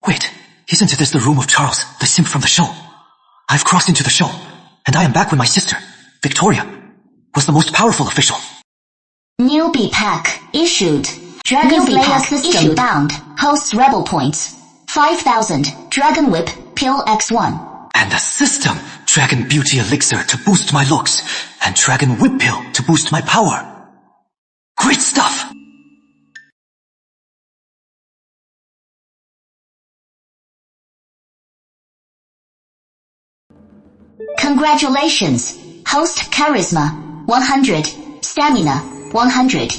Wait, isn't this the room of Charles, the simp from the show? I've crossed into the show, and I am back with my sister. Victoria was the most powerful official. Newbie pack issued. Dragon Slayer system bound. Hosts rebel points. 5,000. Dragon Whip, Pill X1. And the system, Dragon Beauty Elixir to boost my looks, and Dragon Whip Pill to boost my power. Great stuff! Congratulations. Host Charisma, 100. Stamina, 100.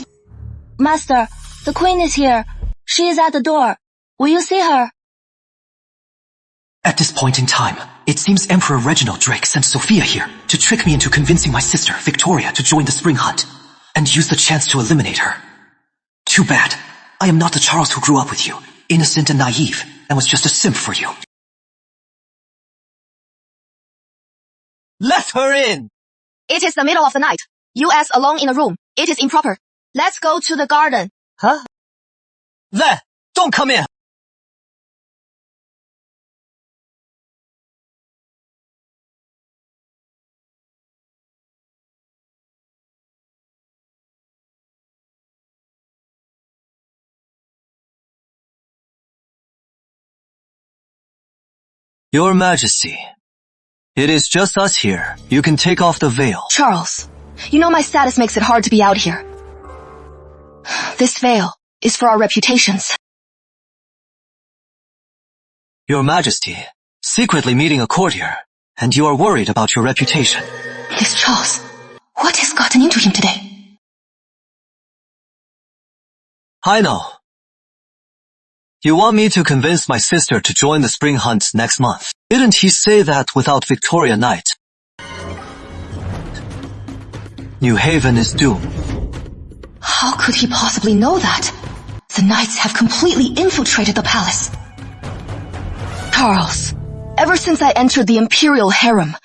Master, the queen is here. She is at the door. Will you see her? At this point in time, it seems Emperor Reginald Drake sent Sophia here to trick me into convincing my sister, Victoria, to join the spring hunt, and use the chance to eliminate her. Too bad. I am not the Charles who grew up with you, innocent and naive, and was just a simp for you. Let her in! It is the middle of the night. US alone in a room. It is improper. Let's go to the garden. Huh? There! Don't come in! Your Majesty, it is just us here. You can take off the veil. Charles, you know my status makes it hard to be out here. This veil is for our reputations. Your Majesty, secretly meeting a courtier, and you are worried about your reputation. This Charles, what has gotten into him today? I know. You want me to convince my sister to join the spring hunt next month. Didn't he say that without Victoria Knight, New Haven is doomed? How could he possibly know that? The knights have completely infiltrated the palace. Charles, ever since I entered the imperial harem,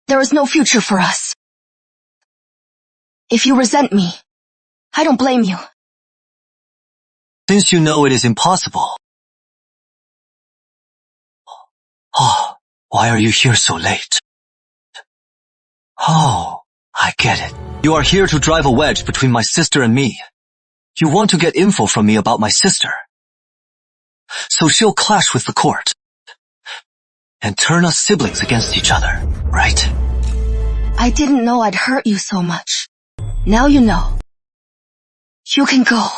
there is no future for us. If you resent me, I don't blame you. Since you know it is impossible. Oh, why are you here so late? Oh, I get it. You are here to drive a wedge between my sister and me. You want to get info from me about my sister. So she'll clash with the court. And turn us siblings against each other, right? I didn't know I'd hurt you so much. Now you know. You can go.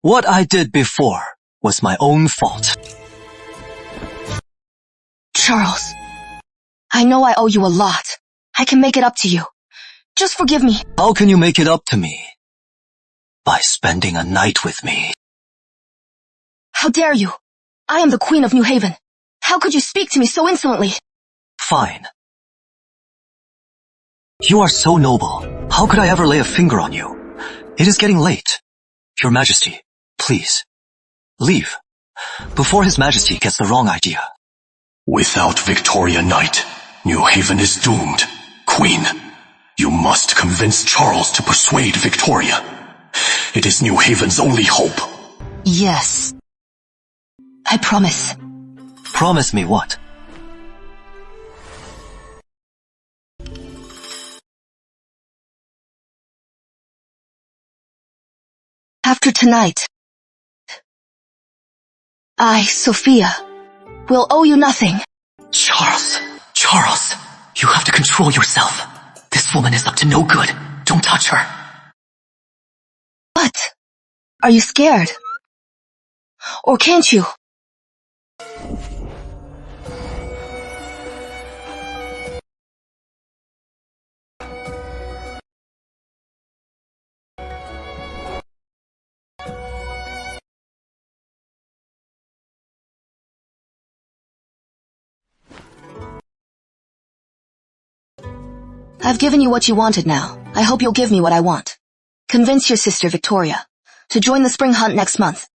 What I did before was my own fault. Charles, I know I owe you a lot. I can make it up to you. Just forgive me. How can you make it up to me? By spending a night with me. How dare you? I am the Queen of New Haven. How could you speak to me so insolently? Fine. You are so noble. How could I ever lay a finger on you? It is getting late. Your Majesty, please, leave, before His Majesty gets the wrong idea. Without Victoria Knight, New Haven is doomed. Queen, you must convince Charles to persuade Victoria. It is New Haven's only hope. Yes. I promise. Promise me what? After tonight, I, Sophia, will owe you nothing. Charles, you have to control yourself. This woman is up to no good. Don't touch her. What? Are you scared? Or can't you? I've given you what you wanted now. I hope you'll give me what I want. Convince your sister, Victoria, to join the spring hunt next month.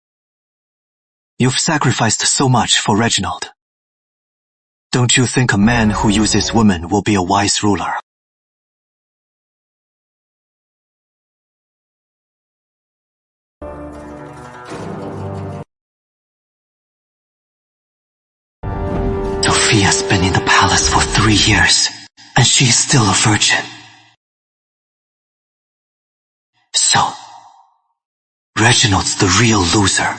You've sacrificed so much for Reginald. Don't you think a man who uses women will be a wise ruler? has been in the palace for 3 years, and she is still a virgin. So, Reginald's the real loser.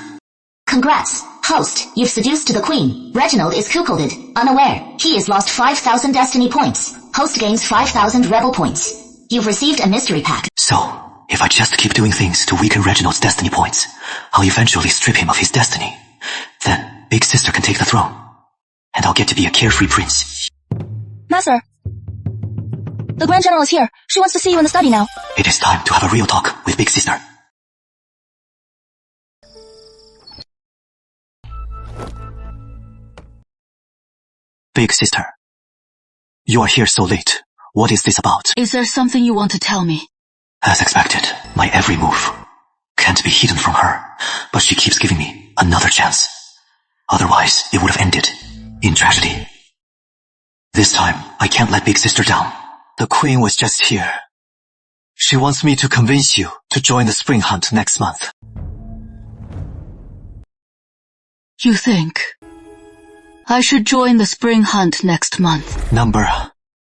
Congrats. Host, you've seduced the queen. Reginald is cuckolded, unaware. He has lost 5,000 destiny points. Host gains 5,000 rebel points. You've received a mystery pack. So, if I just keep doing things to weaken Reginald's destiny points, I'll eventually strip him of his destiny. Then, Big Sister can take the throne. And I'll get to be a carefree prince. Master, the Grand General is here. She wants to see you in the study now. It is time to have a real talk with Big Sister. Big Sister, you are here so late. What is this about? Is there something you want to tell me? As expected, my every move can't be hidden from her, but she keeps giving me another chance. Otherwise, it would have ended in tragedy. This time, I can't let Big Sister down. The Queen was just here. She wants me to convince you to join the spring hunt next month. You think I should join the spring hunt next month? Number,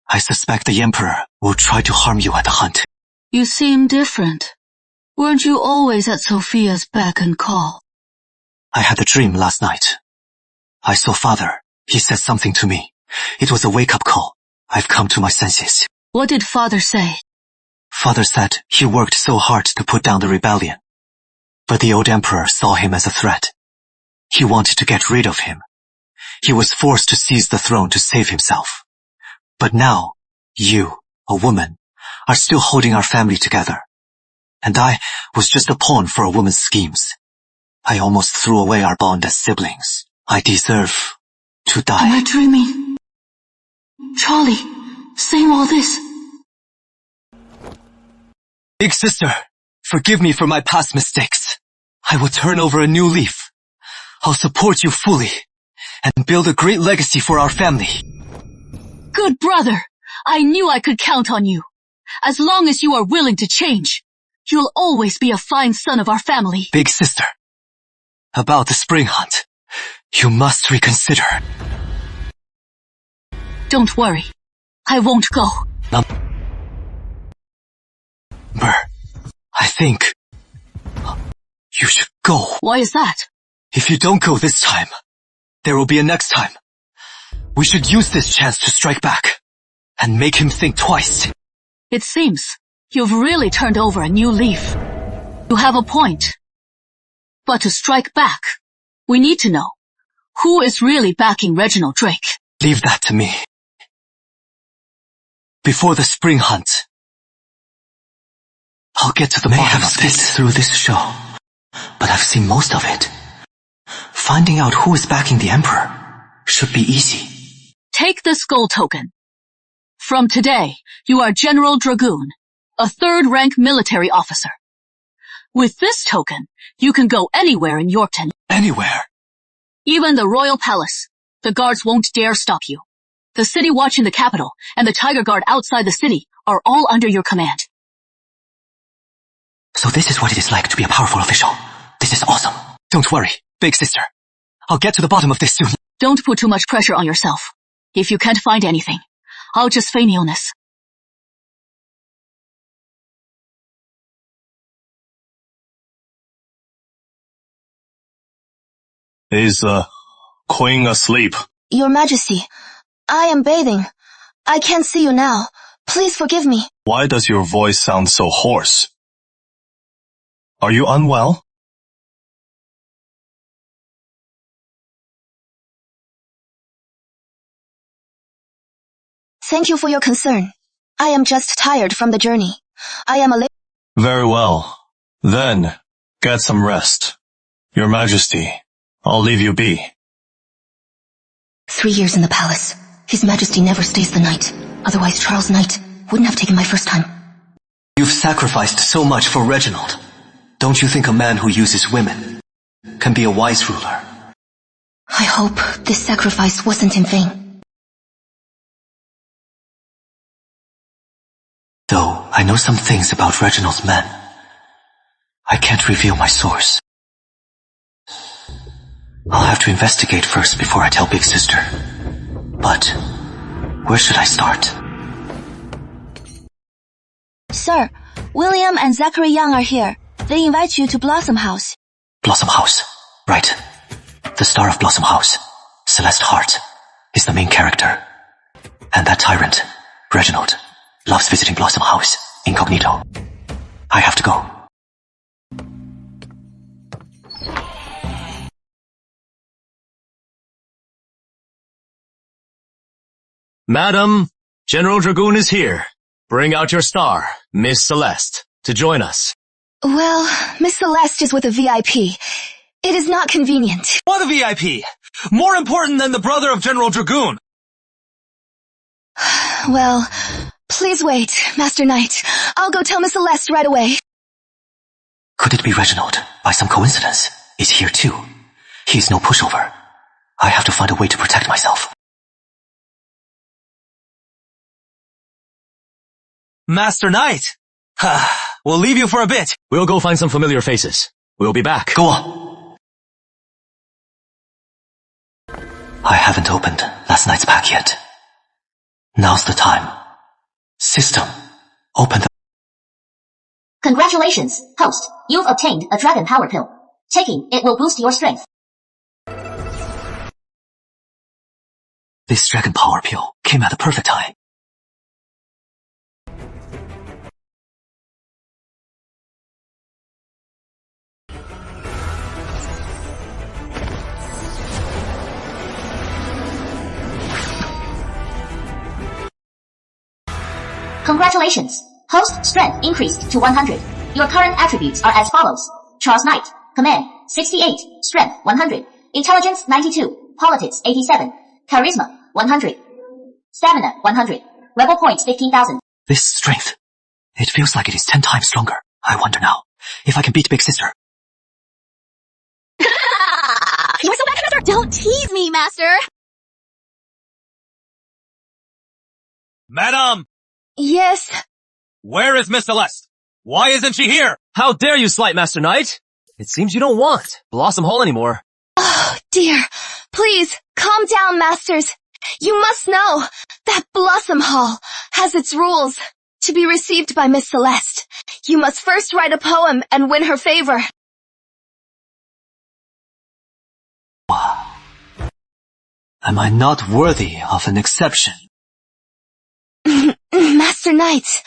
I suspect the Emperor will try to harm you at the hunt. You seem different. Weren't you always at Sophia's beck and call? I had a dream last night. I saw Father. He said something to me. It was a wake-up call. I've come to my senses. What did Father say? Father said he worked so hard to put down the rebellion. But the old Emperor saw him as a threat. He wanted to get rid of him. He was forced to seize the throne to save himself. But now, you, a woman, are still holding our family together. And I was just a pawn for a woman's schemes. I almost threw away our bond as siblings. I deserve to die. Am I dreaming? Charlie, saying all this? Big Sister, forgive me for my past mistakes. I will turn over a new leaf. I'll support you fully and build a great legacy for our family. Good brother, I knew I could count on you. As long as you are willing to change, you'll always be a fine son of our family. Big Sister, about the spring hunt, you must reconsider. Don't worry, I won't go. Number, I think you should go. Why is that? If you don't go this time, there will be a next time. We should use this chance to strike back and make him think twice. It seems you've really turned over a new leaf. You have a point. But to strike back, we need to know who is really backing Reginald Drake. Leave that to me. Before the spring hunt, I'll get to the bottom of this. Through this show, but I've seen most of it. Finding out who is backing the Emperor should be easy. Take this gold token. From today, you are General Dragoon, a third-rank military officer. With this token, you can go anywhere in Yorkton. Anywhere? Even the royal palace. The guards won't dare stop you. The city watch in the capital and the tiger guard outside the city are all under your command. So this is what it is like to be a powerful official. This is awesome. Don't worry, Big Sister. I'll get to the bottom of this soon. Don't put too much pressure on yourself. If you can't find anything, I'll just feign illness. Is the Queen asleep? Your Majesty, I am bathing. I can't see you now. Please forgive me. Why does your voice sound so hoarse? Are you unwell? Thank you for your concern. I am just tired from the journey. I am a Very well. Then, get some rest. Your Majesty, I'll leave you be. 3 years in the palace. His Majesty never stays the night. Otherwise Charles Knight wouldn't have taken my first time. You've sacrificed so much for Reginald. Don't you think a man who uses women can be a wise ruler? I hope this sacrifice wasn't in vain. Though I know some things about Reginald's men, I can't reveal my source. I'll have to investigate first before I tell Big Sister. But where should I start? Sir, William and Zachary Young are here. They invite you to Blossom House. Blossom House. Right. The star of Blossom House, Celeste Hart, is the main character. And that tyrant, Reginald, loves visiting Blossom House, incognito. I have to go. Madam, General Dragoon is here. Bring out your star, Miss Celeste, to join us. Well, Miss Celeste is with a VIP. It is not convenient. What a VIP! More important than the brother of General Dragoon. Well, please wait, Master Knight. I'll go tell Miss Celeste right away. Could it be Reginald, by some coincidence, is here too? He is no pushover. I have to find a way to protect myself. Master Knight! We'll leave you for a bit. We'll go find some familiar faces. We'll be back. Go on. I haven't opened last night's pack yet. Now's the time. System, open the... Congratulations, host. You've obtained a dragon power pill. Taking it will boost your strength. This dragon power pill came at the perfect time. Congratulations. Host strength increased to 100. Your current attributes are as follows. Charles Knight. Command 68. Strength 100. Intelligence 92. Politics 87. Charisma 100. Stamina 100. Rebel points 15,000. This strength, it feels like it is 10 times stronger. I wonder now if I can beat Big Sister. You're so bad, Master! Don't tease me, Master! Madam! Yes? Where is Miss Celeste? Why isn't she here? How dare you slight Master Knight? It seems you don't want Blossom Hall anymore. Oh, dear. Please, calm down, Masters. You must know that Blossom Hall has its rules. To be received by Miss Celeste, you must first write a poem and win her favor. Am I not worthy of an exception? Master Knight.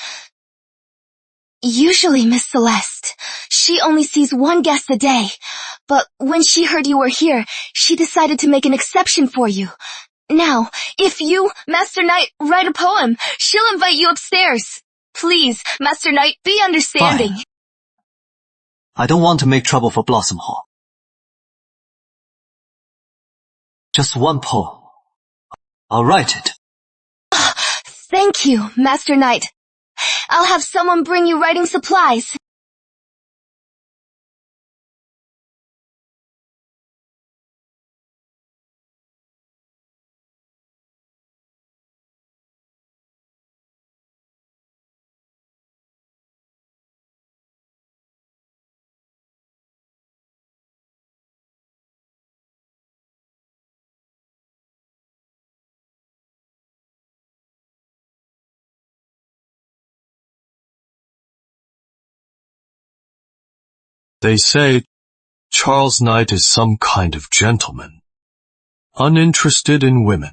Usually, Miss Celeste, she only sees one guest a day, but when she heard you were here, she decided to make an exception for you. Now, if you, Master Knight, write a poem, she'll invite you upstairs. Please, Master Knight, be understanding. Fine. I don't want to make trouble for Blossom Hall. Just one poem. I'll write it. Thank you, Master Knight. I'll have someone bring you writing supplies. They say Charles Knight is some kind of gentleman, uninterested in women.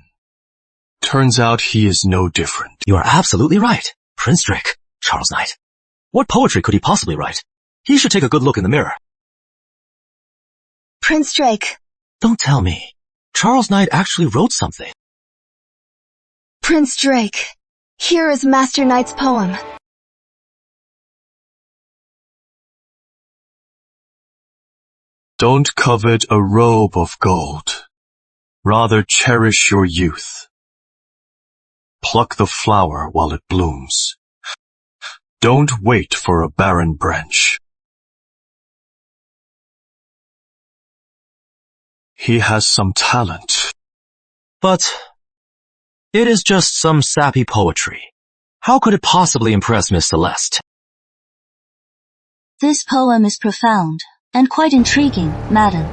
Turns out he is no different. You are absolutely right, Prince Drake, Charles Knight. What poetry could he possibly write? He should take a good look in the mirror. Prince Drake. Don't tell me. Charles Knight actually wrote something. Prince Drake. Here is Master Knight's poem. Don't covet a robe of gold. Rather cherish your youth. Pluck the flower while it blooms. Don't wait for a barren branch. He has some talent. But it is just some sappy poetry. How could it possibly impress Miss Celeste? This poem is profound and quite intriguing, madam.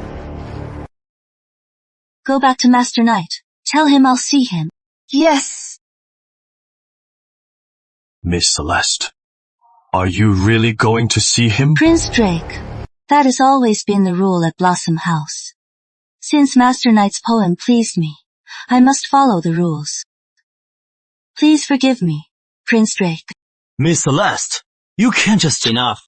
Go back to Master Knight. Tell him I'll see him. Yes. Miss Celeste, are you really going to see him? Prince Drake, that has always been the rule at Blossom House. Since Master Knight's poem pleased me, I must follow the rules. Please forgive me, Prince Drake. Miss Celeste, you can't just... Enough.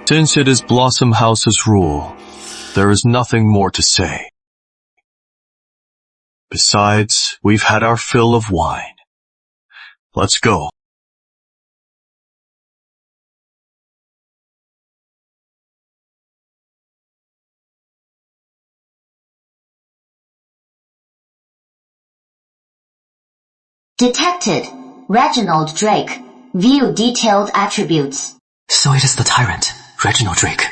Since it is Blossom House's rule, there is nothing more to say. Besides, we've had our fill of wine. Let's go. Detected. Reginald Drake. View detailed attributes. So it is the tyrant, Reginald Drake.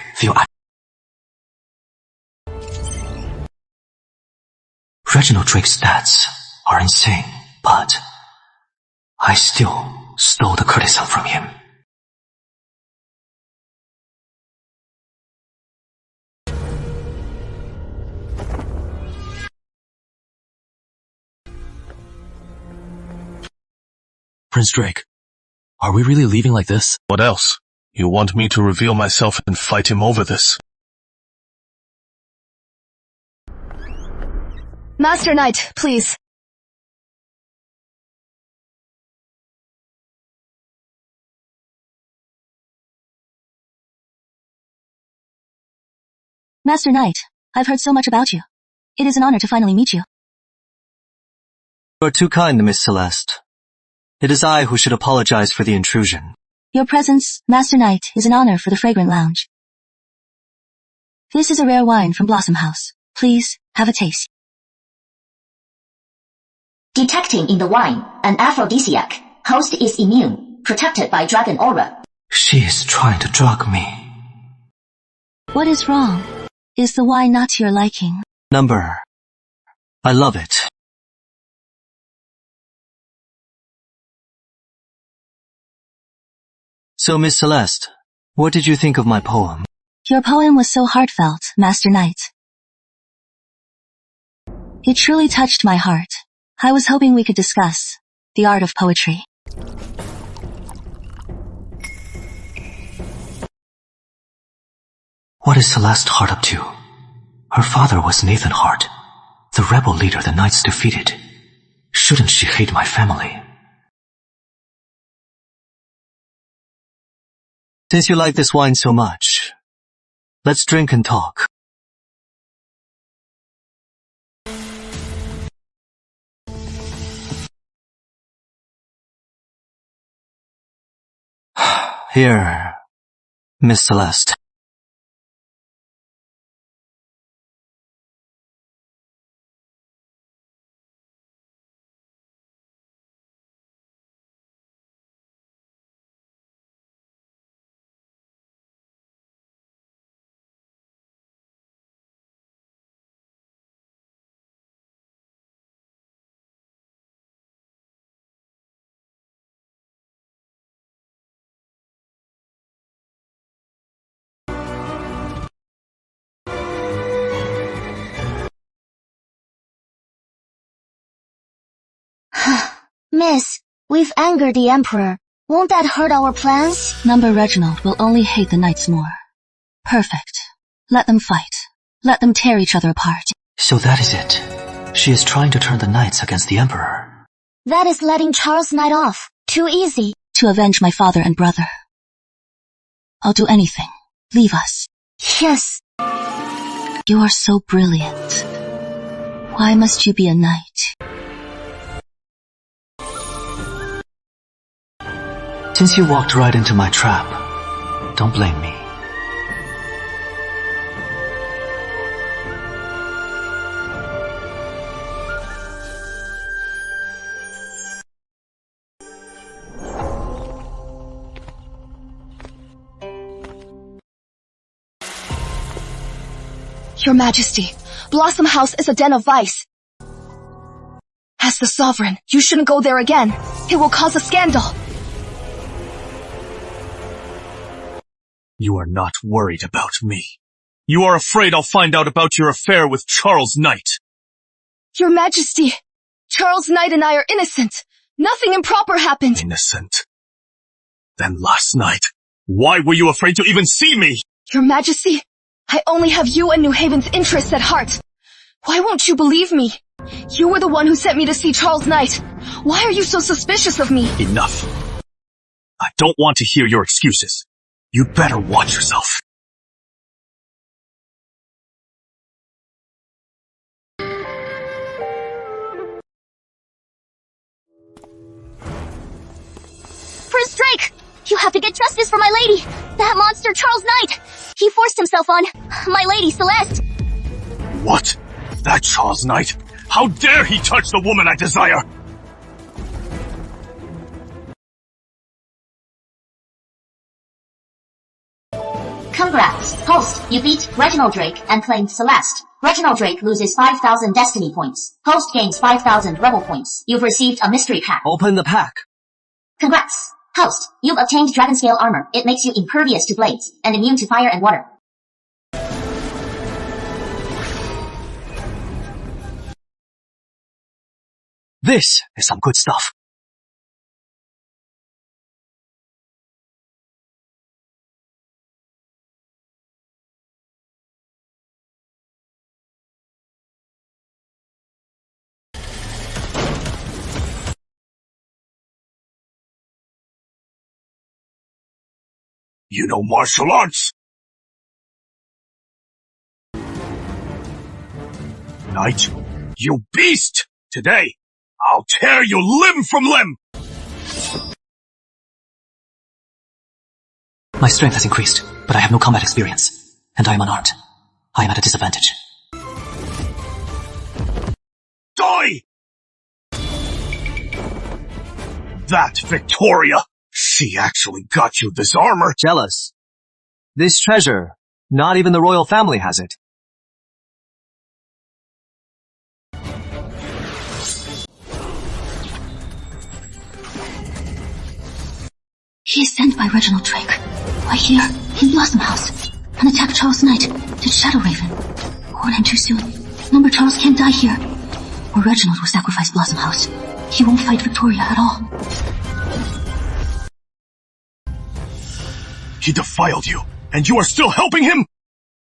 Reginald Drake's stats are insane, but I still stole the courtesy from him. Prince Drake, are we really leaving like this? What else? You want me to reveal myself and fight him over this? Master Knight, please. Master Knight, I've heard so much about you. It is an honor to finally meet you. You are too kind, Miss Celeste. It is I who should apologize for the intrusion. Your presence, Master Knight, is an honor for the Fragrant Lounge. This is a rare wine from Blossom House. Please, have a taste. Detecting in the wine, an aphrodisiac. Host is immune, protected by dragon aura. She is trying to drug me. What is wrong? Is the wine not to your liking? Number. I love it. So, Miss Celeste, what did you think of my poem? Your poem was so heartfelt, Master Knight. It truly touched my heart. I was hoping we could discuss the art of poetry. What is Celeste Hart up to? Her father was Nathan Hart, the rebel leader the Knights defeated. Shouldn't she hate my family? Since you like this wine so much, let's drink and talk. Here, Miss Celeste. Miss, we've angered the Emperor. Won't that hurt our plans? Number Reginald will only hate the Knights more. Perfect. Let them fight. Let them tear each other apart. So that is it. She is trying to turn the Knights against the Emperor. That is letting Charles Knight off. Too easy. To avenge my father and brother. I'll do anything. Leave us. Yes. You are so brilliant. Why must you be a knight? Since you walked right into my trap, don't blame me. Your Majesty, Blossom House is a den of vice. As the Sovereign, you shouldn't go there again. It will cause a scandal. You are not worried about me. You are afraid I'll find out about your affair with Charles Knight. Your Majesty, Charles Knight and I are innocent. Nothing improper happened. Innocent? Then last night, why were you afraid to even see me? Your Majesty, I only have you and New Haven's interests at heart. Why won't you believe me? You were the one who sent me to see Charles Knight. Why are you so suspicious of me? Enough. I don't want to hear your excuses. You'd better watch yourself. Prince Drake! You have to get justice for my lady! That monster Charles Knight! He forced himself on my lady Celeste! What? That Charles Knight? How dare he touch the woman I desire? Congrats! Host, you beat Reginald Drake and claimed Celeste. Reginald Drake loses 5,000 destiny points. Host gains 5,000 rebel points. You've received a mystery pack. Open the pack. Congrats! Host, you've obtained dragon scale armor. It makes you impervious to blades and immune to fire and water. This is some good stuff. You know martial arts? Knight, you beast! Today, I'll tear you limb from limb! My strength has increased, but I have no combat experience, and I am unarmed. I am at a disadvantage. Die! That Victoria! She actually got you this armor! Jealous. This treasure, not even the royal family has it. He is sent by Reginald Drake. Why here, in Blossom House, and attack Charles Knight, did Shadow Raven. Warn him too soon. Remember, Charles can't die here. Or Reginald will sacrifice Blossom House. He won't fight Victoria at all. He defiled you, and you are still helping him?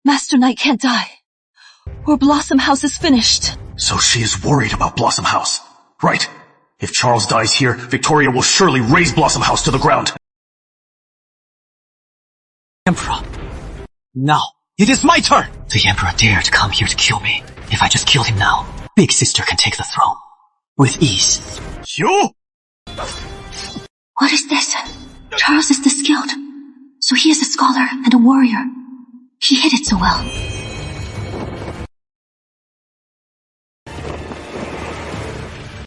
Master Knight can't die. Or Blossom House is finished. So she is worried about Blossom House. Right. If Charles dies here, Victoria will surely raze Blossom House to the ground. Emperor. Now, it is my turn! The Emperor dared come here to kill me. If I just kill him now, Big Sister can take the throne. With ease. You? What is this? Charles is the skilled. So he is a scholar and a warrior. He hid it so well.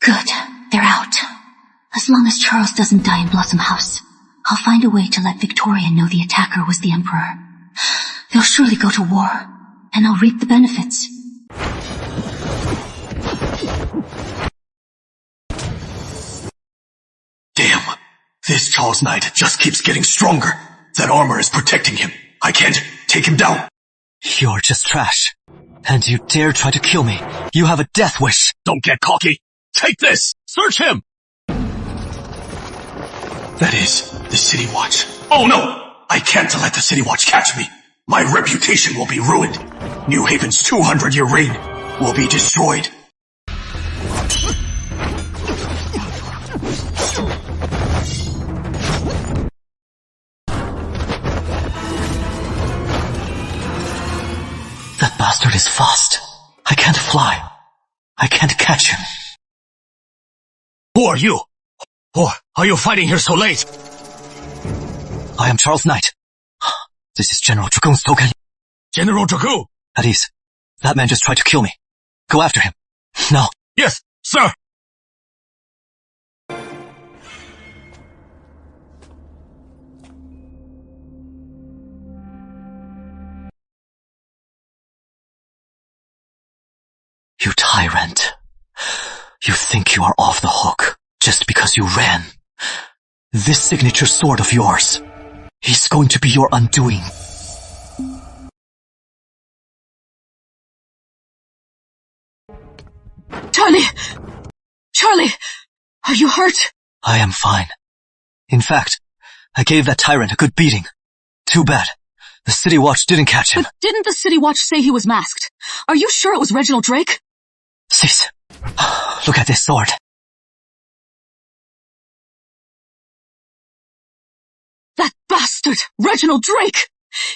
Good. They're out. As long as Charles doesn't die in Blossom House, I'll find a way to let Victoria know the attacker was the Emperor. They'll surely go to war, and I'll reap the benefits. Damn. This Charles Knight just keeps getting stronger. That armor is protecting him. I can't take him down. You're just trash. And you dare try to kill me. You have a death wish. Don't get cocky. Take this! Search him! That is, the City Watch. Oh no! I can't let the City Watch catch me. My reputation will be ruined. New Haven's 200-year reign will be destroyed. That bastard is fast. I can't fly. I can't catch him. Who are you? Or are you fighting here so late? I am Charles Knight. This is General Dragoon's token. General Dragoon! At ease. That man just tried to kill me. Go after him. Now. Yes, sir! You tyrant. You think you are off the hook just because you ran. This signature sword of yours is going to be your undoing. Are you hurt? I am fine. In fact, I gave that tyrant a good beating. Too bad. The City Watch didn't catch him. But didn't the City Watch say he was masked? Are you sure it was Reginald Drake? Sis, look at this sword. That bastard, Reginald Drake!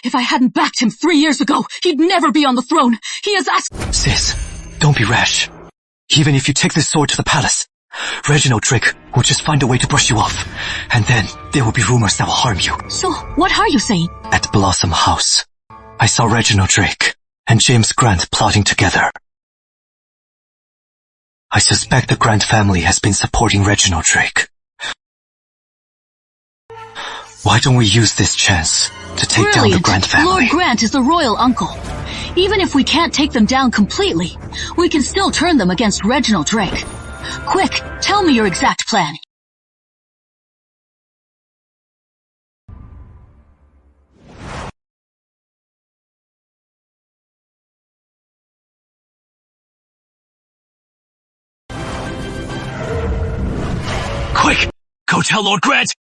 If I hadn't backed him 3 years ago, he'd never be on the throne. He has asked— Sis, don't be rash. Even if you take this sword to the palace, Reginald Drake will just find a way to brush you off, and then there will be rumors that will harm you. So, what are you saying? At Blossom House, I saw Reginald Drake and James Grant plotting together. I suspect the Grant family has been supporting Reginald Drake. Why don't we use this chance to take down the Grant family? Lord Grant is the royal uncle. Even if we can't take them down completely, we can still turn them against Reginald Drake. Quick, tell me your exact plan. Quick! Go tell Lord Grant!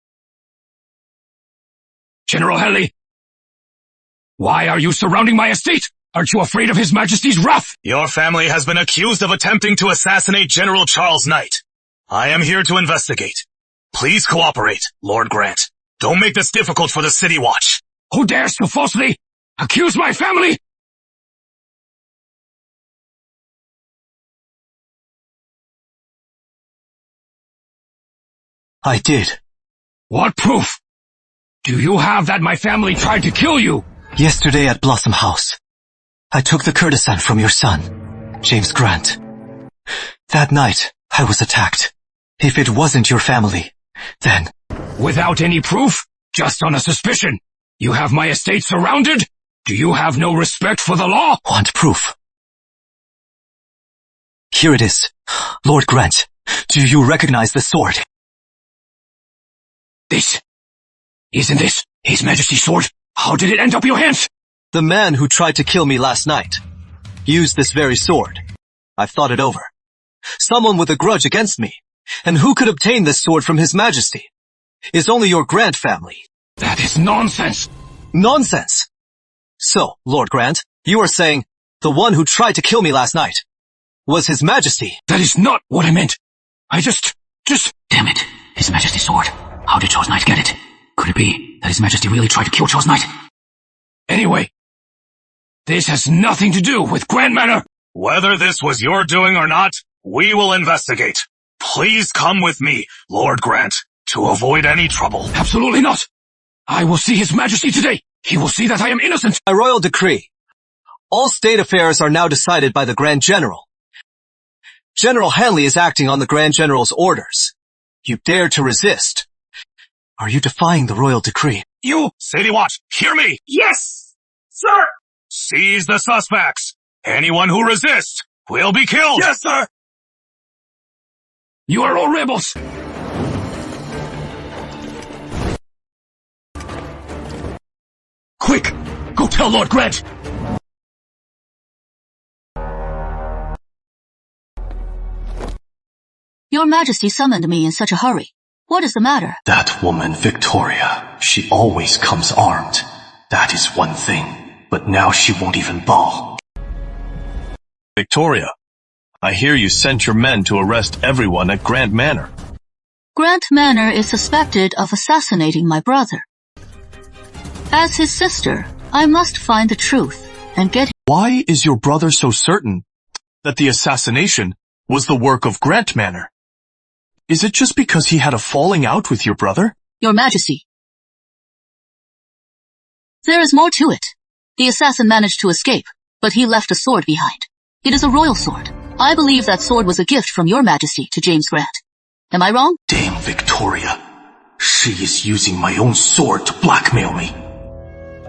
General Henley! Why are you surrounding my estate? Aren't you afraid of His Majesty's wrath? Your family has been accused of attempting to assassinate General Charles Knight. I am here to investigate. Please cooperate, Lord Grant. Don't make this difficult for the City Watch. Who dares to falsely accuse my family? I did. What proof? Do you have that my family tried to kill you? Yesterday at Blossom House, I took the courtesan from your son, James Grant. That night, I was attacked. If it wasn't your family, then— Without any proof? Just on a suspicion? You have my estate surrounded? Do you have no respect for the law? Want proof? Here it is. Lord Grant, do you recognize the sword? Isn't this His Majesty's sword? How did it end up in your hands? The man who tried to kill me last night used this very sword. I've thought it over. Someone with a grudge against me. And who could obtain this sword from His Majesty? It's only your Grant family. That is nonsense. Nonsense! So, Lord Grant, you are saying the one who tried to kill me last night was His Majesty? That is not what I meant. I just... Damn it. His Majesty's sword. How did Charles Knight get it? Could it be that His Majesty really tried to kill Charles Knight? Anyway, this has nothing to do with Grant Manor. Whether this was your doing or not, we will investigate. Please come with me, Lord Grant, to avoid any trouble. Absolutely not. I will see His Majesty today. He will see that I am innocent. By royal decree, all state affairs are now decided by the Grand General. General Hanley is acting on the Grand General's orders. You dare to resist. Are you defying the royal decree? You, City Watch, hear me! Yes, sir. Seize the suspects. Anyone who resists will be killed. Yes, sir. You are all rebels. Quick, go tell Lord Grant. Your Majesty summoned me in such a hurry. What is the matter? That woman, Victoria, she always comes armed. That is one thing, but now she won't even bow. Victoria, I hear you sent your men to arrest everyone at Grant Manor. Grant Manor is suspected of assassinating my brother. As his sister, I must find the truth and get him. Why is your brother so certain that the assassination was the work of Grant Manor? Is it just because he had a falling out with your brother? Your Majesty. There is more to it. The assassin managed to escape, but he left a sword behind. It is a royal sword. I believe that sword was a gift from your Majesty to James Grant. Am I wrong? Dame Victoria. She is using my own sword to blackmail me.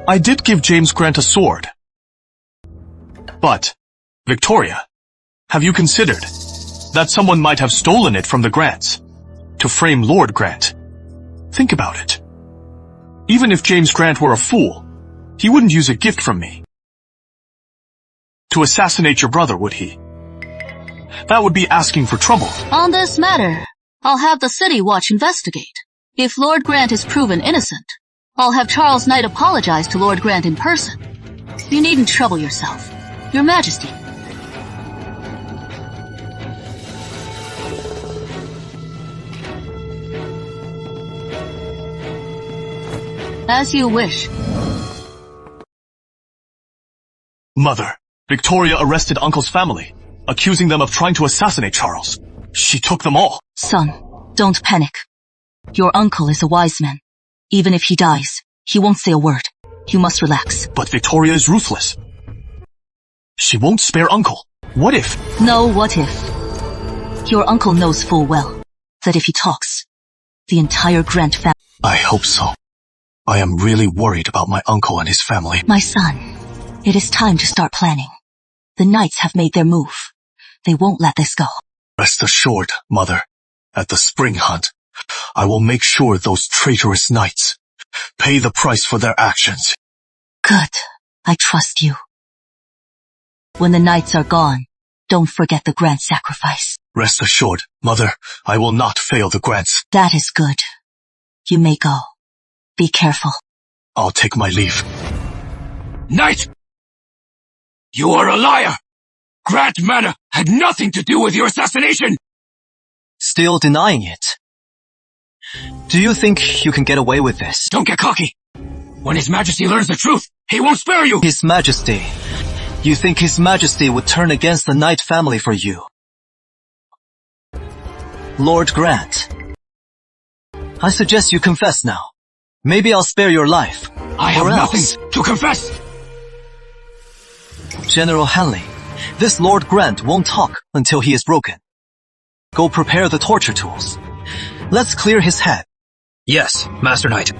I did give James Grant a sword. But, Victoria, have you considered that someone might have stolen it from the Grants to frame Lord Grant? Think about it. Even if James Grant were a fool, he wouldn't use a gift from me to assassinate your brother, would he? That would be asking for trouble. On this matter, I'll have the City Watch investigate. If Lord Grant is proven innocent, I'll have Charles Knight apologize to Lord Grant in person. You needn't trouble yourself. Your Majesty. As you wish. Mother, Victoria arrested Uncle's family, accusing them of trying to assassinate Charles. She took them all. Son, don't panic. Your uncle is a wise man. Even if he dies, he won't say a word. You must relax. But Victoria is ruthless. She won't spare Uncle. What if? No, what if? Your uncle knows full well that if he talks, the entire Grant family... I hope so. I am really worried about my uncle and his family. My son, it is time to start planning. The Knights have made their move. They won't let this go. Rest assured, Mother, at the spring hunt, I will make sure those traitorous Knights pay the price for their actions. Good. I trust you. When the Knights are gone, don't forget the Grant sacrifice. Rest assured, Mother, I will not fail the Grants. That is good. You may go. Be careful. I'll take my leave. Knight! You are a liar! Grant Manor had nothing to do with your assassination! Still denying it? Do you think you can get away with this? Don't get cocky! When His Majesty learns the truth, he won't spare you! His Majesty. You think His Majesty would turn against the Knight family for you? Lord Grant. I suggest you confess now. Maybe I'll spare your life. I have nothing to confess! General Hanley, this Lord Grant won't talk until he is broken. Go prepare the torture tools. Let's clear his head. Yes, Master Knight.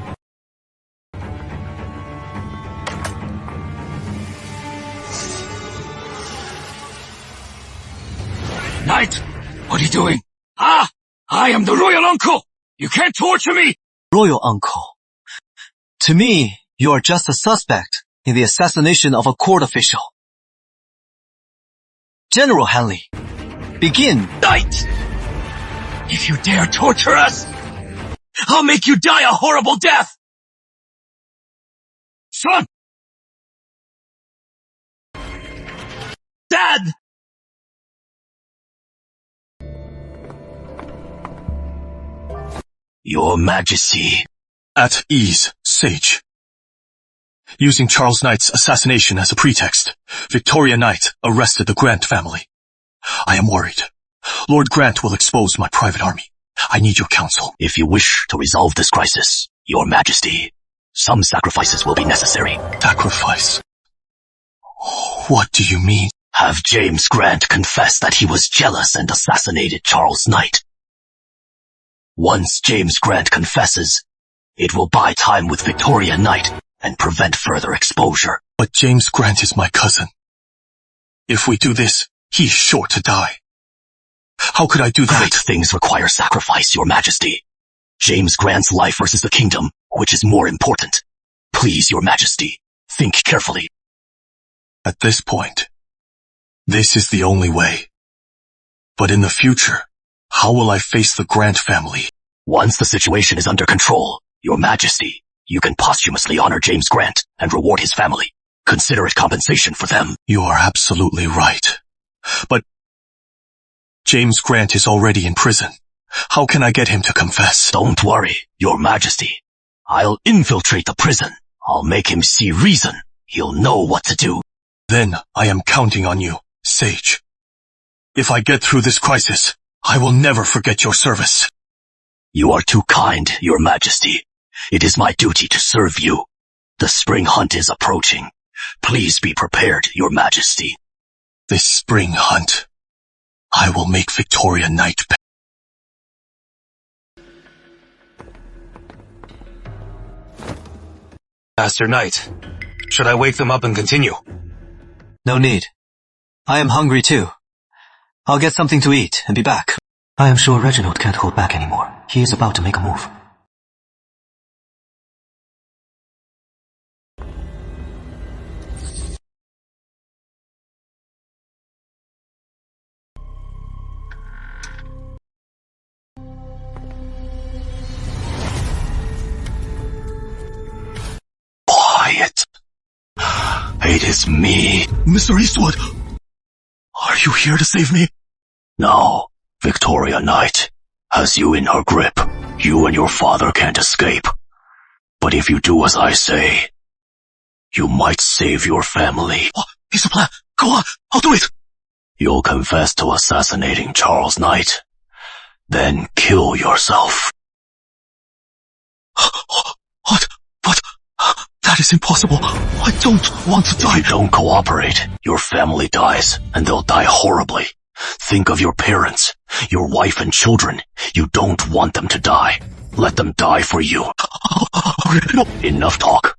Knight, what are you doing? I am the royal uncle! You can't torture me! Royal uncle. To me, you are just a suspect in the assassination of a court official. General Hanley, begin. Knight! If you dare torture us, I'll make you die a horrible death! Son! Dad! Your Majesty. At ease, Sage. Using Charles Knight's assassination as a pretext, Victoria Knight arrested the Grant family. I am worried. Lord Grant will expose my private army. I need your counsel. If you wish to resolve this crisis, Your Majesty, some sacrifices will be necessary. Sacrifice? What do you mean? Have James Grant confess that he was jealous and assassinated Charles Knight. Once James Grant confesses, it will buy time with Victoria Knight and prevent further exposure. But James Grant is my cousin. If we do this, he's sure to die. How could I do that? Great things require sacrifice, Your Majesty. James Grant's life versus the kingdom, which is more important? Please, Your Majesty, think carefully. At this point, this is the only way. But in the future, how will I face the Grant family? Once the situation is under control, Your Majesty, you can posthumously honor James Grant and reward his family. Consider it compensation for them. You are absolutely right. But James Grant is already in prison. How can I get him to confess? Don't worry, Your Majesty. I'll infiltrate the prison. I'll make him see reason. He'll know what to do. Then I am counting on you, Sage. If I get through this crisis, I will never forget your service. You are too kind, Your Majesty. It is my duty to serve you. The spring hunt is approaching. Please be prepared, Your Majesty. This spring hunt, I will make Victoria Knight pay. Master Knight, should I wake them up and continue? No need. I am hungry too. I'll get something to eat and be back. I am sure Reginald can't hold back anymore. He is about to make a move. is me. Mr. Eastwood, are you here to save me? No, Victoria Knight has you in her grip. You and your father can't escape. But if you do as I say, you might save your family. What? Here's a plan. Go on, I'll do it. You'll confess to assassinating Charles Knight. Then kill yourself. What? But that is impossible. I don't want to die. If you don't cooperate, your family dies, and they'll die horribly. Think of your parents, your wife and children. You don't want them to die. Let them die for you. No. Enough talk.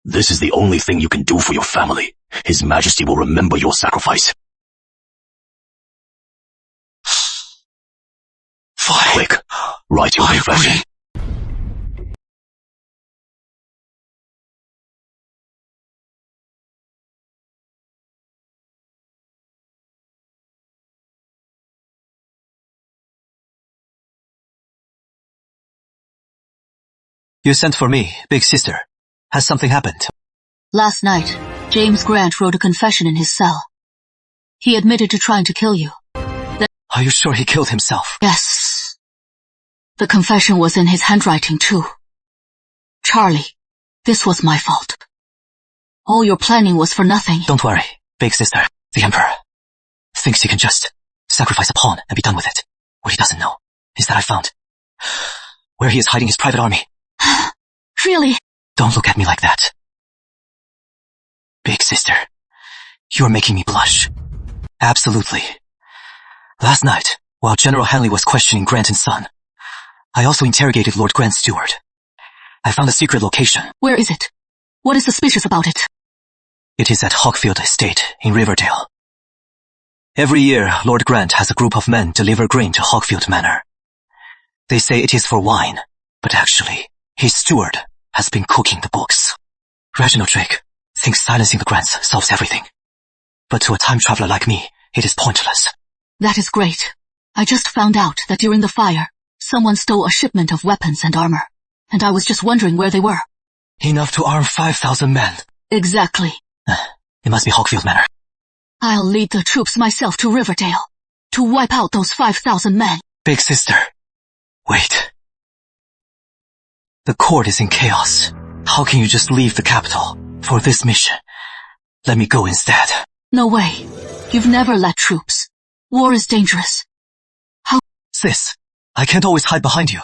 This is the only thing you can do for your family. His Majesty will remember your sacrifice. Fine. Quick, write your confession. You sent for me, big sister. Has something happened? Last night, James Grant wrote a confession in his cell. He admitted to trying to kill you. Are you sure he killed himself? Yes. The confession was in his handwriting too. Charlie, this was my fault. All your planning was for nothing. Don't worry, big sister. The Emperor thinks he can just sacrifice a pawn and be done with it. What he doesn't know is that I found where he is hiding his private army. Really? Don't look at me like that. Big sister, you're making me blush. Absolutely. Last night, while General Hanley was questioning Grant and Son, I also interrogated Lord Grant's steward. I found a secret location. Where is it? What is suspicious about it? It is at Hawkfield Estate in Riverdale. Every year, Lord Grant has a group of men deliver grain to Hawkfield Manor. They say it is for wine, but actually, his steward has been cooking the books. Reginald Drake thinks silencing the Grants solves everything. But to a time traveler like me, it is pointless. That is great. I just found out that during the fire, someone stole a shipment of weapons and armor, and I was just wondering where they were. Enough to arm 5,000 men. Exactly. It must be Hawkfield Manor. I'll lead the troops myself to Riverdale, to wipe out those 5,000 men. Big sister, wait. The court is in chaos. How can you just leave the capital for this mission? Let me go instead. No way. You've never led troops. War is dangerous. How? Sis, I can't always hide behind you.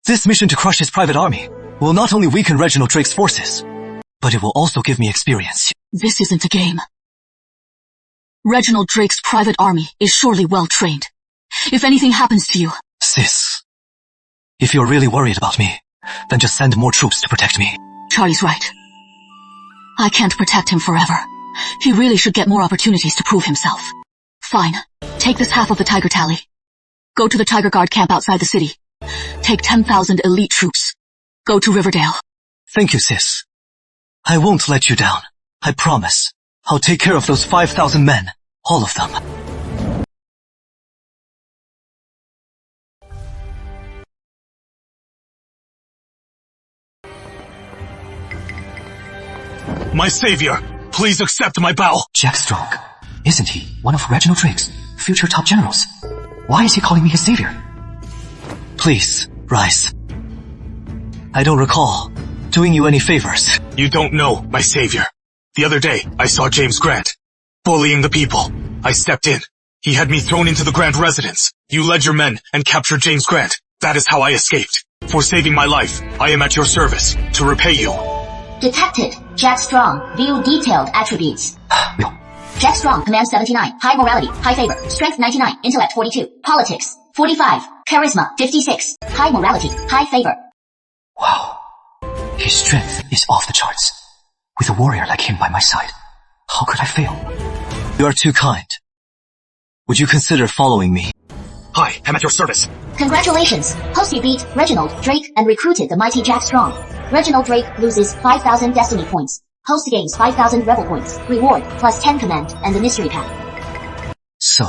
This mission to crush his private army will not only weaken Reginald Drake's forces, but it will also give me experience. This isn't a game. Reginald Drake's private army is surely well trained. If anything happens to you... Sis, if you're really worried about me, then just send more troops to protect me. Charlie's right. I can't protect him forever. He really should get more opportunities to prove himself. Fine. Take this half of the Tiger Tally. Go to the Tiger Guard camp outside the city. Take 10,000 elite troops. Go to Riverdale. Thank you, sis. I won't let you down. I promise. I'll take care of those 5,000 men. All of them. My savior, please accept my bow. Jack Strong. Isn't he one of Reginald Drake's future top generals? Why is he calling me his savior? Please, rise. I don't recall doing you any favors. You don't know, my savior. The other day, I saw James Grant bullying the people. I stepped in. He had me thrown into the Grant residence. You led your men and captured James Grant. That is how I escaped. For saving my life, I am at your service to repay you. Detected. Jack Strong. View detailed attributes. Jack Strong, command 79, high morality, high favor, strength 99, intellect 42, politics 45, charisma 56, high morality, high favor. Wow. His strength is off the charts. With a warrior like him by my side, how could I fail? You are too kind. Would you consider following me? Hi, I'm at your service. Congratulations. Host, you beat Reginald Drake and recruited the mighty Jack Strong. Reginald Drake loses 5,000 destiny points. Host gains 5,000 rebel points. Reward plus 10 command and the mystery pack. So,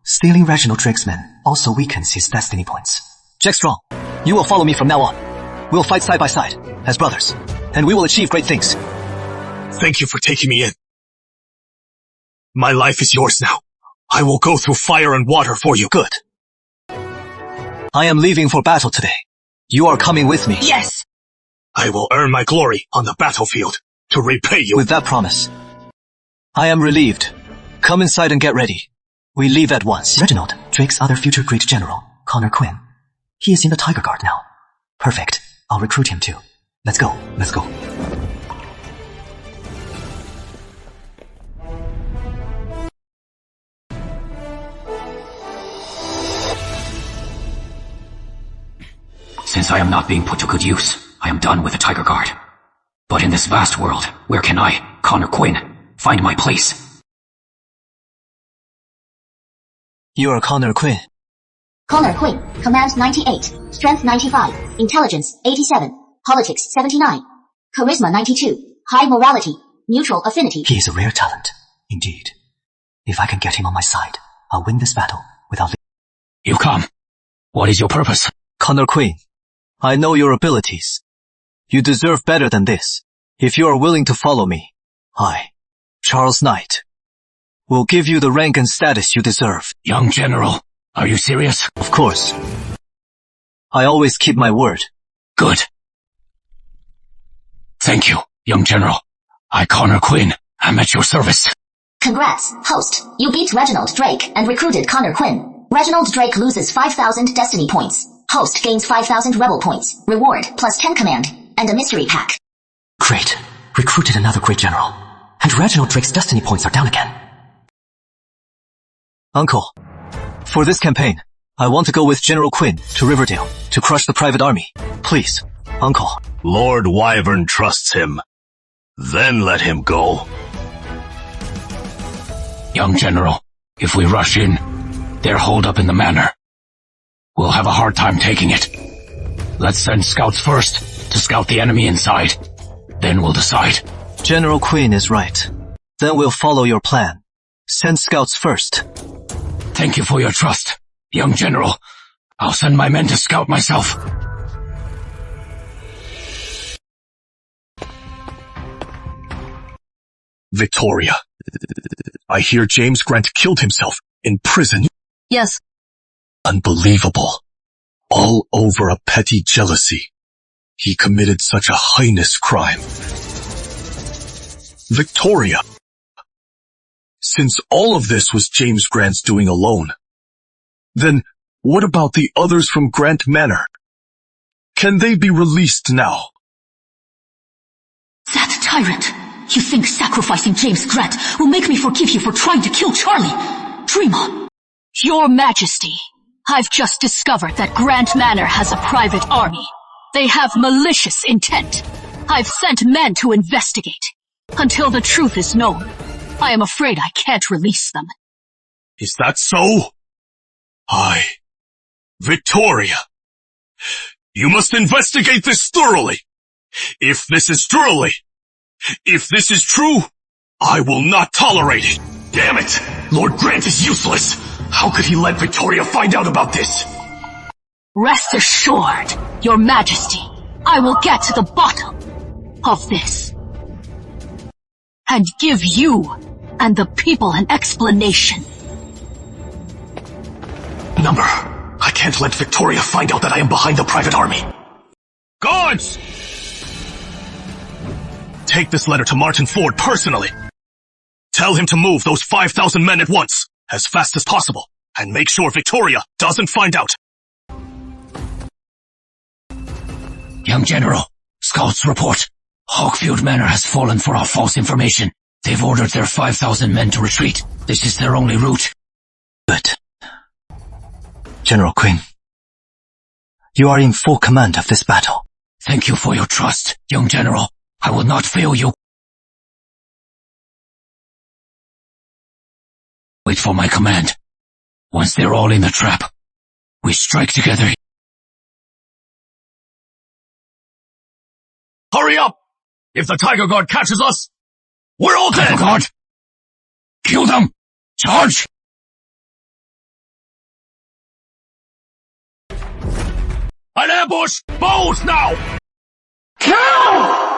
stealing Reginald Drake's men also weakens his destiny points. Jack Strong, you will follow me from now on. We'll fight side by side, as brothers, and we will achieve great things. Thank you for taking me in. My life is yours now. I will go through fire and water for you. Good. I am leaving for battle today. You are coming with me. Yes! I will earn my glory on the battlefield to repay you. With that promise, I am relieved. Come inside and get ready. We leave at once. Reginald, Drake's other future great general, Connor Quinn. He is in the Tiger Guard now. Perfect. I'll recruit him too. Let's go. Let's go. Since I am not being put to good use, I am done with the Tiger Guard. But in this vast world, where can I, Connor Quinn, find my place? You are Connor Quinn. Connor Quinn, Command 98, Strength 95, Intelligence 87, Politics 79, Charisma 92, High Morality, Neutral Affinity. He is a rare talent, indeed. If I can get him on my side, I'll win this battle without... You come. What is your purpose? Connor Quinn, I know your abilities. You deserve better than this. If you are willing to follow me, I, Charles Knight, will give you the rank and status you deserve. Young General, are you serious? Of course. I always keep my word. Good. Thank you, young General. I, Connor Quinn, am at your service. Congrats, host. You beat Reginald Drake and recruited Connor Quinn. Reginald Drake loses 5,000 destiny points. Host gains 5,000 rebel points. Reward plus 10 command. And a mystery pack. Great. Recruited another great general. And Reginald Drake's destiny points are down again. Uncle, for this campaign, I want to go with General Quinn to Riverdale to crush the private army. Please, Uncle. Lord Wyvern trusts him. Then let him go. Young General, if we rush in, they're holed up in the manor. We'll have a hard time taking it. Let's send scouts first to scout the enemy inside. Then we'll decide. General Quinn is right. Then we'll follow your plan. Send scouts first. Thank you for your trust, young General. I'll send my men to scout myself. Victoria. I hear James Grant killed himself in prison. Yes. Unbelievable. All over a petty jealousy. He committed such a heinous crime. Victoria. Since all of this was James Grant's doing alone, then what about the others from Grant Manor? Can they be released now? That tyrant! You think sacrificing James Grant will make me forgive you for trying to kill Charlie? Dream on. Your Majesty, I've just discovered that Grant Manor has a private army. They have malicious intent. I've sent men to investigate. Until the truth is known, I am afraid I can't release them. Is that so? Victoria, you must investigate this thoroughly. If this is true, I will not tolerate it. Damn it! Lord Grant is useless. How could he let Victoria find out about this? Rest assured, Your Majesty, I will get to the bottom of this. And give you and the people an explanation. Number, I can't let Victoria find out that I am behind the private army. Guards! Take this letter to Martin Ford personally. Tell him to move those 5,000 men at once, as fast as possible, and make sure Victoria doesn't find out. Young General, scouts report. Hawkfield Manor has fallen for our false information. They've ordered their 5,000 men to retreat. This is their only route. Good. General Quinn, you are in full command of this battle. Thank you for your trust, young General. I will not fail you. Wait for my command. Once they're all in the trap, we strike together. Hurry up! If the Tiger Guard catches us, we're all dead! Tiger Guard! Kill them! Charge! An ambush! Bows now! Kill!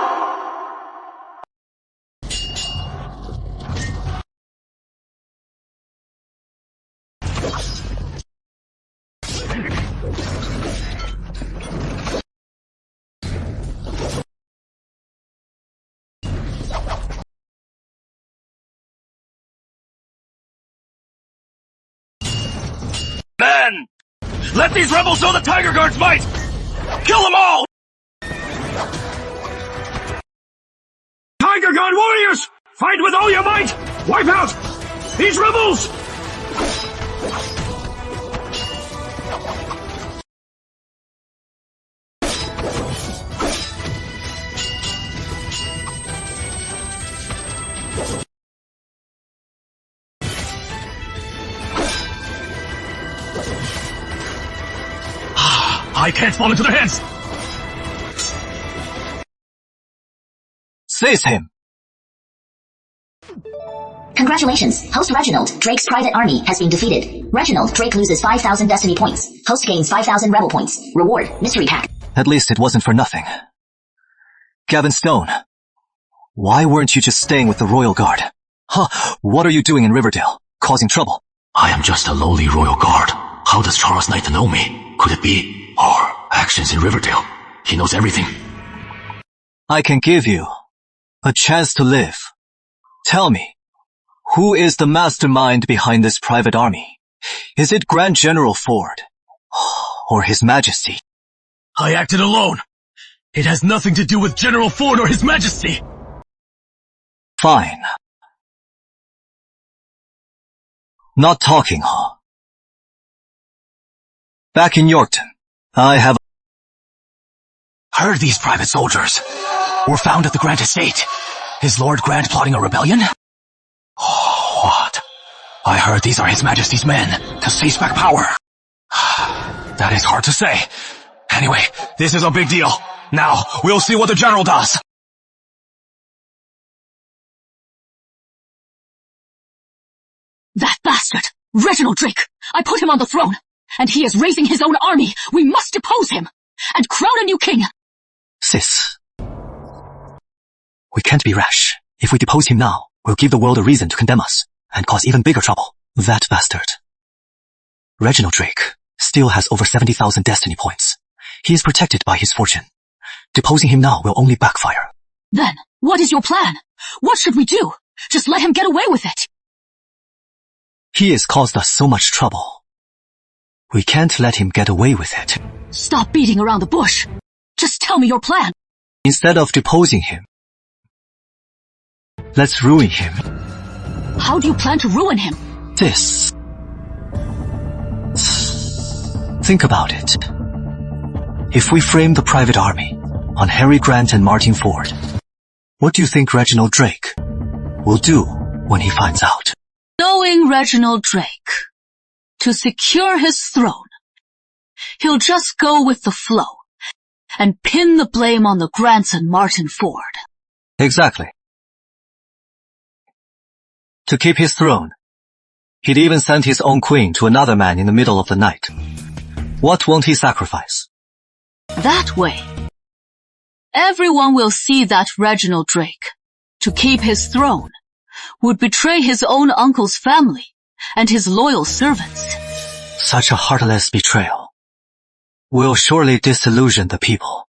Let these rebels know the Tiger Guard's might! Kill them all! Tiger Guard warriors! Fight with all your might! Wipe out these rebels! I can't fall into their hands! Seize him! Congratulations, Host Reginald, Drake's private army has been defeated. Reginald, Drake loses 5,000 destiny points. Host gains 5,000 rebel points. Reward, mystery pack. At least it wasn't for nothing. Gavin Stone, why weren't you just staying with the Royal Guard? Huh, what are you doing in Riverdale? Causing trouble? I am just a lowly Royal Guard. How does Charles Knight know me? Could it be our actions in Riverdale? He knows everything. I can give you a chance to live. Tell me, who is the mastermind behind this private army? Is it Grand General Ford? Or His Majesty? I acted alone. It has nothing to do with General Ford or His Majesty. Fine. Not talking, huh? Back in Yorkton, I have heard these private soldiers were found at the Grant estate. Is Lord Grant plotting a rebellion? Oh, what? I heard these are His Majesty's men to seize back power. That is hard to say. Anyway, this is a big deal. Now, we'll see what the General does. That bastard! Reginald Drake! I put him on the throne, and he is raising his own army. We must depose him, and crown a new king! Sis, we can't be rash. If we depose him now, we'll give the world a reason to condemn us, and cause even bigger trouble. That bastard, Reginald Drake, still has over 70,000 destiny points. He is protected by his fortune. Deposing him now will only backfire. Then, what is your plan? What should we do? Just let him get away with it. He has caused us so much trouble. We can't let him get away with it. Stop beating around the bush. Just tell me your plan. Instead of deposing him, let's ruin him. How do you plan to ruin him? This. Think about it. If we frame the private army on Harry Grant and Martin Ford, what do you think Reginald Drake will do when he finds out? Knowing Reginald Drake, to secure his throne, he'll just go with the flow and pin the blame on the Grants and Martin Ford. Exactly. To keep his throne, he'd even send his own queen to another man in the middle of the night. What won't he sacrifice? That way, everyone will see that Reginald Drake, to keep his throne, would betray his own uncle's family and his loyal servants. Such a heartless betrayal will surely disillusion the people.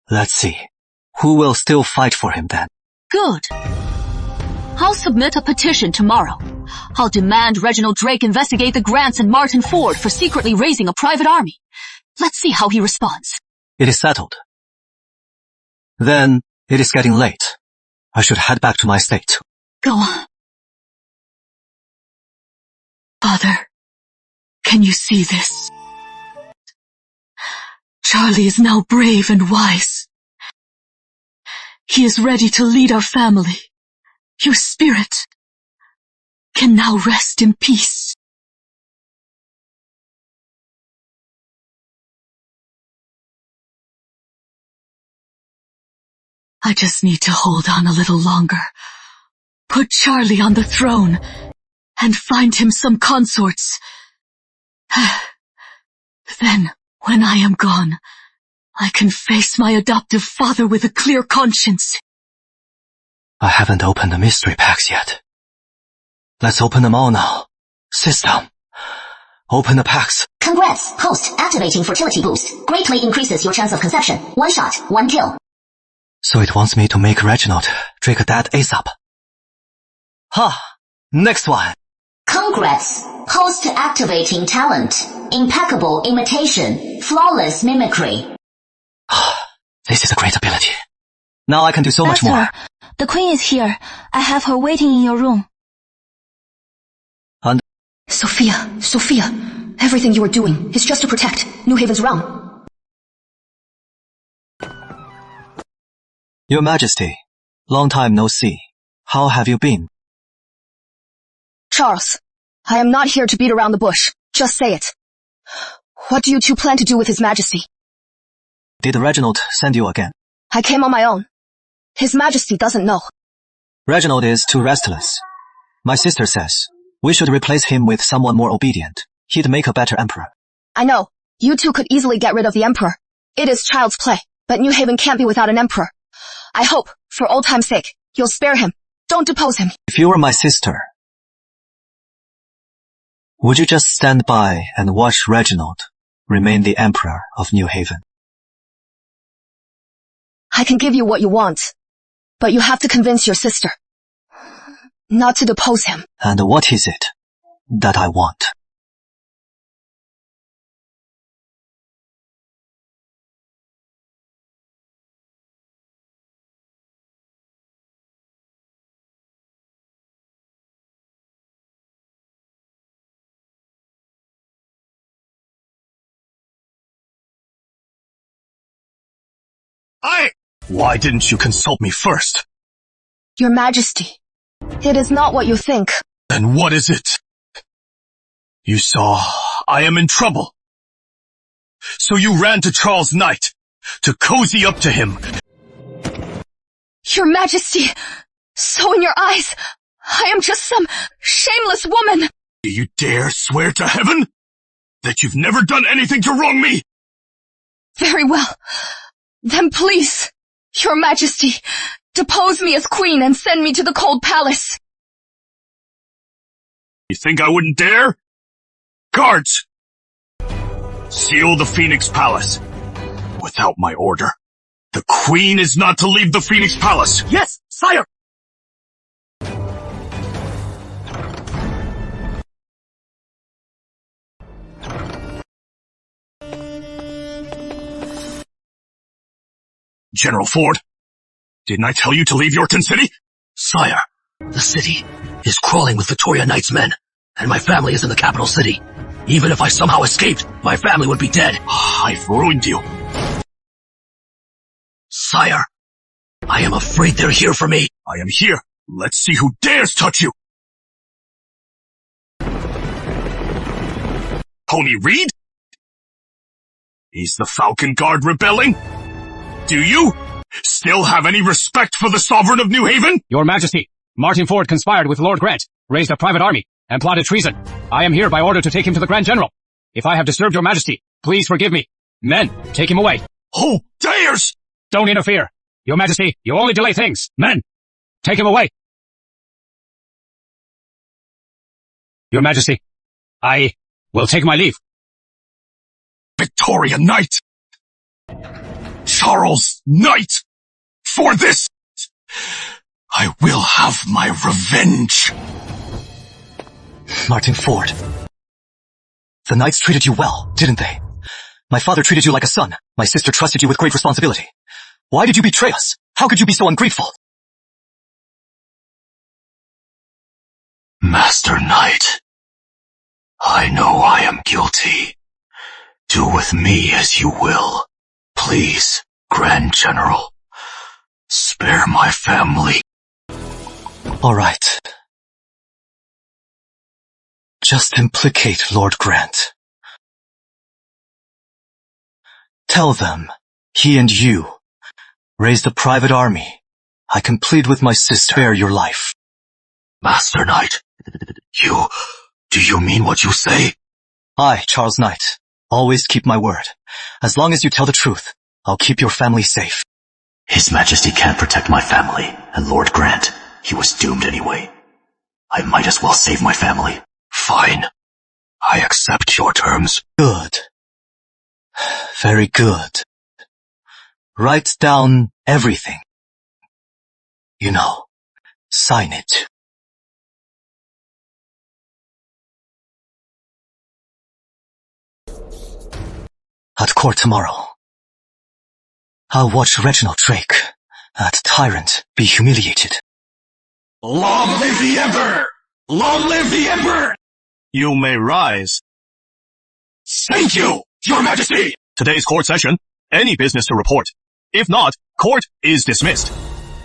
Let's see, who will still fight for him then? Good. I'll submit a petition tomorrow. I'll demand Reginald Drake investigate the Grants and Martin Ford for secretly raising a private army. Let's see how he responds. It is settled. Then, it is getting late. I should head back to my estate. Go on. Father, can you see this? Charlie is now brave and wise. He is ready to lead our family. Your spirit can now rest in peace. I just need to hold on a little longer. Put Charlie on the throne and find him some consorts. Then, when I am gone, I can face my adoptive father with a clear conscience. I haven't opened the mystery packs yet. Let's open them all now. System, open the packs. Congrats, host, activating fertility boost. Greatly increases your chance of conception. One shot, one kill. So it wants me to make Reginald Drake a dad ASAP. Ha! Next one. Congrats. Host activating talent. Impeccable imitation. Flawless mimicry. This is a great ability. Now I can do so much more. Master, the queen is here. I have her waiting in your room. Sophia, everything you are doing is just to protect New Haven's realm. Your Majesty, long time no see. How have you been? Charles, I am not here to beat around the bush. Just say it. What do you two plan to do with His Majesty? Did Reginald send you again? I came on my own. His Majesty doesn't know. Reginald is too restless. My sister says we should replace him with someone more obedient. He'd make a better emperor. I know. You two could easily get rid of the emperor. It is child's play, but New Haven can't be without an emperor. I hope, for old time's sake, you'll spare him. Don't depose him. If you were my sister, would you just stand by and watch Reginald remain the emperor of New Haven? I can give you what you want, but you have to convince your sister not to depose him. And what is it that I want? Why didn't you consult me first? Your Majesty, it is not what you think. Then what is it? You saw I am in trouble. So you ran to Charles Knight to cozy up to him. Your Majesty, so in your eyes, I am just some shameless woman. Do you dare swear to heaven that you've never done anything to wrong me? Very well. Then please, Your Majesty, depose me as queen and send me to the cold palace. You think I wouldn't dare? Guards! Seal the Phoenix Palace. Without my order, the queen is not to leave the Phoenix Palace. Yes, sire! General Ford, didn't I tell you to leave Yorkton City? Sire, the city is crawling with Victoria Knight's men, and my family is in the capital city. Even if I somehow escaped, my family would be dead. I've ruined you. Sire, I am afraid they're here for me. I am here. Let's see who dares touch you. Tony Reed? He's the Falcon Guard rebelling? Do you still have any respect for the Sovereign of New Haven? Your Majesty, Martin Ford conspired with Lord Grant, raised a private army, and plotted treason. I am here by order to take him to the Grand General. If I have disturbed Your Majesty, please forgive me. Men, take him away. Who dares? Don't interfere. Your Majesty, you only delay things. Men, take him away. Your Majesty, I will take my leave. Victoria Knight! Charles Knight! For this, I will have my revenge! Martin Ford. The Knights treated you well, didn't they? My father treated you like a son. My sister trusted you with great responsibility. Why did you betray us? How could you be so ungrateful? Master Knight, I know I am guilty. Do with me as you will. Please, Grand General, spare my family. All right. Just implicate Lord Grant. Tell them, he and you raised a private army. I can plead with my sister. Spare your life. Master Knight, do you mean what you say? I, Charles Knight, always keep my word. As long as you tell the truth, I'll keep your family safe. His Majesty can't protect my family, and Lord Grant, he was doomed anyway. I might as well save my family. Fine. I accept your terms. Good. Very good. Write down everything. You know, sign it. court tomorrow. I'll watch Reginald Drake, that tyrant, be humiliated. Long live the Emperor! Long live the Emperor! You may rise. Thank you, Your Majesty! Today's court session. Any business to report. If not, court is dismissed.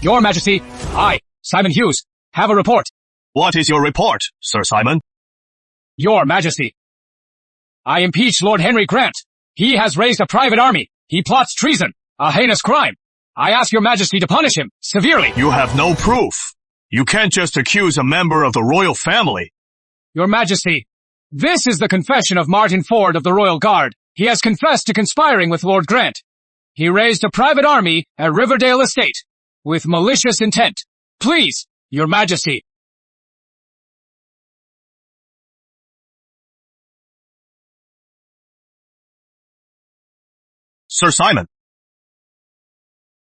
Your Majesty, I, Simon Hughes, have a report. What is your report, Sir Simon? Your Majesty, I impeach Lord Henry Grant. He has raised a private army. He plots treason, a heinous crime. I ask Your Majesty to punish him severely. You have no proof. You can't just accuse a member of the royal family. Your Majesty, this is the confession of Martin Ford of the Royal Guard. He has confessed to conspiring with Lord Grant. He raised a private army at Riverdale Estate with malicious intent. Please, Your Majesty. Sir Simon,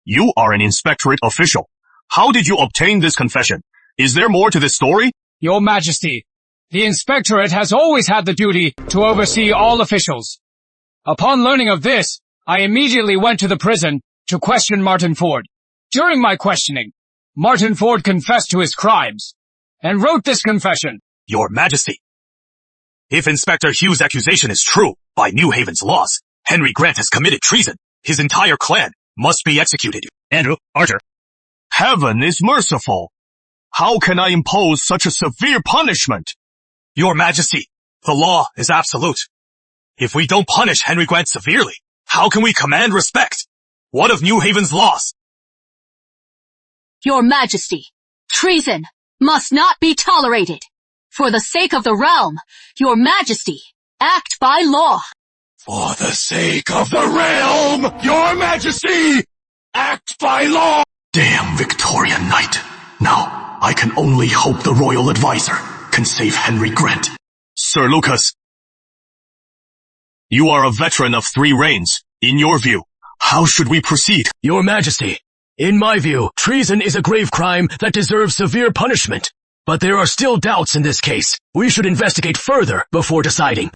you are an inspectorate official. How did you obtain this confession? Is there more to this story? Your Majesty, the inspectorate has always had the duty to oversee all officials. Upon learning of this, I immediately went to the prison to question Martin Ford. During my questioning, Martin Ford confessed to his crimes and wrote this confession. Your Majesty, if Inspector Hughes' accusation is true, by New Haven's laws, Henry Grant has committed treason. His entire clan must be executed. Andrew, Archer. Heaven is merciful. How can I impose such a severe punishment? Your Majesty, the law is absolute. If we don't punish Henry Grant severely, how can we command respect? What of New Haven's laws? Your Majesty, treason must not be tolerated. For the sake of the realm, Your Majesty, act by law. For the sake of the realm, Your Majesty, act by law! Damn Victoria Knight. Now, I can only hope the royal advisor can save Henry Grant. Sir Lucas, you are a veteran of 3 reigns. In your view, how should we proceed? Your Majesty, in my view, treason is a grave crime that deserves severe punishment. But there are still doubts in this case. We should investigate further before deciding.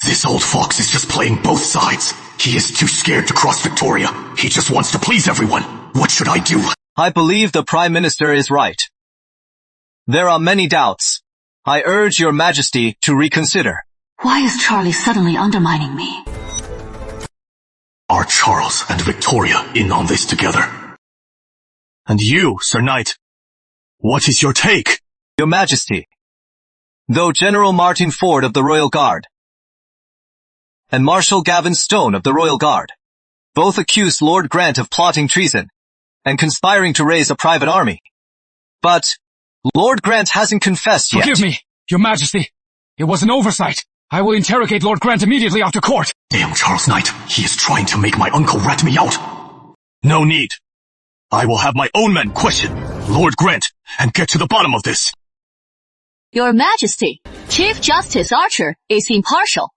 This old fox is just playing both sides. He is too scared to cross Victoria. He just wants to please everyone. What should I do? I believe the Prime Minister is right. There are many doubts. I urge Your Majesty to reconsider. Why is Charlie suddenly undermining me? Are Charles and Victoria in on this together? And you, Sir Knight, what is your take? Your Majesty, though General Martin Ford of the Royal Guard and Marshal Gavin Stone of the Royal Guard both accused Lord Grant of plotting treason and conspiring to raise a private army. But Lord Grant hasn't confessed yet. Forgive me, Your Majesty. It was an oversight. I will interrogate Lord Grant immediately after court. Damn Charles Knight. He is trying to make my uncle rat me out. No need. I will have my own men question Lord Grant and get to the bottom of this. Your Majesty, Chief Justice Archer is impartial.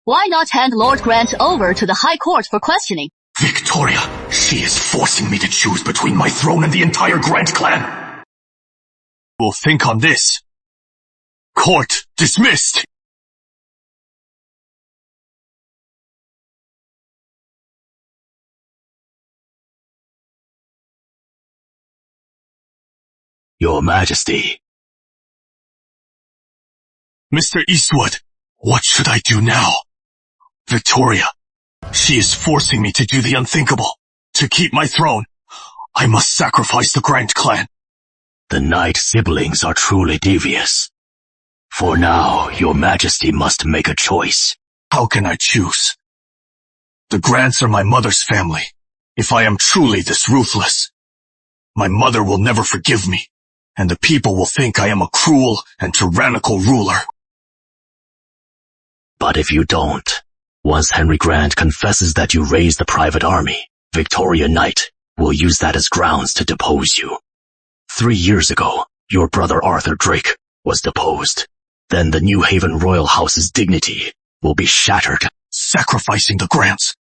Why not hand Lord Grant over to the High Court for questioning? Victoria, she is forcing me to choose between my throne and the entire Grant clan. We'll think on this. Court dismissed. Your Majesty. Mr. Eastwood, what should I do now? Victoria, she is forcing me to do the unthinkable. To keep my throne, I must sacrifice the Grant clan. The Knight siblings are truly devious. For now, Your Majesty must make a choice. How can I choose? The Grants are my mother's family. If I am truly this ruthless, my mother will never forgive me, and the people will think I am a cruel and tyrannical ruler. But if you don't, once Henry Grant confesses that you raised the private army, Victoria Knight will use that as grounds to depose you. 3 years ago, your brother Arthur Drake was deposed. Then the New Haven royal house's dignity will be shattered. Sacrificing the Grants.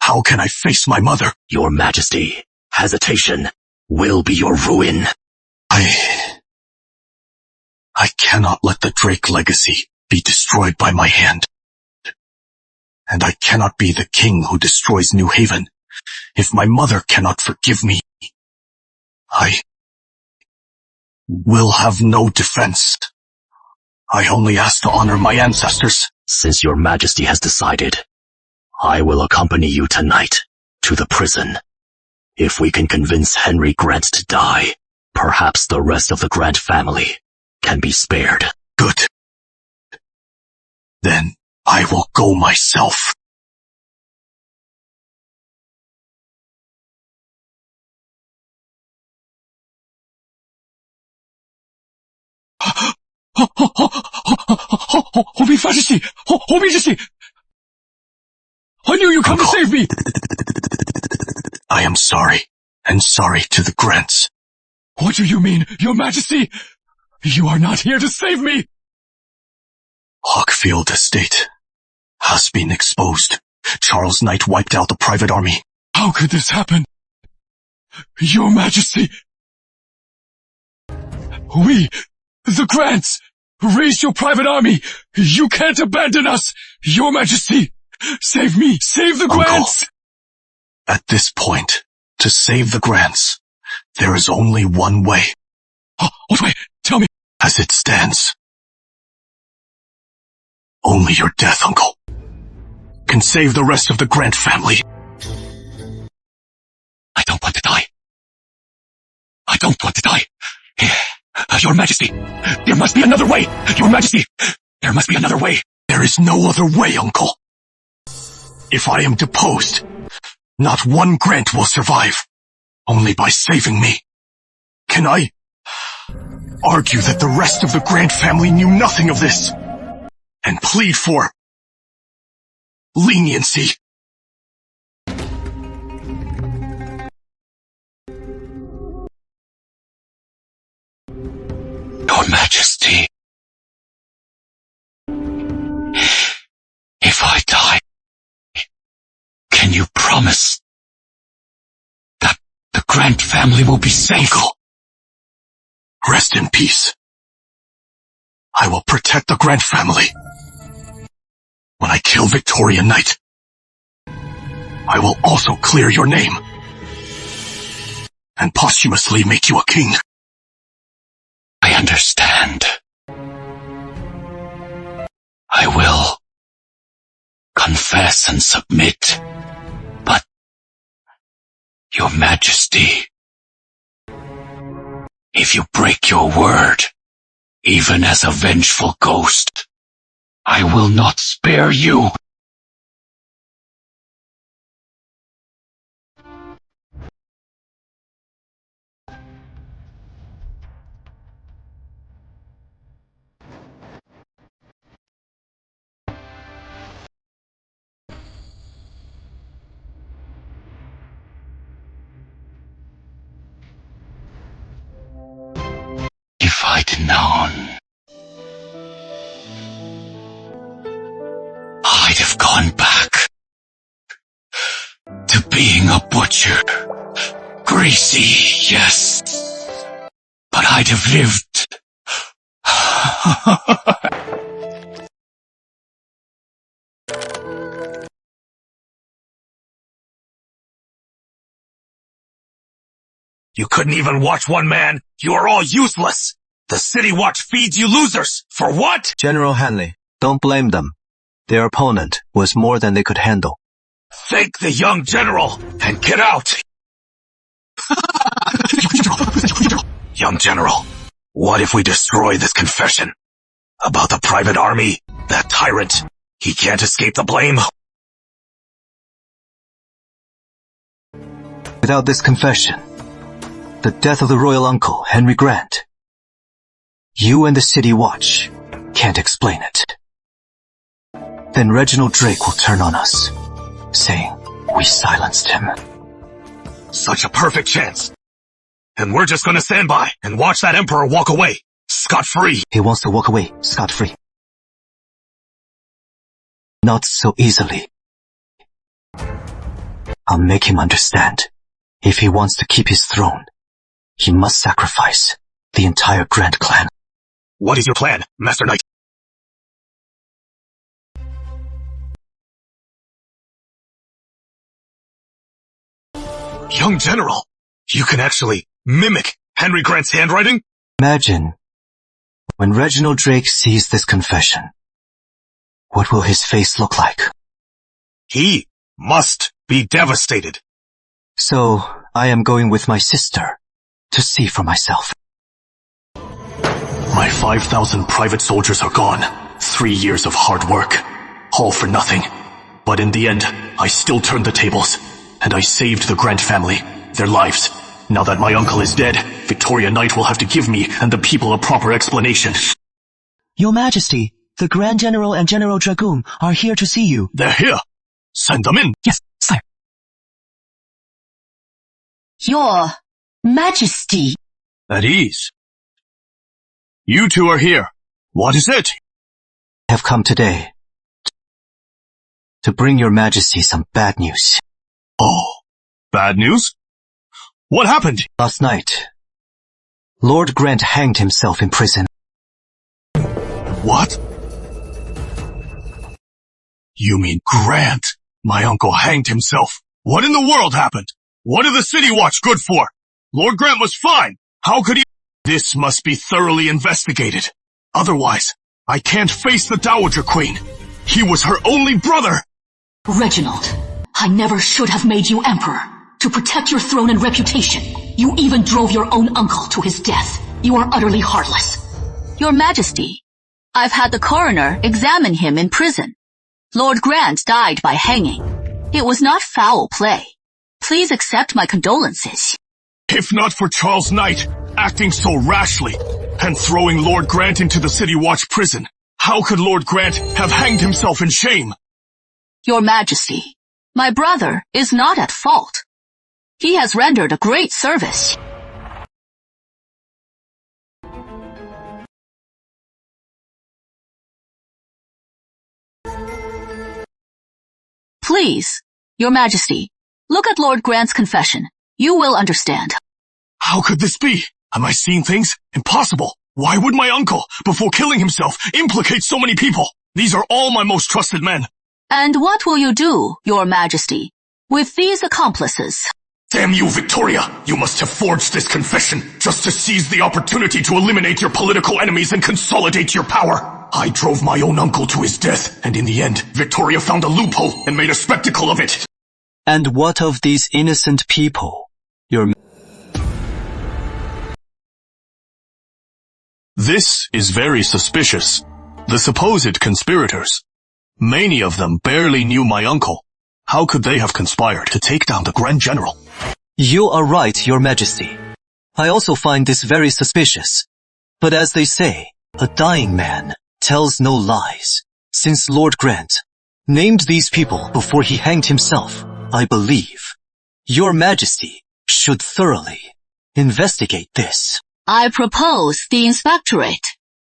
How can I face my mother? Your Majesty, hesitation will be your ruin. I cannot let the Drake legacy be destroyed by my hand. And I cannot be the king who destroys New Haven. If my mother cannot forgive me, I will have no defense. I only ask to honor my ancestors. Since your majesty has decided, I will accompany you tonight to the prison. If we can convince Henry Grant to die, perhaps the rest of the Grant family can be spared. Good. Then I will go myself. Holy Majesty! Holy Majesty! I knew you'd come to save me! I am sorry, and sorry to the Grants. What do you mean, Your Majesty? You are not here to save me! Hawkfield Estate has been exposed. Charles Knight wiped out the private army. How could this happen? Your Majesty! We, the Grants, raised your private army. You can't abandon us! Your Majesty! Save me! Save the Grants! Uncle, at this point, to save the Grants, there is only one way. What way? Tell me. As it stands, only your death, Uncle, can save the rest of the Grant family. I don't want to die. I don't want to die. Your Majesty, there must be another way. Your Majesty, there must be another way. There is no other way, Uncle. If I am deposed, not one Grant will survive. Only by saving me. Can I argue that the rest of the Grant family knew nothing of this and plead for leniency? Your Majesty, if I die, can you promise that the Grant family will be safe? Uncle, rest in peace. I will protect the Grant family. When I kill Victoria Knight, I will also clear your name and posthumously make you a king. I understand. I will confess and submit, but, Your Majesty, if you break your word, even as a vengeful ghost, I will not spare you. If I'd known, I'd have gone back to being a butcher. Greasy, yes, but I'd have lived. You couldn't even watch one man. You are all useless. The City Watch feeds you losers. For what? General Hanley, don't blame them. Their opponent was more than they could handle. Thank the young general and get out. Young general, what if we destroy this confession? About the private army, that tyrant, he can't escape the blame. Without this confession, the death of the royal uncle, Henry Grant, you and the City Watch can't explain it. Then Reginald Drake will turn on us, saying we silenced him. Such a perfect chance. And we're just gonna stand by and watch that emperor walk away, scot-free. He wants to walk away scot-free. Not so easily. I'll make him understand. If he wants to keep his throne, he must sacrifice the entire Grant clan. What is your plan, Master Knight? young general, you can actually mimic Henry Grant's handwriting? Imagine, when Reginald Drake sees this confession, what will his face look like? He must be devastated. So, I am going with my sister to see for myself. My 5,000 private soldiers are gone. 3 years of hard work. All for nothing. But in the end, I still turned the tables. And I saved the Grant family, their lives. Now that my uncle is dead, Victoria Knight will have to give me and the people a proper explanation. Your Majesty, the Grand General and General Dragoon are here to see you. They're here. Send them in. Yes, sire. Your Majesty. At ease. You two are here. What is it? I have come today to bring your Majesty some bad news. Oh, bad news? What happened? Last night, Lord Grant hanged himself in prison. What? You mean Grant? My uncle hanged himself. What in the world happened? What did the City Watch good for? Lord Grant was fine. How could he? This must be thoroughly investigated. Otherwise, I can't face the Dowager Queen. He was her only brother. Reginald, I never should have made you emperor. To protect your throne and reputation, you even drove your own uncle to his death. You are utterly heartless. Your Majesty, I've had the coroner examine him in prison. Lord Grant died by hanging. It was not foul play. Please accept my condolences. If not for Charles Knight acting so rashly and throwing Lord Grant into the City Watch prison, how could Lord Grant have hanged himself in shame? Your Majesty, my brother is not at fault. He has rendered a great service. Please, Your Majesty, look at Lord Grant's confession. You will understand. How could this be? Am I seeing things? Impossible. Why would my uncle, before killing himself, implicate so many people? These are all my most trusted men. And what will you do, Your Majesty, with these accomplices? Damn you, Victoria! You must have forged this confession just to seize the opportunity to eliminate your political enemies and consolidate your power. I drove my own uncle to his death, and in the end, Victoria found a loophole and made a spectacle of it. And what of these innocent people? This is very suspicious. The supposed conspirators. Many of them barely knew my uncle. How could they have conspired to take down the Grand General? You are right, Your Majesty. I also find this very suspicious. But as they say, a dying man tells no lies. Since Lord Grant named these people before he hanged himself, I believe Your Majesty should thoroughly investigate this. I propose the Inspectorate,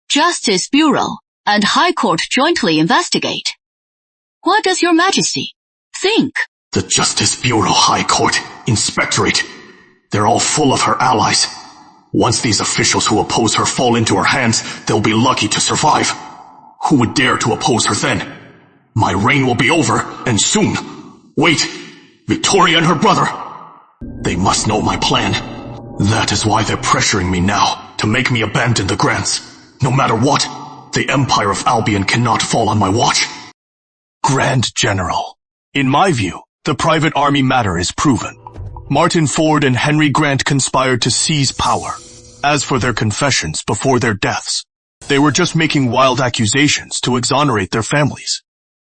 Justice Bureau, and High Court jointly investigate. What does Your Majesty think? The Justice Bureau, High Court, Inspectorate. They're all full of her allies. Once these officials who oppose her fall into her hands, they'll be lucky to survive. Who would dare to oppose her then? My reign will be over, and soon. Wait, Victoria and her brother. They must know my plan. That is why they're pressuring me now, to make me abandon the Grants. No matter what, the Empire of Albion cannot fall on my watch. Grand General. In my view, the private army matter is proven. Martin Ford and Henry Grant conspired to seize power. As for their confessions before their deaths, they were just making wild accusations to exonerate their families.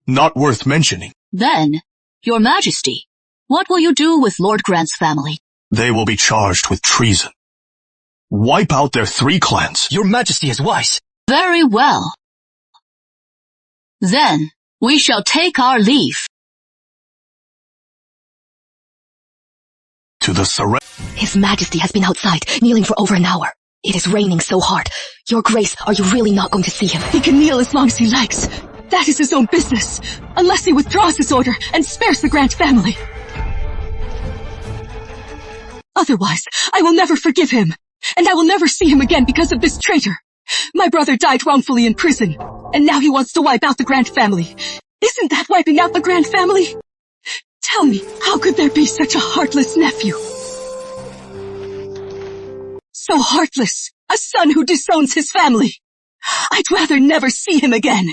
Not worth mentioning. Then, Your Majesty, what will you do with Lord Grant's family? They will be charged with treason. Wipe out their 3 clans. Your Majesty is wise. Very well. Then, we shall take our leave. To the surrender. His Majesty has been outside, kneeling for over an hour. It is raining so hard. Your Grace, are you really not going to see him? He can kneel as long as he likes. That is his own business, unless he withdraws his order and spares the Grant family. Otherwise, I will never forgive him, and I will never see him again because of this traitor. My brother died wrongfully in prison, and now he wants to wipe out the Grant family. Isn't that wiping out the Grant family? Tell me, how could there be such a heartless nephew? So heartless. A son who disowns his family. I'd rather never see him again.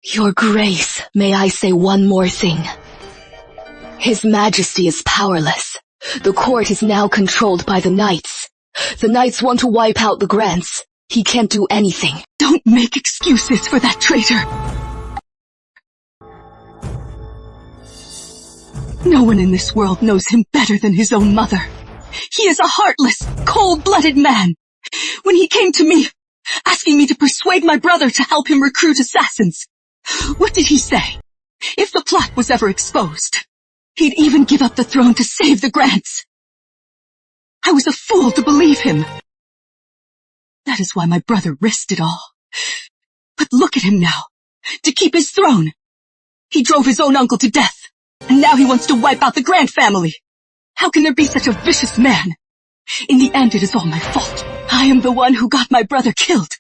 Your Grace, may I say one more thing? His Majesty is powerless. The court is now controlled by the knights. The knights want to wipe out the grants. He can't do anything. Don't make excuses for that traitor. No one in this world knows him better than his own mother. He is a heartless, cold-blooded man. When he came to me, asking me to persuade my brother to help him recruit assassins, what did he say? If the plot was ever exposed, he'd even give up the throne to save the grants. I was a fool to believe him. That is why my brother risked it all. But look at him now. To keep his throne, he drove his own uncle to death. And now he wants to wipe out the Grant family. How can there be such a vicious man? In the end, it is all my fault. I am the one who got my brother killed.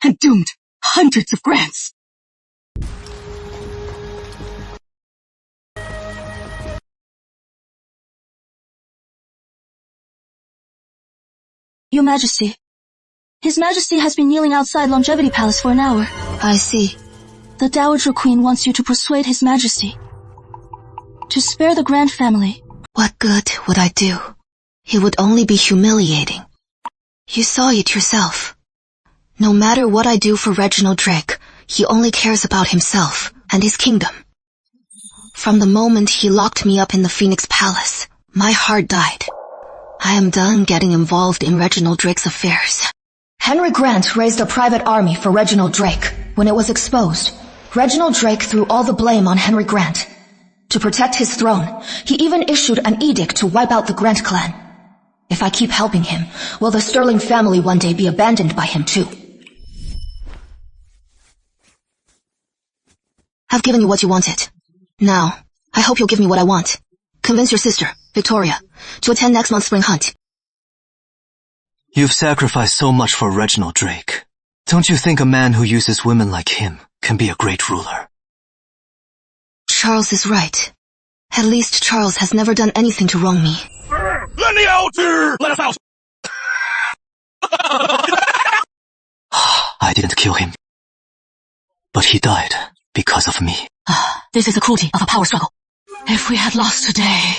And doomed hundreds of Grants. Your Majesty. His Majesty has been kneeling outside Longevity Palace for an hour. I see. The Dowager Queen wants you to persuade His Majesty to spare the Grant family. What good would I do? It would only be humiliating. You saw it yourself. No matter what I do for Reginald Drake, he only cares about himself and his kingdom. From the moment he locked me up in the Phoenix Palace, my heart died. I am done getting involved in Reginald Drake's affairs. Henry Grant raised a private army for Reginald Drake. When it was exposed, Reginald Drake threw all the blame on Henry Grant. To protect his throne, he even issued an edict to wipe out the Grant clan. If I keep helping him, will the Sterling family one day be abandoned by him too? I've given you what you wanted. Now, I hope you'll give me what I want. Convince your sister, Victoria, to attend next month's spring hunt. You've sacrificed so much for Reginald Drake. Don't you think a man who uses women like him can be a great ruler? Charles is right. At least Charles has never done anything to wrong me. Let me out! Let us out! I didn't kill him. But he died because of me. This is the cruelty of a power struggle. If we had lost today,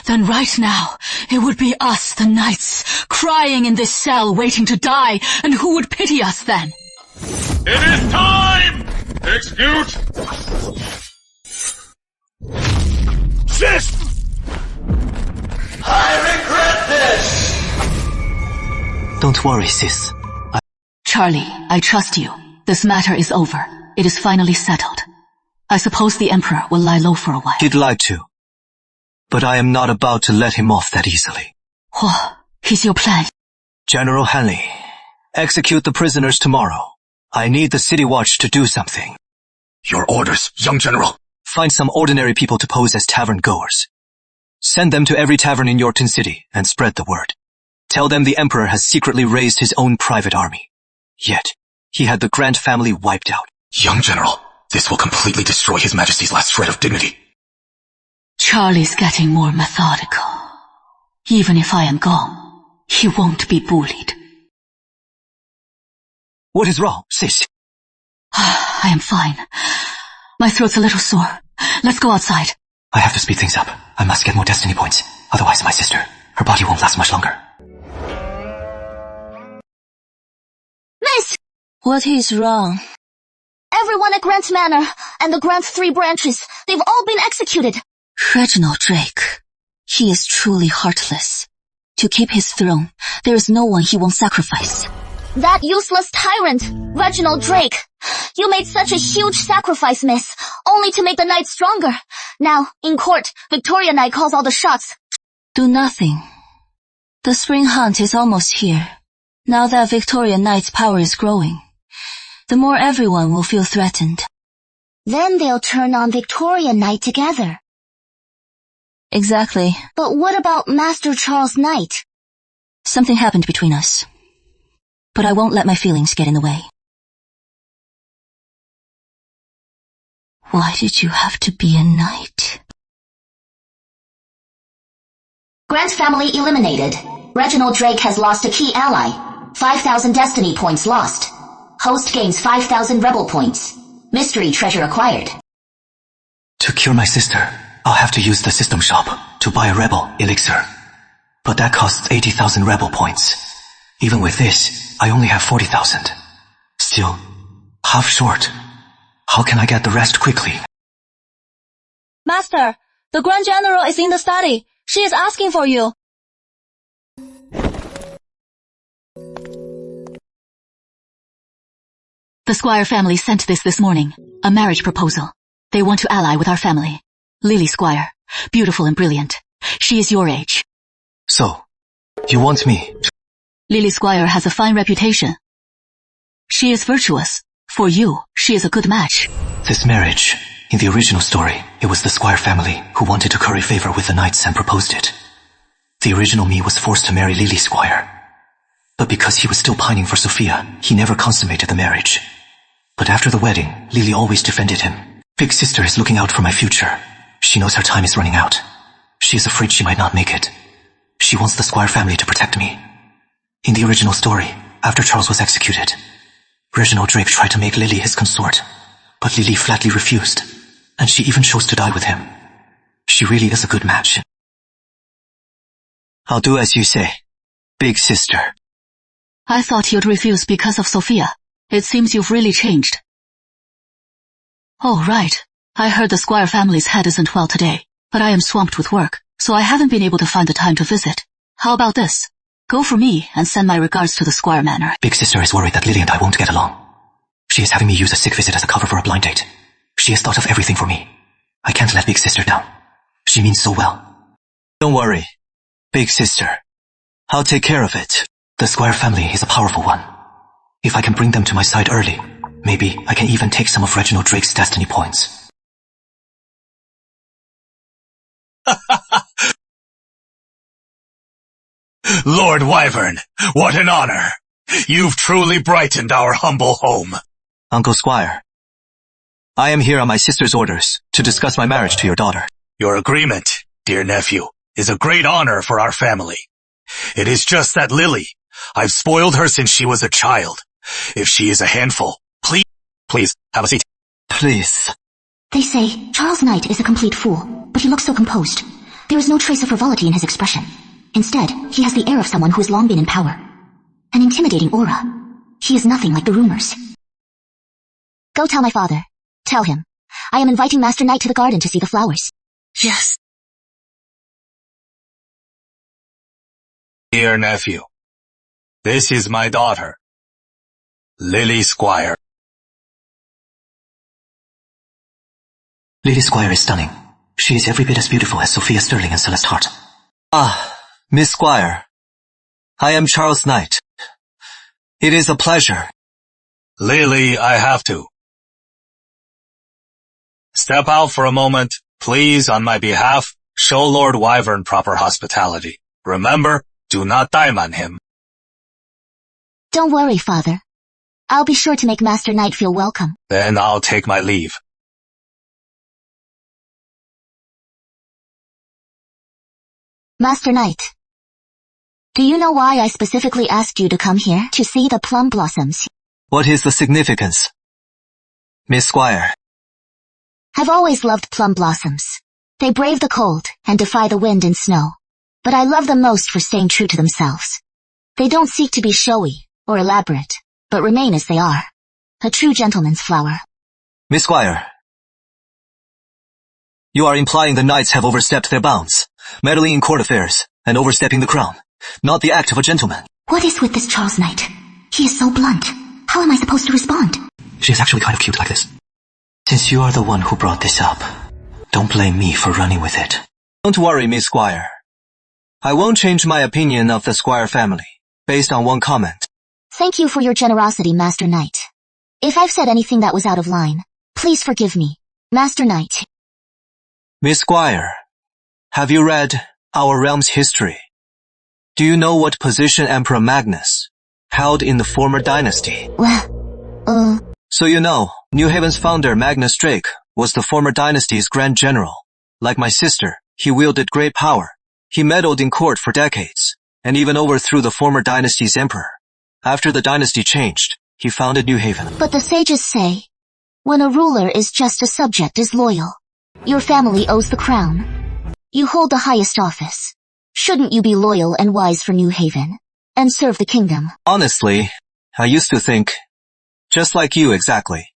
then right now, it would be us, the knights, crying in this cell waiting to die, and who would pity us then? It is time! Execute! Sis! I regret this! Don't worry, sis. Charlie, I trust you. This matter is over. It is finally settled. I suppose the Emperor will lie low for a while. He'd like to. But I am not about to let him off that easily. What is your plan? General Hanley, execute the prisoners tomorrow. I need the City Watch to do something. Your orders, young general. Find some ordinary people to pose as tavern goers. Send them to every tavern in Yorkton City and spread the word. Tell them the Emperor has secretly raised his own private army. Yet, he had the Grant family wiped out. Young general, this will completely destroy His Majesty's last shred of dignity. Charlie's getting more methodical. Even if I am gone, he won't be bullied. What is wrong, sis? I am fine. My throat's a little sore. Let's go outside. I have to speed things up. I must get more destiny points. Otherwise, my sister, her body won't last much longer. Miss! What is wrong? Everyone at Grant Manor and the Grant 3 branches, they've all been executed. Reginald Drake. He is truly heartless. To keep his throne, there is no one he won't sacrifice. That useless tyrant, Reginald Drake. You made such a huge sacrifice, miss, only to make the knights stronger. Now, in court, Victoria Knight calls all the shots. Do nothing. The spring hunt is almost here. Now that Victoria Knight's power is growing, the more everyone will feel threatened. Then they'll turn on Victoria Knight together. Exactly. But what about Master Charles Knight? Something happened between us. But I won't let my feelings get in the way. Why did you have to be a knight? Grant family eliminated. Reginald Drake has lost a key ally. 5,000 destiny points lost. Host gains 5,000 rebel points. Mystery treasure acquired. To cure my sister, I'll have to use the system shop to buy a rebel elixir. But that costs 80,000 rebel points. Even with this, I only have 40,000. Still, half short. How can I get the rest quickly? Master, the Grand General is in the study. She is asking for you. The Squire family sent this morning. A marriage proposal. They want to ally with our family. Lily Squire. Beautiful and brilliant. She is your age. So, you want me? Lily Squire has a fine reputation. She is virtuous. For you, she is a good match. This marriage, in the original story, it was the Squire family who wanted to curry favor with the knights and proposed it. The original me was forced to marry Lily Squire. But because he was still pining for Sophia, he never consummated the marriage. But after the wedding, Lily always defended him. Big sister is looking out for my future. She knows her time is running out. She is afraid she might not make it. She wants the Squire family to protect me. In the original story, after Charles was executed, Reginald Drake tried to make Lily his consort, but Lily flatly refused, and she even chose to die with him. She really is a good match. I'll do as you say, big sister. I thought you'd refuse because of Sophia. It seems you've really changed. Oh, right. I heard the Squire family's head isn't well today, but I am swamped with work, so I haven't been able to find the time to visit. How about this? Go for me and send my regards to the Squire Manor. Big sister is worried that Lily and I won't get along. She is having me use a sick visit as a cover for a blind date. She has thought of everything for me. I can't let big sister down. She means so well. Don't worry, big sister. I'll take care of it. The Squire family is a powerful one. If I can bring them to my side early, maybe I can even take some of Reginald Drake's destiny points. Lord Wyvern, what an honor! You've truly brightened our humble home. Uncle Squire, I am here on my sister's orders to discuss my marriage to your daughter. Your agreement, dear nephew, is a great honor for our family. It is just that Lily, I've spoiled her since she was a child. If she is a handful, please, have a seat. Please. They say Charles Knight is a complete fool, but he looks so composed. There is no trace of frivolity in his expression. Instead, he has the air of someone who has long been in power. An intimidating aura. He is nothing like the rumors. Go tell my father. Tell him. I am inviting Master Knight to the garden to see the flowers. Yes. Dear nephew, this is my daughter, Lily Squire. Lily Squire is stunning. She is every bit as beautiful as Sophia Sterling and Celeste Hart. Ah, Miss Squire. I am Charles Knight. It is a pleasure. Lily, I have to. Step out for a moment. Please, on my behalf, show Lord Wyvern proper hospitality. Remember, do not diamond him. Don't worry, Father. I'll be sure to make Master Knight feel welcome. Then I'll take my leave. Master Knight, do you know why I specifically asked you to come here to see the plum blossoms? What is the significance? Miss Squire. I've always loved plum blossoms. They brave the cold and defy the wind and snow. But I love them most for staying true to themselves. They don't seek to be showy or elaborate, but remain as they are. A true gentleman's flower. Miss Squire. You are implying the knights have overstepped their bounds, meddling in court affairs, and overstepping the crown. Not the act of a gentleman. What is with this Charles Knight? He is so blunt. How am I supposed to respond? She is actually kind of cute like this. Since you are the one who brought this up, don't blame me for running with it. Don't worry, Miss Squire. I won't change my opinion of the Squire family, based on one comment. Thank you for your generosity, Master Knight. If I've said anything that was out of line, please forgive me, Master Knight. Miss Squire, have you read our realm's history? Do you know what position Emperor Magnus held in the former dynasty? So you know, New Haven's founder Magnus Drake was the former dynasty's Grand General. Like my sister, he wielded great power, He meddled in court for decades, and even overthrew the former dynasty's emperor. After the dynasty changed, he founded New Haven. But the sages say, when a ruler is just a subject is loyal. Your family owes the crown. You hold the highest office. Shouldn't you be loyal and wise for New Haven, and serve the kingdom? Honestly, I used to think, just like you exactly.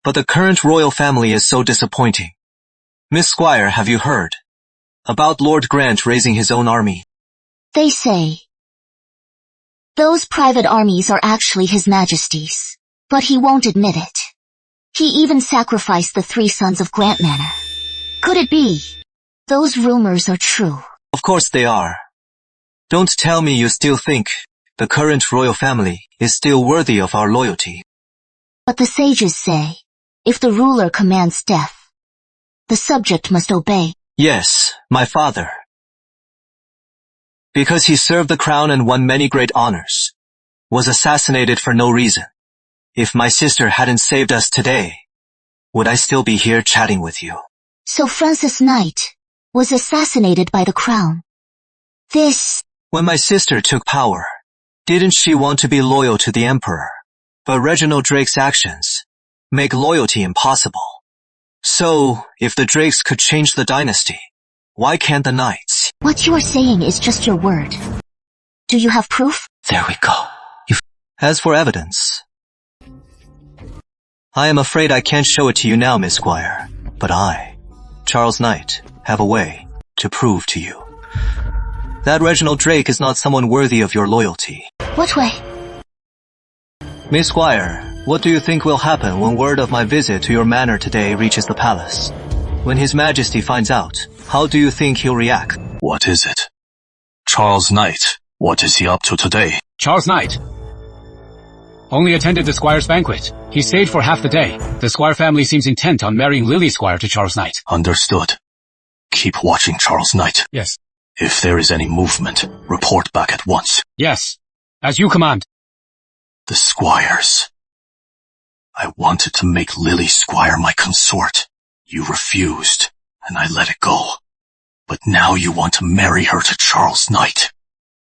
But the current royal family is so disappointing. Miss Squire, have you heard about Lord Grant raising his own army? They say those private armies are actually His Majesty's, but he won't admit it. He even sacrificed the 3 sons of Grant Manor. Could it be those rumors are true? Of course they are. Don't tell me you still think the current royal family is still worthy of our loyalty. But the sages say, if the ruler commands death, the subject must obey. Yes, my father. Because he served the crown and won many great honors, was assassinated for no reason. If my sister hadn't saved us today, would I still be here chatting with you? So Francis Knight was assassinated by the crown. When my sister took power, didn't she want to be loyal to the emperor? But Reginald Drake's actions make loyalty impossible. So, if the Drakes could change the dynasty, why can't the Knights? What you are saying is just your word. Do you have proof? There we go. As for evidence, I am afraid I can't show it to you now, Miss Squire, but I, Charles Knight, have a way to prove to you that Reginald Drake is not someone worthy of your loyalty. What way? Miss Squire, what do you think will happen when word of my visit to your manor today reaches the palace? When His Majesty finds out, how do you think he'll react? What is it? Charles Knight, what is he up to today? Charles Knight only attended the Squire's banquet. He stayed for half the day. The Squire family seems intent on marrying Lily Squire to Charles Knight. Understood. Keep watching Charles Knight. Yes. If there is any movement, report back at once. Yes. As you command. The Squires. I wanted to make Lily Squire my consort. You refused, and I let it go. But now you want to marry her to Charles Knight.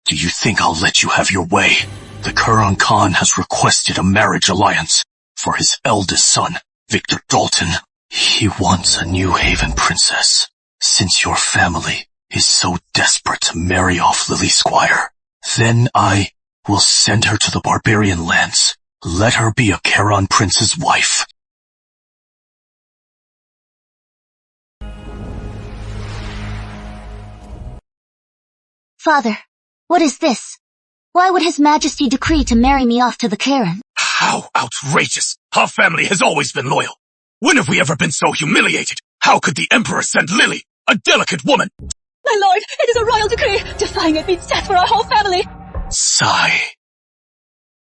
Do you think I'll let you have your way? The Kuran Khan has requested a marriage alliance for his eldest son, Victor Dalton. He wants a New Haven princess. Since your family is so desperate to marry off Lily Squire, then I will send her to the barbarian lands. Let her be a Charon prince's wife. Father, what is this? Why would His Majesty decree to marry me off to the Charon? How outrageous! Our family has always been loyal. When have we ever been so humiliated? How could the Emperor send Lily, a delicate woman? My lord, it is a royal decree. Defying it means death for our whole family. Sigh.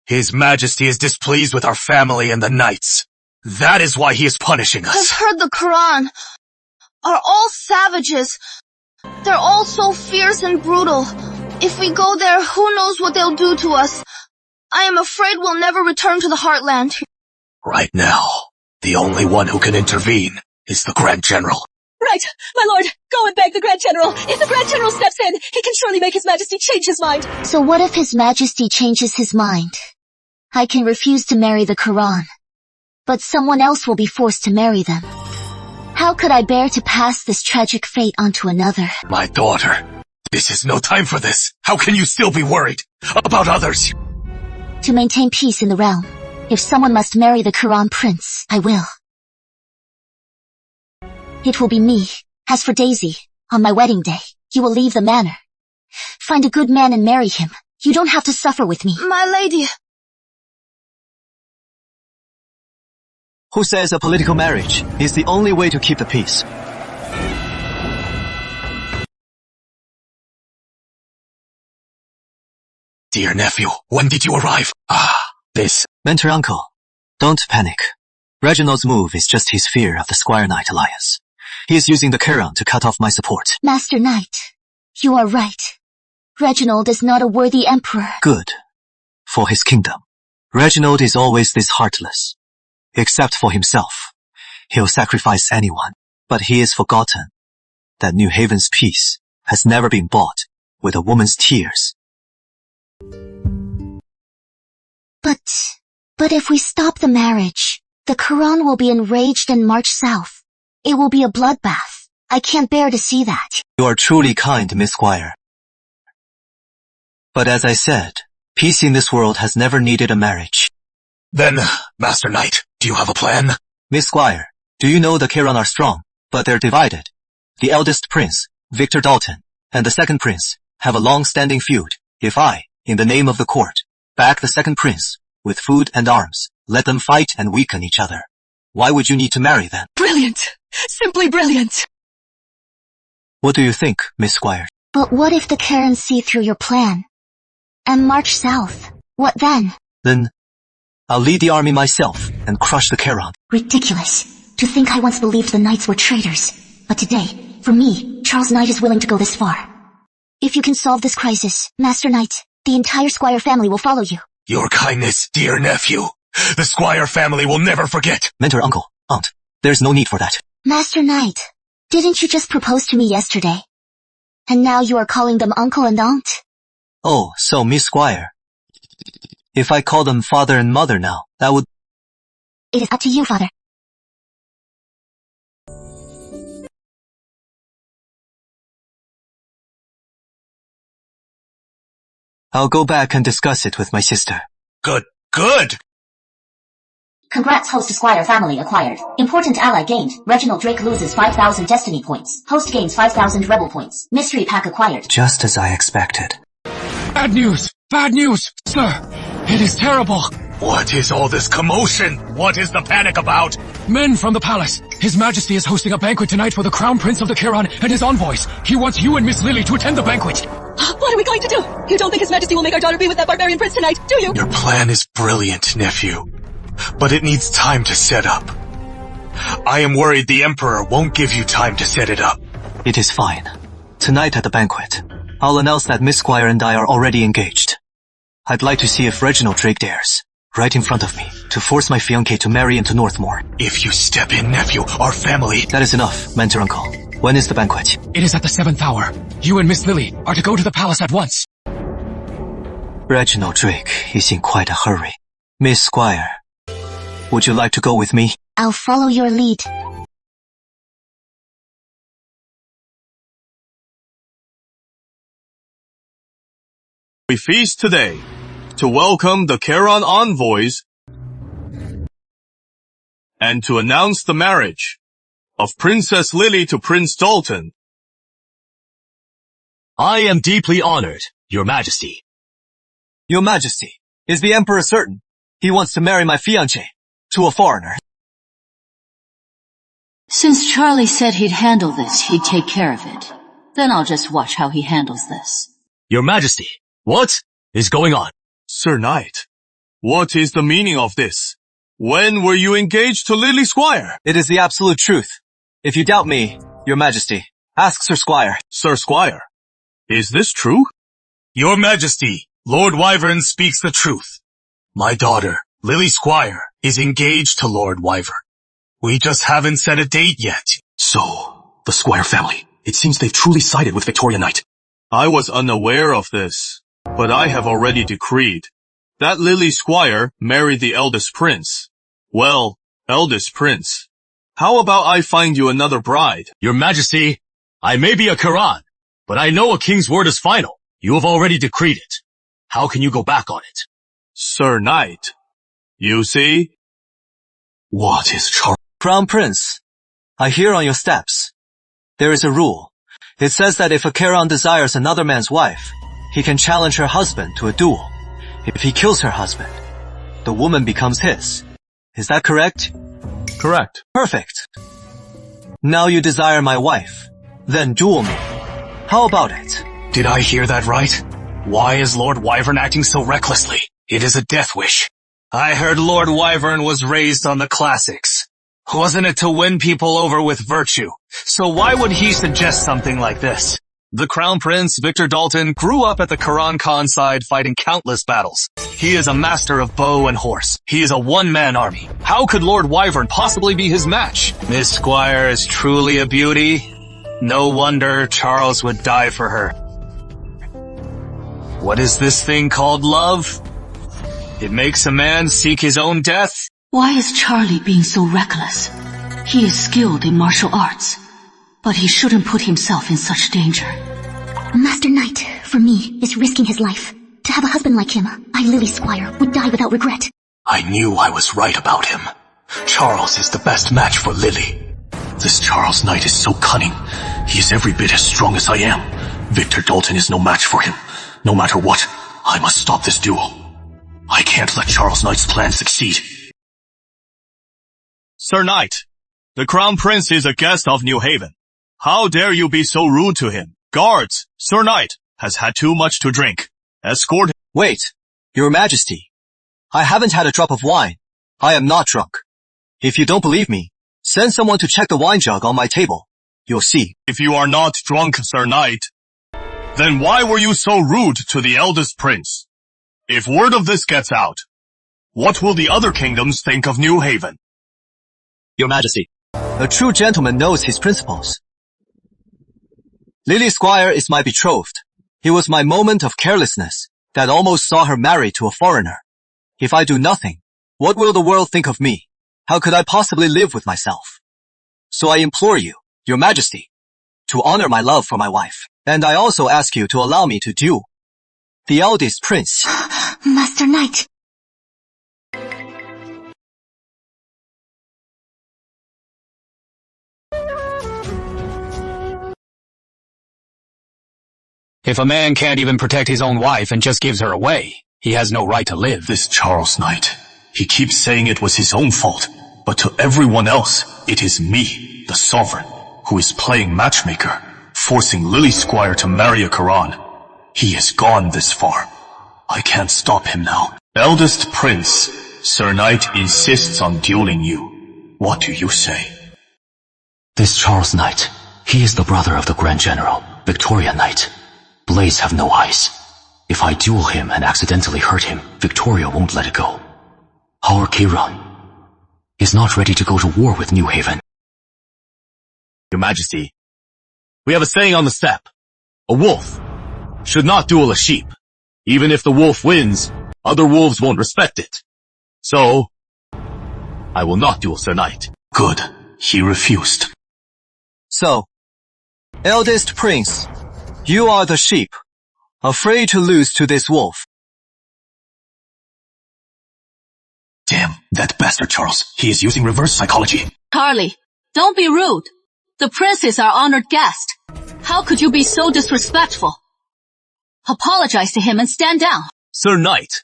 His Majesty is displeased with our family and the Knights. That is why he is punishing us. I've heard the Quran are all savages. They're all so fierce and brutal. If we go there, who knows what they'll do to us. I am afraid we'll never return to the Heartland. Right now, the only one who can intervene is the Grand General. Right, my lord, go and beg the Grand General. If the Grand General steps in, he can surely make His Majesty change his mind. So what if His Majesty changes his mind? I can refuse to marry the Quran, but someone else will be forced to marry them. How could I bear to pass this tragic fate on to another? My daughter, this is no time for this. How can you still be worried about others? To maintain peace in the realm, if someone must marry the Quran prince, I will. It will be me. As for Daisy, on my wedding day, you will leave the manor. Find a good man and marry him. You don't have to suffer with me. My lady. Who says a political marriage is the only way to keep the peace? Dear nephew, when did you arrive? This. Mentor uncle, don't panic. Reginald's move is just his fear of the Squire Knight alliance. He is using the Charon to cut off my support. Master Knight, you are right. Reginald is not a worthy emperor. Good. For his kingdom. Reginald is always this heartless. Except for himself. He'll sacrifice anyone. But he has forgotten that New Haven's peace has never been bought with a woman's tears. But if we stop the marriage, the Quran will be enraged and march south. It will be a bloodbath. I can't bear to see that. You are truly kind, Miss Squire. But as I said, peace in this world has never needed a marriage. Then, Master Knight, do you have a plan? Miss Squire, do you know the Kiran are strong, but they're divided? The eldest prince, Victor Dalton, and the second prince have a long-standing feud. If I, in the name of the court, back the second prince, with food and arms, let them fight and weaken each other. Why would you need to marry them? Brilliant! Simply brilliant! What do you think, Miss Squire? But what if the Karens see through your plan and march south? What then? Then, I'll lead the army myself and crush the Karan. Ridiculous. To think I once believed the knights were traitors. But today, for me, Charles Knight is willing to go this far. If you can solve this crisis, Master Knight, the entire Squire family will follow you. Your kindness, dear nephew. The Squire family will never forget. Mentor, uncle, aunt, there's no need for that. Master Knight, didn't you just propose to me yesterday? And now you are calling them uncle and aunt? Oh, so Miss Squire. If I call them father and mother now, that would... It is up to you, father. I'll go back and discuss it with my sister. Good. Congrats, host Squire family acquired. Important ally gained. Reginald Drake loses 5,000 destiny points. Host gains 5,000 rebel points. Mystery pack acquired. Just as I expected. Bad news, sir. It is terrible. What is all this commotion? What is the panic about? Men from the palace. His Majesty is hosting a banquet tonight for the Crown Prince of the Kiran and his envoys. He wants you and Miss Lily to attend the banquet. What are we going to do? You don't think His Majesty will make our daughter be with that barbarian prince tonight, do you? Your plan is brilliant, nephew. But it needs time to set up. I am worried the Emperor won't give you time to set it up. It is fine. Tonight at the banquet, I'll announce that Miss Squire and I are already engaged. I'd like to see if Reginald Drake dares, right in front of me, to force my fiancée to marry into Northmoor. If you step in, nephew, our family... That is enough, mentor uncle. When is the banquet? It is at the 7th hour. You and Miss Lily are to go to the palace at once. Reginald Drake is in quite a hurry. Miss Squire, would you like to go with me? I'll follow your lead. We feast today to welcome the Kiran envoys and to announce the marriage of Princess Lily to Prince Dalton. I am deeply honored, Your Majesty. Your Majesty, is the Emperor certain he wants to marry my fiancée to a foreigner? Since Charlie said he'd handle this, he'd take care of it. Then I'll just watch how he handles this. Your Majesty, what is going on? Sir Knight, what is the meaning of this? When were you engaged to Lily Squire? It is the absolute truth. If you doubt me, Your Majesty, ask Sir Squire. Sir Squire, is this true? Your Majesty, Lord Wyvern speaks the truth. My daughter, Lily Squire, is engaged to Lord Wyvern. We just haven't set a date yet. So, the Squire family, it seems they've truly sided with Victoria Knight. I was unaware of this, but I have already decreed that Lily Squire marry the eldest prince. Well, eldest prince, how about I find you another bride? Your Majesty, I may be a Quran, but I know a king's word is final. You have already decreed it. How can you go back on it? Sir Knight, you see? What is Crown Prince, I hear on your steps. There is a rule. It says that if a Kiran desires another man's wife, he can challenge her husband to a duel. If he kills her husband, the woman becomes his. Is that correct? Correct. Perfect. Now you desire my wife. Then duel me. How about it? Did I hear that right? Why is Lord Wyvern acting so recklessly? It is a death wish. I heard Lord Wyvern was raised on the classics. Wasn't it to win people over with virtue? So why would he suggest something like this? The Crown Prince, Victor Dalton, grew up at the Quran Khan side fighting countless battles. He is a master of bow and horse. He is a one-man army. How could Lord Wyvern possibly be his match? Miss Squire is truly a beauty. No wonder Charles would die for her. What is this thing called love? It makes a man seek his own death? Why is Charlie being so reckless? He is skilled in martial arts, but he shouldn't put himself in such danger. Master Knight, for me, is risking his life. To have a husband like him, I, Lily Squire, would die without regret. I knew I was right about him. Charles is the best match for Lily. This Charles Knight is so cunning. He is every bit as strong as I am. Victor Dalton is no match for him. No matter what, I must stop this duel. I can't let Charles Knight's plan succeed. Sir Knight, the Crown Prince is a guest of New Haven. How dare you be so rude to him? Guards, Sir Knight has had too much to drink. Escort him. Wait, Your Majesty. I haven't had a drop of wine. I am not drunk. If you don't believe me, send someone to check the wine jug on my table. You'll see. If you are not drunk, Sir Knight, then why were you so rude to the eldest prince? If word of this gets out, what will the other kingdoms think of New Haven? Your Majesty, a true gentleman knows his principles. Lily Squire is my betrothed. It was my moment of carelessness that almost saw her married to a foreigner. If I do nothing, what will the world think of me? How could I possibly live with myself? So I implore you, Your Majesty, to honor my love for my wife. And I also ask you to allow me to duel the eldest prince. Master Knight. If a man can't even protect his own wife and just gives her away, he has no right to live. This Charles Knight, he keeps saying it was his own fault, but to everyone else, it is me, the sovereign, who is playing matchmaker, forcing Lily Squire to marry a Quran. He has gone this far. I can't stop him now. Eldest Prince, Sir Knight insists on dueling you. What do you say? This Charles Knight, he is the brother of the Grand General, Victoria Knight. Blades have no eyes. If I duel him and accidentally hurt him, Victoria won't let it go. Our Kiran is not ready to go to war with New Haven. Your Majesty, we have a saying on the steppe. A wolf should not duel a sheep. Even if the wolf wins, other wolves won't respect it. So, I will not duel Sir Knight. Good. He refused. So, eldest prince, you are the sheep, afraid to lose to this wolf. Damn, that bastard Charles. He is using reverse psychology. Carly, don't be rude. The prince is our honored guest. How could you be so disrespectful? Apologize to him and stand down. Sir Knight,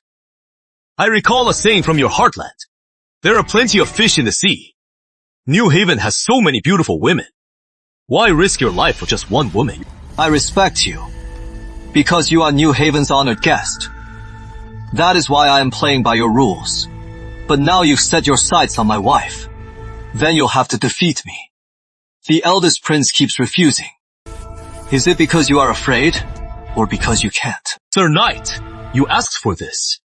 I recall a saying from your heartland. There are plenty of fish in the sea. New Haven has so many beautiful women. Why risk your life for just one woman? I respect you, because you are New Haven's honored guest. That is why I am playing by your rules. But now you've set your sights on my wife. Then you'll have to defeat me. The eldest prince keeps refusing. Is it because you are afraid, or because you can't? Sir Knight, you asked for this.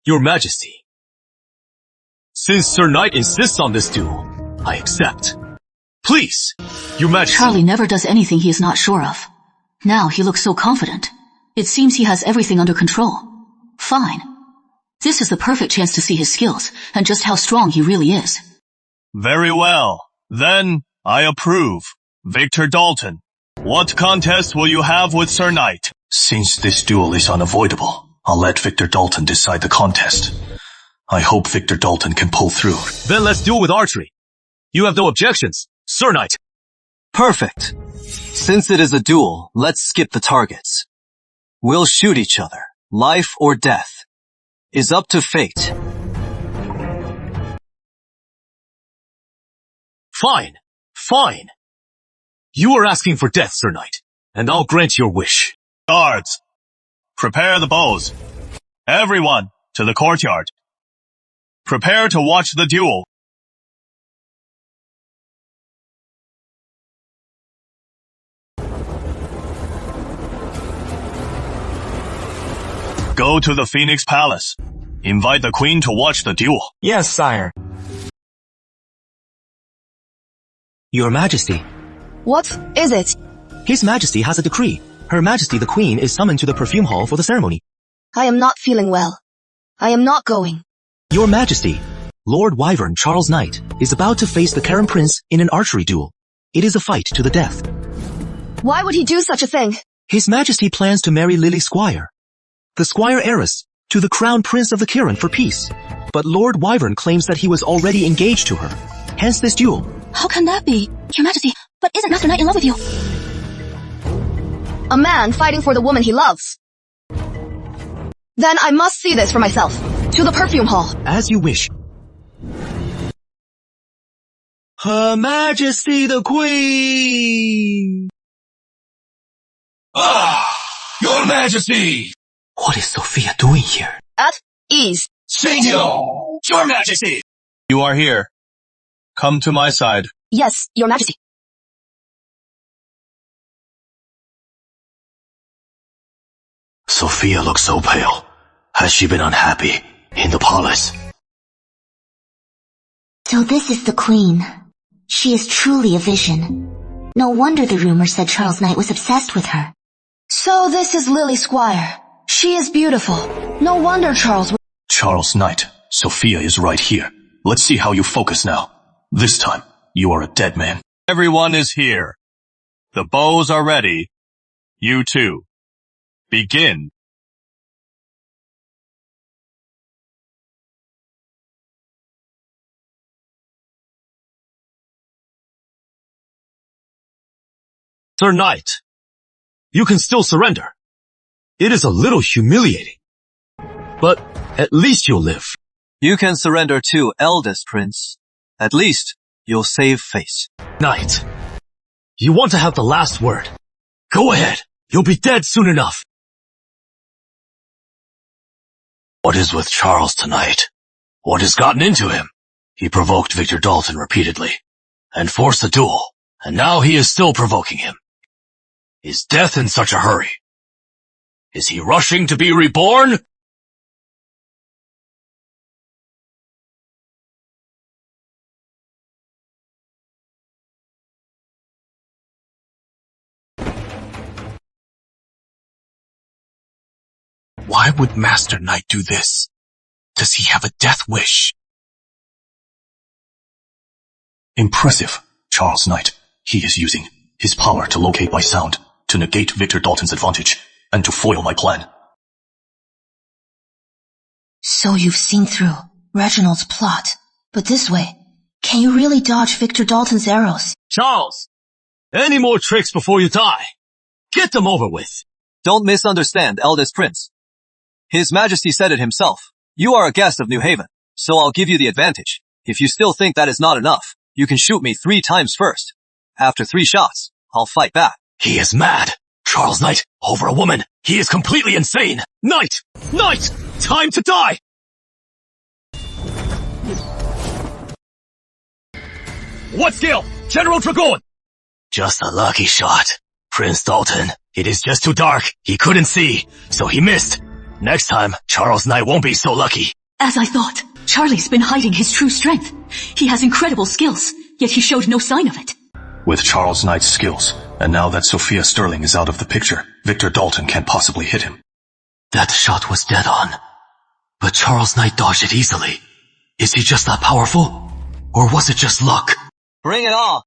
Your Majesty. Since Sir Knight insists on this duel, I accept. Please, Your Majesty. Charlie never does anything he is not sure of. Now he looks so confident. It seems he has everything under control. Fine. This is the perfect chance to see his skills, and just how strong he really is. Very well. Then, I approve. Victor Dalton, what contest will you have with Sir Knight? Since this duel is unavoidable, I'll let Victor Dalton decide the contest. I hope Victor Dalton can pull through. Then let's duel with archery. You have no objections, Sir Knight. Perfect. Since it is a duel, let's skip the targets. We'll shoot each other. Life or death is up to fate. Fine. Fine. You are asking for death, Sir Knight, and I'll grant your wish. Guards, prepare the bows. Everyone, to the courtyard. Prepare to watch the duel. Go to the Phoenix Palace. Invite the Queen to watch the duel. Yes, sire. Your Majesty, What is it? His Majesty has a decree. Her Majesty the Queen is summoned to the perfume hall for the ceremony. I am not feeling well. I am not going. Your Majesty, Lord Wyvern Charles Knight is about to face the Karen Prince in an archery duel. It is a fight to the death. Why would he do such a thing? His Majesty plans to marry Lily Squire, the Squire heiress, to the Crown Prince of the Kirin for peace. But Lord Wyvern claims that he was already engaged to her. Hence this duel. How can that be? Your Majesty, but isn't Master Knight in love with you? A man fighting for the woman he loves. Then I must see this for myself. To the perfume hall. As you wish. Her Majesty the Queen! Your Majesty! What is Sophia doing here? At ease. Senor! Your Majesty! You are here. Come to my side. Yes, Your Majesty. Sophia looks so pale. Has she been unhappy in the palace? So this is the Queen. She is truly a vision. No wonder the rumor said Charles Knight was obsessed with her. So this is Lily Squire. She is beautiful. No wonder Charles... Charles Knight, Sophia is right here. Let's see how you focus now. This time, you are a dead man. Everyone is here. The bows are ready. You too. Begin. Sir Knight, you can still surrender. It is a little humiliating, but at least you'll live. You can surrender too, eldest prince. At least you'll save face. Knight, you want to have the last word. Go ahead. You'll be dead soon enough. What is with Charles tonight? What has gotten into him? He provoked Victor Dalton repeatedly and forced a duel, and now he is still provoking him. Is death in such a hurry? Is he rushing to be reborn? Why would Master Knight do this? Does he have a death wish? Impressive, Charles Knight. He is using his power to locate my sound, to negate Victor Dalton's advantage, and to foil my plan. So you've seen through Reginald's plot. But this way, can you really dodge Victor Dalton's arrows? Charles, any more tricks before you die? Get them over with. Don't misunderstand, eldest prince. His Majesty said it himself. You are a guest of New Haven, so I'll give you the advantage. If you still think that is not enough, you can shoot me 3 times first. After 3 shots, I'll fight back. He is mad. Charles Knight, over a woman. He is completely insane. Knight! Knight! Time to die! What skill? General Dragoon! Just a lucky shot. Prince Dalton, it is just too dark. He couldn't see, so he missed. Next time, Charles Knight won't be so lucky. As I thought, Charlie's been hiding his true strength. He has incredible skills, yet he showed no sign of it. With Charles Knight's skills, and now that Sophia Sterling is out of the picture, Victor Dalton can't possibly hit him. That shot was dead on. But Charles Knight dodged it easily. Is he just that powerful? Or was it just luck? Bring it on!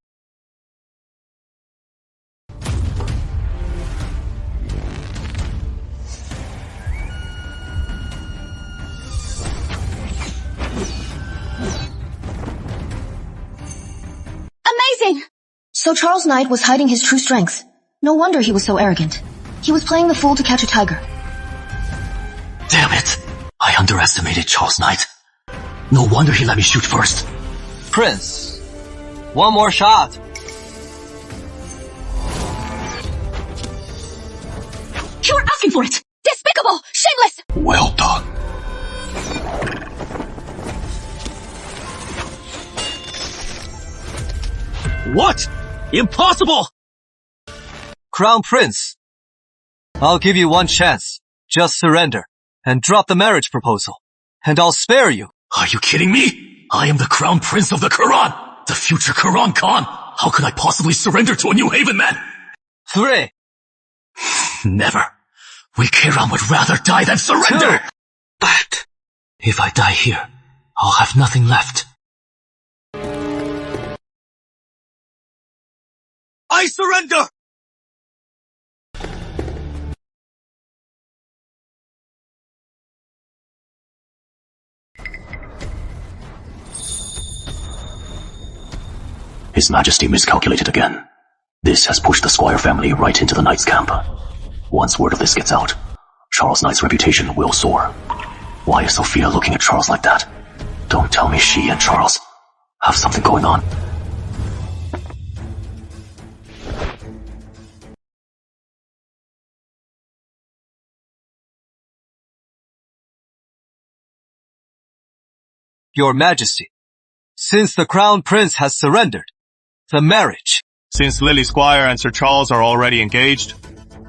Amazing! So Charles Knight was hiding his true strength. No wonder he was so arrogant. He was playing the fool to catch a tiger. Damn it! I underestimated Charles Knight. No wonder he let me shoot first. Prince, one more shot. You're asking for it! Despicable! Shameless! Well done. What? Impossible! Crown Prince, I'll give you one chance. Just surrender and drop the marriage proposal, and I'll spare you. Are you kidding me? I am the Crown Prince of the Quran, the future Quran Khan. How could I possibly surrender to a New Haven man? 3. Never. We Kiran would rather die than surrender. 2. But if I die here, I'll have nothing left. I surrender! His Majesty miscalculated again. This has pushed the Squire family right into the Knight's camp. Once word of this gets out, Charles Knight's reputation will soar. Why is Sophia looking at Charles like that? Don't tell me she and Charles have something going on. Your Majesty, since the Crown Prince has surrendered, the marriage. Since Lily Squire and Sir Charles are already engaged,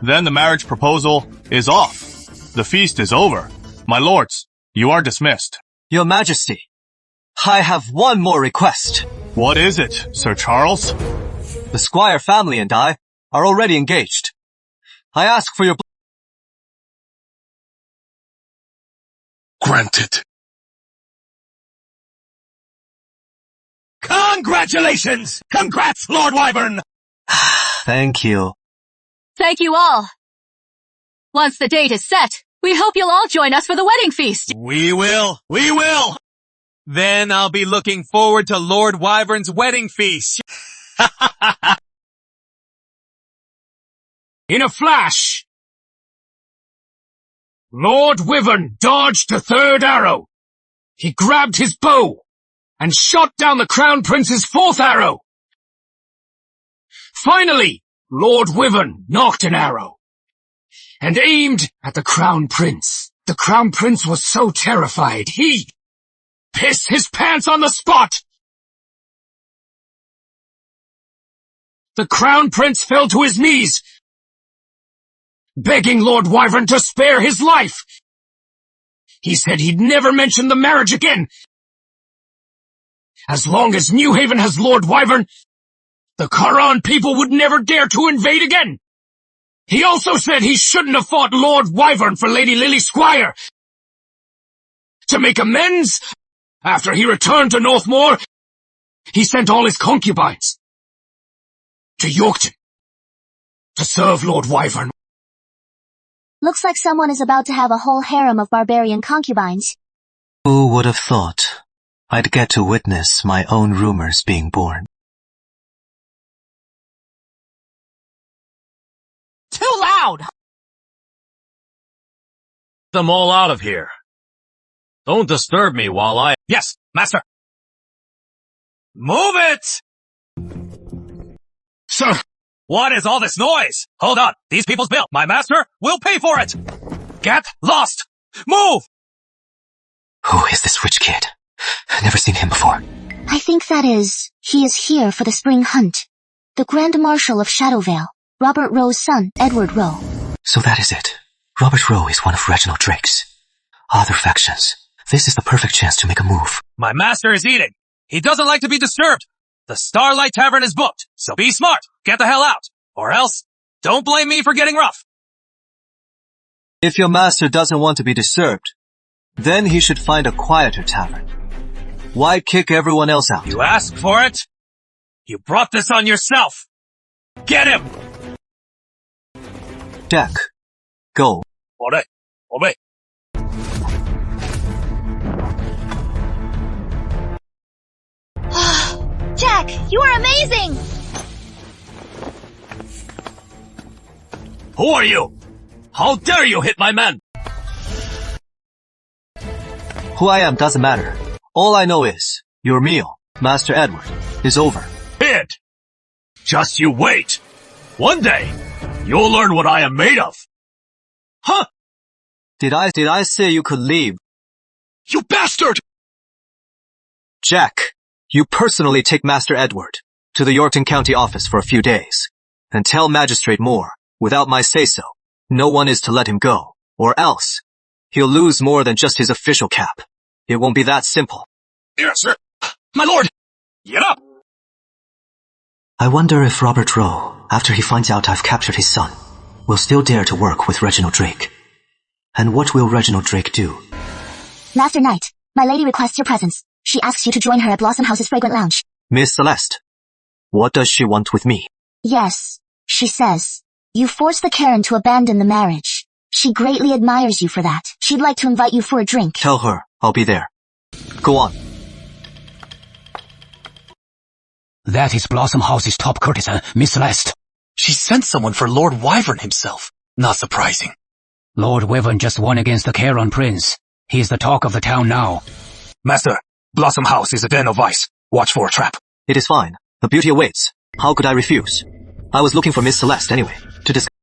then the marriage proposal is off. The feast is over. My lords, you are dismissed. Your Majesty, I have one more request. What is it, Sir Charles? The Squire family and I are already engaged. I ask for your... Granted. Congratulations! Congrats, Lord Wyvern! Thank you. Thank you all. Once the date is set, we hope you'll all join us for the wedding feast. We will! We will! Then I'll be looking forward to Lord Wyvern's wedding feast. In a flash, Lord Wyvern dodged the third arrow. He grabbed his bow and shot down the Crown Prince's fourth arrow. Finally, Lord Wyvern knocked an arrow and aimed at the Crown Prince. The Crown Prince was so terrified, he pissed his pants on the spot. The Crown Prince fell to his knees, begging Lord Wyvern to spare his life. He said he'd never mention the marriage again. As long as New Haven has Lord Wyvern, the Karan people would never dare to invade again. He also said he shouldn't have fought Lord Wyvern for Lady Lily Squire. To make amends, after he returned to Northmoor, he sent all his concubines to Yorkton to serve Lord Wyvern. Looks like someone is about to have a whole harem of barbarian concubines. Who would have thought I'd get to witness my own rumors being born? Too loud! Them all out of here. Don't disturb me while I... Yes, master. Move it! Sir! What is all this noise? Hold on. These people's bill. My master will pay for it. Get lost. Move! Who is this rich kid? I've never seen him before. I think he is here for the spring hunt. The Grand Marshal of Shadowvale, Robert Rowe's son, Edward Rowe. So that is it. Robert Rowe is one of Reginald Drake's other factions. This is the perfect chance to make a move. My master is eating. He doesn't like to be disturbed. The Starlight Tavern is booked, so be smart. Get the hell out. Or else, don't blame me for getting rough. If your master doesn't want to be disturbed, then he should find a quieter tavern. Why kick everyone else out? You asked for it. You brought this on yourself. Get him! Jack, go. Obey. Obey. Jack, you are amazing! Who are you? How dare you hit my men? Who I am doesn't matter. All I know is, your meal, Master Edward, is over. Kid! Just you wait. One day, you'll learn what I am made of. Huh? Did I say you could leave? You bastard! Jack, you personally take Master Edward to the Yorkton County office for a few days and tell Magistrate Moore, without my say-so, no one is to let him go, or else he'll lose more than just his official cap. It won't be that simple. Yes, sir. My lord! Get up! I wonder if Robert Rowe, after he finds out I've captured his son, will still dare to work with Reginald Drake. And what will Reginald Drake do? Master Knight, my lady requests your presence. She asks you to join her at Blossom House's fragrant lounge. Miss Celeste, what does she want with me? Yes, she says. You forced the Karen to abandon the marriage. She greatly admires you for that. She'd like to invite you for a drink. Tell her I'll be there. Go on. That is Blossom House's top courtesan, Miss Celeste. She sent someone for Lord Wyvern himself. Not surprising. Lord Wyvern just won against the Charon Prince. He is the talk of the town now. Master, Blossom House is a den of vice. Watch for a trap. It is fine. The beauty awaits. How could I refuse? I was looking for Miss Celeste anyway, to discuss.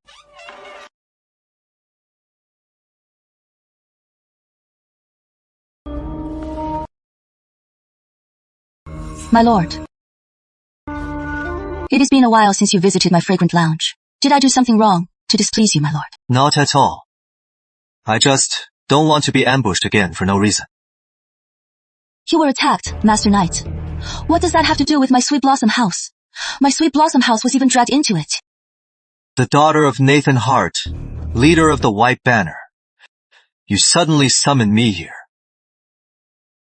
My lord. It has been a while since you visited my fragrant lounge. Did I do something wrong to displease you, my lord? Not at all. I just don't want to be ambushed again for no reason. You were attacked, Master Knight. What does that have to do with my Sweet Blossom House? My Sweet Blossom House was even dragged into it. The daughter of Nathan Hart, leader of the White Banner. You suddenly summoned me here.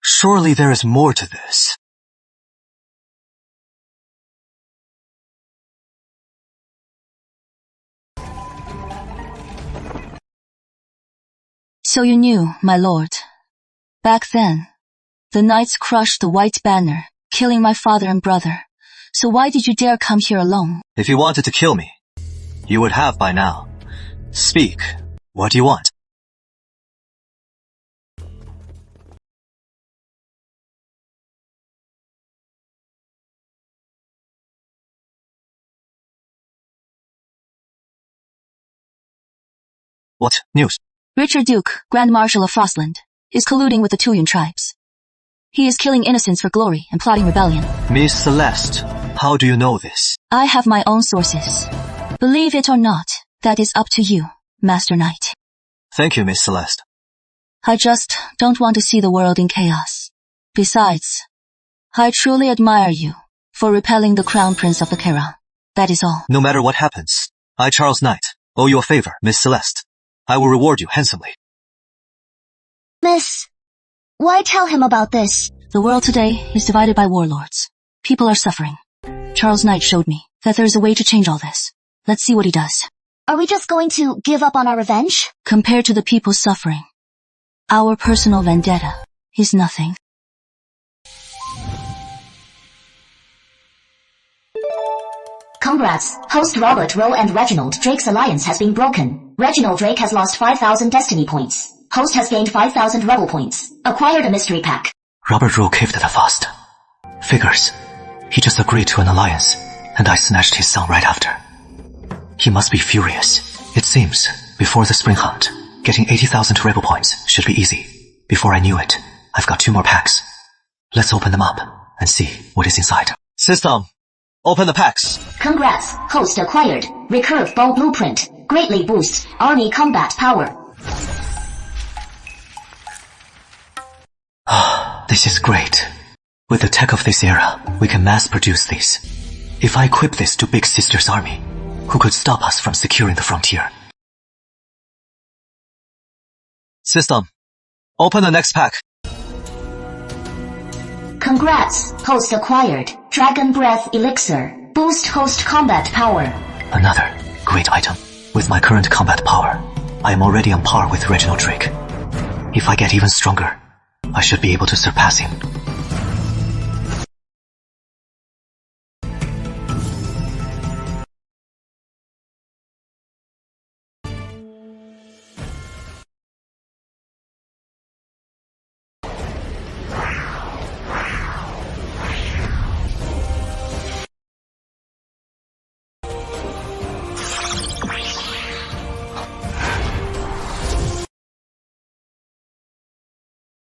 Surely there is more to this. So you knew, my lord. Back then, the knights crushed the White Banner, killing my father and brother. So why did you dare come here alone? If you wanted to kill me, you would have by now. Speak. What do you want? What news? Richard Duke, Grand Marshal of Frostland, is colluding with the Tuyen tribes. He is killing innocents for glory and plotting rebellion. Miss Celeste, how do you know this? I have my own sources. Believe it or not, that is up to you, Master Knight. Thank you, Miss Celeste. I just don't want to see the world in chaos. Besides, I truly admire you for repelling the Crown Prince of the Charon. That is all. No matter what happens, I, Charles Knight, owe you a favor, Miss Celeste. I will reward you handsomely. Miss, why tell him about this? The world today is divided by warlords. People are suffering. Charles Knight showed me that there is a way to change all this. Let's see what he does. Are we just going to give up on our revenge? Compared to the people suffering, our personal vendetta is nothing. Congrats, host Robert Rowe and Reginald Drake's alliance has been broken. Reginald Drake has lost 5,000 destiny points. Host has gained 5,000 rebel points. Acquired a mystery pack. Robert Rowe caved at the fast. Figures. He just agreed to an alliance, and I snatched his son right after. He must be furious. It seems, before the spring hunt, getting 80,000 rebel points should be easy. Before I knew it, I've got 2 more packs. Let's open them up and see what is inside. System, open the packs. Congrats, host acquired. Recurve bow blueprint. Greatly boosts army combat power. This is great. With the tech of this era, we can mass produce these. If I equip this to Big Sister's army, who could stop us from securing the frontier? System, open the next pack. Congrats, host acquired. Dragon Breath Elixir. Boost host combat power. Another great item. With my current combat power, I am already on par with Reginald Drake. If I get even stronger, I should be able to surpass him.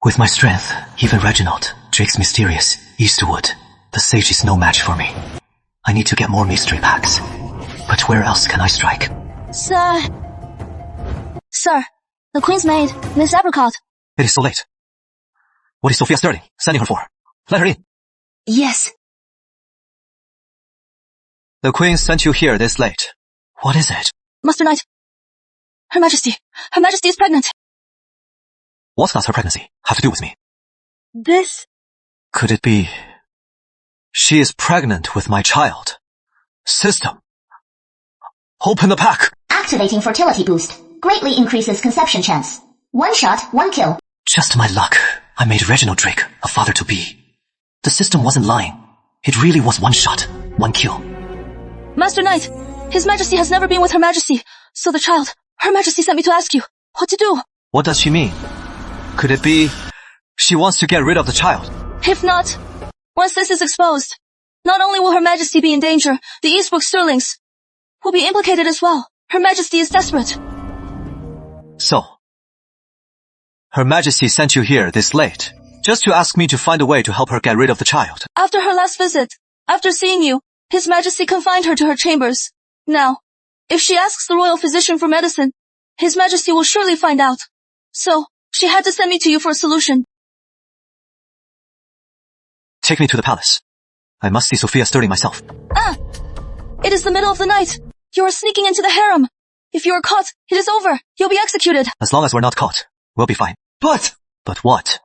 With my strength, even Reginald, Drake's mysterious, Eastwood, the sage is no match for me. I need to get more mystery packs. But where else can I strike? Sir, the Queen's maid, Miss Apricot. It is so late. What is Sophia Sterling sending her for? Let her in. Yes, The Queen sent you here this late. What is it? Master Knight. Her Majesty is pregnant. What does her pregnancy have to do with me? This... Could it be... She is pregnant with my child. System. Open the pack. Activating fertility boost. Greatly increases conception chance. 1 shot, 1 kill. Just my luck. I made Reginald Drake a father-to-be. The system wasn't lying. It really was 1 shot, 1 kill. Master Knight, His Majesty has never been with Her Majesty, so the child, Her Majesty sent me to ask you what to do. What does she mean? Could it be she wants to get rid of the child? If not, once this is exposed, not only will Her Majesty be in danger, the Eastbrook Sterlings will be implicated as well. Her Majesty is desperate. So, Her Majesty sent you here this late, just to ask me to find a way to help her get rid of the child. After her last visit, after seeing you, His Majesty confined her to her chambers. Now, if she asks the royal physician for medicine, His Majesty will surely find out. So, she had to send me to you for a solution. Take me to the palace. I must see Sophia Sterling myself. It is the middle of the night. You are sneaking into the harem. If you are caught, it is over. You'll be executed. As long as we're not caught, we'll be fine. But what?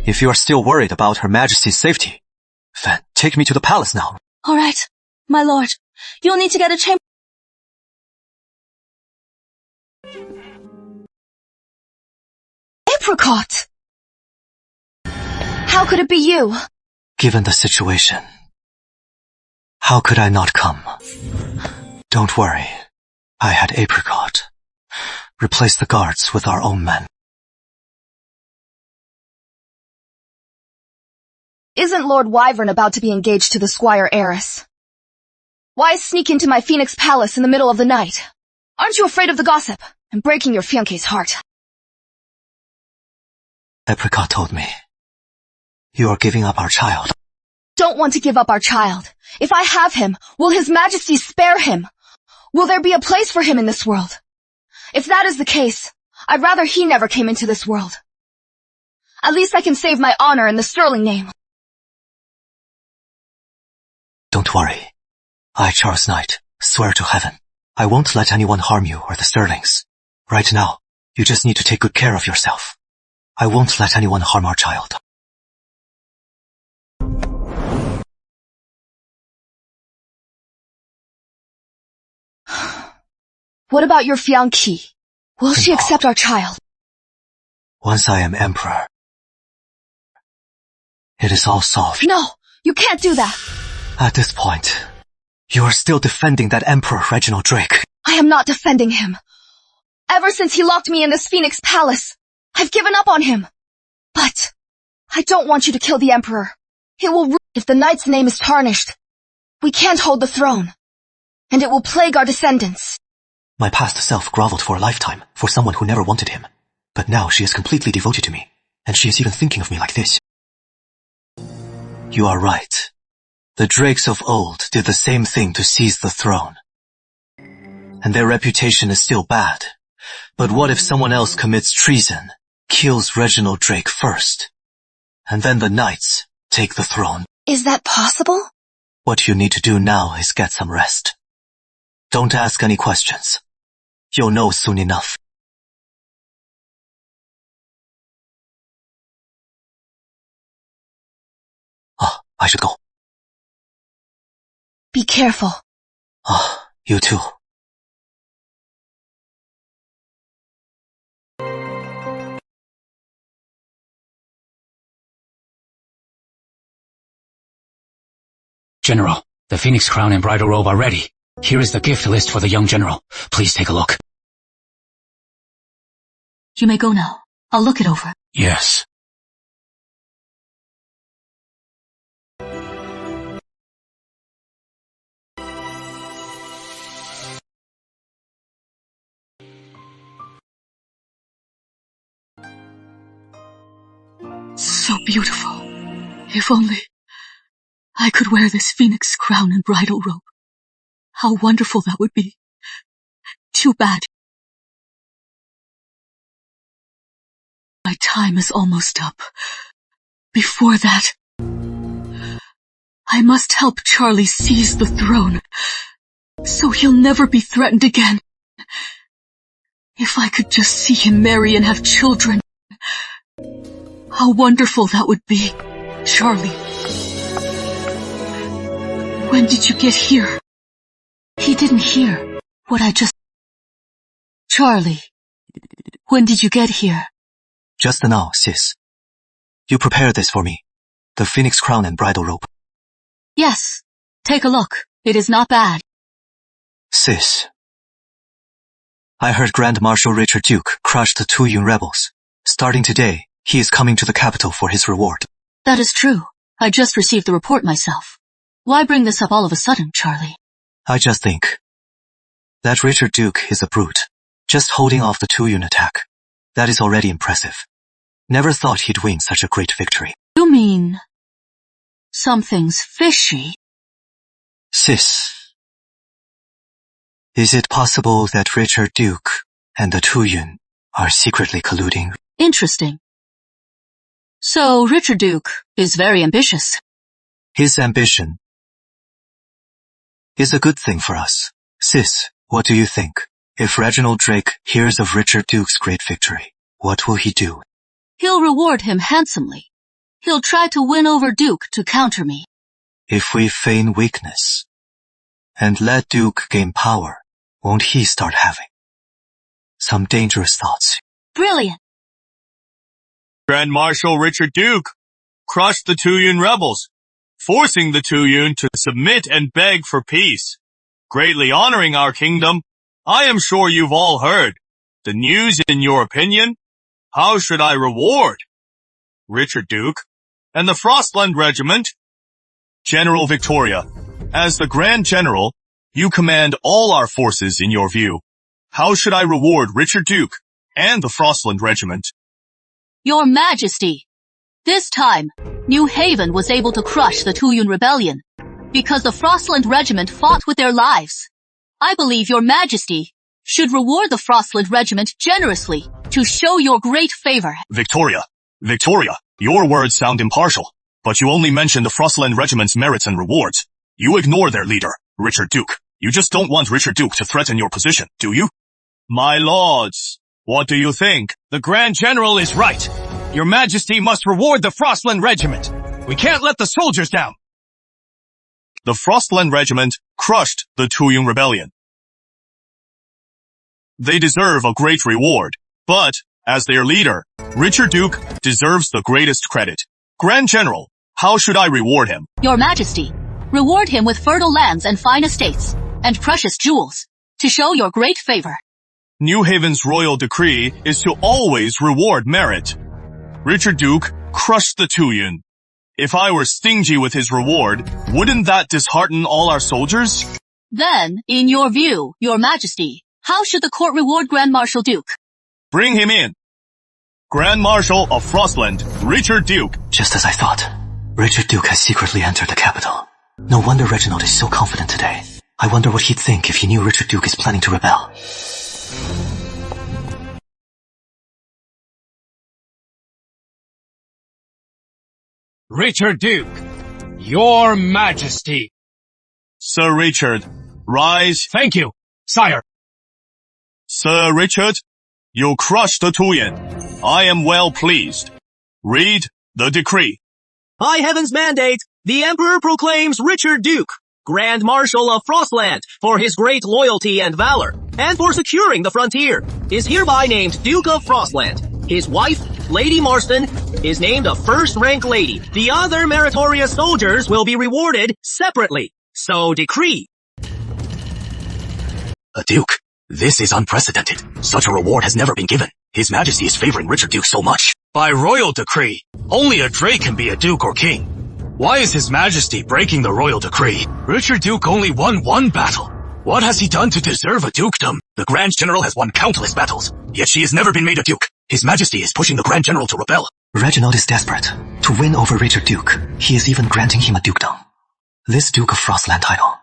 If you are still worried about Her Majesty's safety, then take me to the palace now. All right, my lord. You'll need to get a chamber. Apricot! How could it be you? Given the situation, how could I not come? Don't worry. I had Apricot. Replace the guards with our own men. Isn't Lord Wyvern about to be engaged to the Squire heiress? Why sneak into my Phoenix Palace in the middle of the night? Aren't you afraid of the gossip and breaking your fiancé's heart? Apricot told me. You are giving up our child. Don't want to give up our child. If I have him, will His Majesty spare him? Will there be a place for him in this world? If that is the case, I'd rather he never came into this world. At least I can save my honor and the Sterling name. Don't worry. I, Charles Knight, swear to heaven, I won't let anyone harm you or the Sterlings. Right now, you just need to take good care of yourself. I won't let anyone harm our child. What about your fiancée? Will she accept our child? Once I am emperor, it is all solved. No, you can't do that. At this point, you are still defending that Emperor Reginald Drake. I am not defending him. Ever since he locked me in this Phoenix Palace, I've given up on him. But I don't want you to kill the Emperor. It will if the Knight's name is tarnished. We can't hold the throne. And it will plague our descendants. My past self groveled for a lifetime for someone who never wanted him. But now she is completely devoted to me, and she is even thinking of me like this. You are right. The Drakes of old did the same thing to seize the throne. And their reputation is still bad. But what if someone else commits treason, kills Reginald Drake first, and then the Knights take the throne? Is that possible? What you need to do now is get some rest. Don't ask any questions. You'll know soon enough. I should go. Be careful. You too. General, the Phoenix crown and bridal robe are ready. Here is the gift list for the young general. Please take a look. You may go now. I'll look it over. Yes. So beautiful. If only I could wear this Phoenix crown and bridal robe. How wonderful that would be. Too bad. My time is almost up. Before that, I must help Charlie seize the throne, so he'll never be threatened again. If I could just see him marry and have children, how wonderful that would be, Charlie. When did you get here? He didn't hear what I just... Charlie, when did you get here? Just now, sis. You prepared this for me. The phoenix crown and bridal robe. Yes, take a look. It is not bad. Sis. I heard Grand Marshal Richard Duke crushed the Tuyun rebels. Starting today, he is coming to the capital for his reward. That is true. I just received the report myself. Why bring this up all of a sudden, Charlie? I just think that Richard Duke is a brute. Just holding off the Tuyun attack. That is already impressive. Never thought he'd win such a great victory. You mean something's fishy? Sis, is it possible that Richard Duke and the Tuyun are secretly colluding? Interesting. So Richard Duke is very ambitious. His ambition is a good thing for us. Sis, what do you think? If Reginald Drake hears of Richard Duke's great victory, what will he do? He'll reward him handsomely. He'll try to win over Duke to counter me. If we feign weakness and let Duke gain power, won't he start having some dangerous thoughts? Brilliant. Grand Marshal Richard Duke crushed the Tuyun rebels, forcing the Tuyun to submit and beg for peace, greatly honoring our kingdom. I am sure you've all heard the news. In your opinion, how should I reward Richard Duke and the Frostland Regiment? General Victoria, as the Grand General, you command all our forces in your view. How should I reward Richard Duke and the Frostland Regiment? Your Majesty, this time, New Haven was able to crush the Tuyun Rebellion because the Frostland Regiment fought with their lives. I believe Your Majesty should reward the Frostland Regiment generously to show your great favor. Victoria, your words sound impartial, but you only mention the Frostland Regiment's merits and rewards. You ignore their leader, Richard Duke. You just don't want Richard Duke to threaten your position, do you? My lords, what do you think? The Grand General is right. Your Majesty must reward the Frostland Regiment. We can't let the soldiers down. The Frostland Regiment crushed the Tuyun Rebellion. They deserve a great reward, but, as their leader, Richard Duke deserves the greatest credit. Grand General, how should I reward him? Your Majesty, reward him with fertile lands and fine estates, and precious jewels, to show your great favor. New Haven's royal decree is to always reward merit. Richard Duke crushed the Tuyun. If I were stingy with his reward, wouldn't that dishearten all our soldiers? Then, in your view, Your Majesty, how should the court reward Grand Marshal Duke? Bring him in. Grand Marshal of Frostland, Richard Duke. Just as I thought. Richard Duke has secretly entered the capital. No wonder Reginald is so confident today. I wonder what he'd think if he knew Richard Duke is planning to rebel. Richard Duke, Your Majesty. Sir Richard, rise. Thank you, sire. Sir Richard, you crushed the Tuyun. I am well pleased. Read the decree. By heaven's mandate, the Emperor proclaims Richard Duke, Grand Marshal of Frostland, for his great loyalty and valor, and for securing the frontier, is hereby named Duke of Frostland. His wife, Lady Marston, is named a first-rank lady. The other meritorious soldiers will be rewarded separately. So decree. Duke, this is unprecedented. Such a reward has never been given. His Majesty is favoring Richard Duke so much. By royal decree, only a Drake can be a Duke or King. Why is His Majesty breaking the royal decree? Richard Duke only won one battle. What has he done to deserve a dukedom? The Grand General has won countless battles, yet she has never been made a Duke. His Majesty is pushing the Grand General to rebel. Reginald is desperate. To win over Richard Duke, he is even granting him a dukedom. This Duke of Frostland title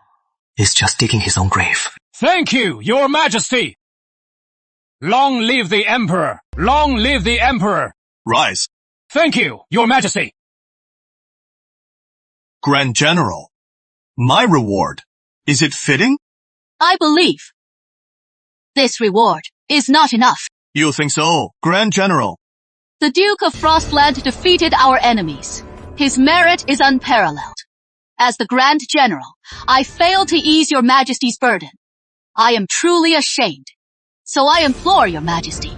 is just digging his own grave. Thank you, Your Majesty. Long live the Emperor! Long live the Emperor! Rise. Thank you, Your Majesty. Grand General, my reward, is it fitting? I believe this reward is not enough. You think so, Grand General? The Duke of Frostland defeated our enemies. His merit is unparalleled. As the Grand General, I failed to ease your Majesty's burden. I am truly ashamed. So I implore your Majesty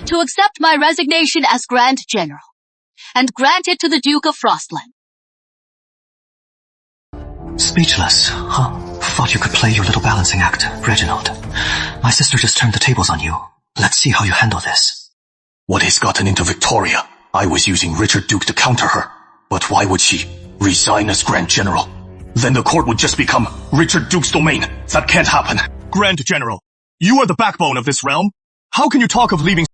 to accept my resignation as Grand General and grant it to the Duke of Frostland. Speechless, huh? Thought you could play your little balancing act, Reginald. My sister just turned the tables on you. Let's see how you handle this. What has gotten into Victoria? I was using Richard Duke to counter her. But why would she resign as Grand General? Then the court would just become Richard Duke's domain. That can't happen. Grand General, you are the backbone of this realm. How can you talk of leaving?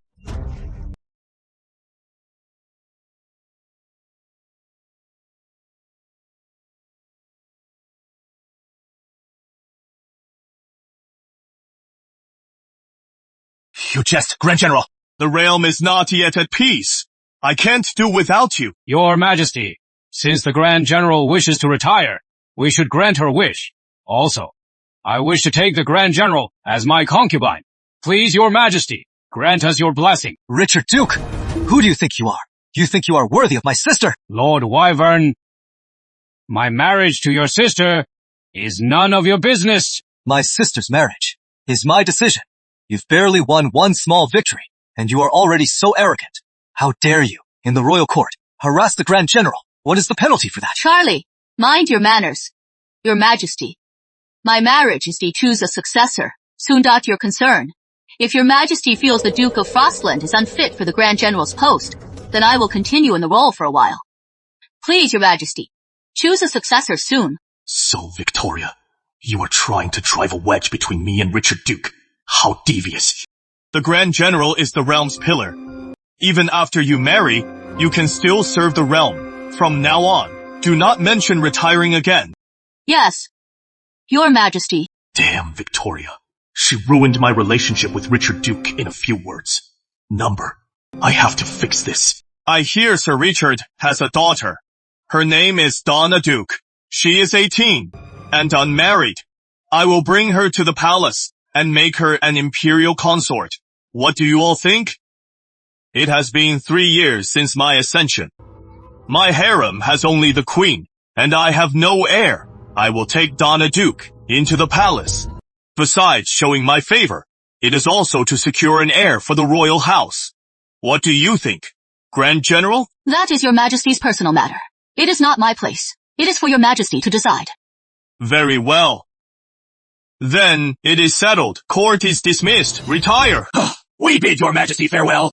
You jest, Grand General. The realm is not yet at peace. I can't do without you. Your Majesty, since the Grand General wishes to retire, we should grant her wish. Also, I wish to take the Grand General as my concubine. Please, Your Majesty, grant us your blessing. Richard Duke, who do you think you are? You think you are worthy of my sister? Lord Wyvern, my marriage to your sister is none of your business. My sister's marriage is my decision. You've barely won one small victory, and you are already so arrogant. How dare you, in the royal court, harass the Grand General? What is the penalty for that? Charlie, mind your manners. Your Majesty, my marriage is to choose a successor. Soon dot your concern. If your Majesty feels the Duke of Frostland is unfit for the Grand General's post, then I will continue in the role for a while. Please, Your Majesty, choose a successor soon. So, Victoria, you are trying to drive a wedge between me and Richard Duke. How devious. The Grand General is the realm's pillar. Even after you marry, you can still serve the realm. From now on, do not mention retiring again. Yes, Your Majesty. Damn, Victoria. She ruined my relationship with Richard Duke in a few words. Number, I have to fix this. I hear Sir Richard has a daughter. Her name is Donna Duke. She is 18 and unmarried. I will bring her to the palace and make her an imperial consort. What do you all think? It has been 3 years since my ascension. My harem has only the queen, and I have no heir. I will take Donna Duke into the palace. Besides showing my favor, it is also to secure an heir for the royal house. What do you think, Grand General? That is Your Majesty's personal matter. It is not my place. It is for Your Majesty to decide. Very well. Then it is settled. Court is dismissed. Retire. We bid Your Majesty farewell.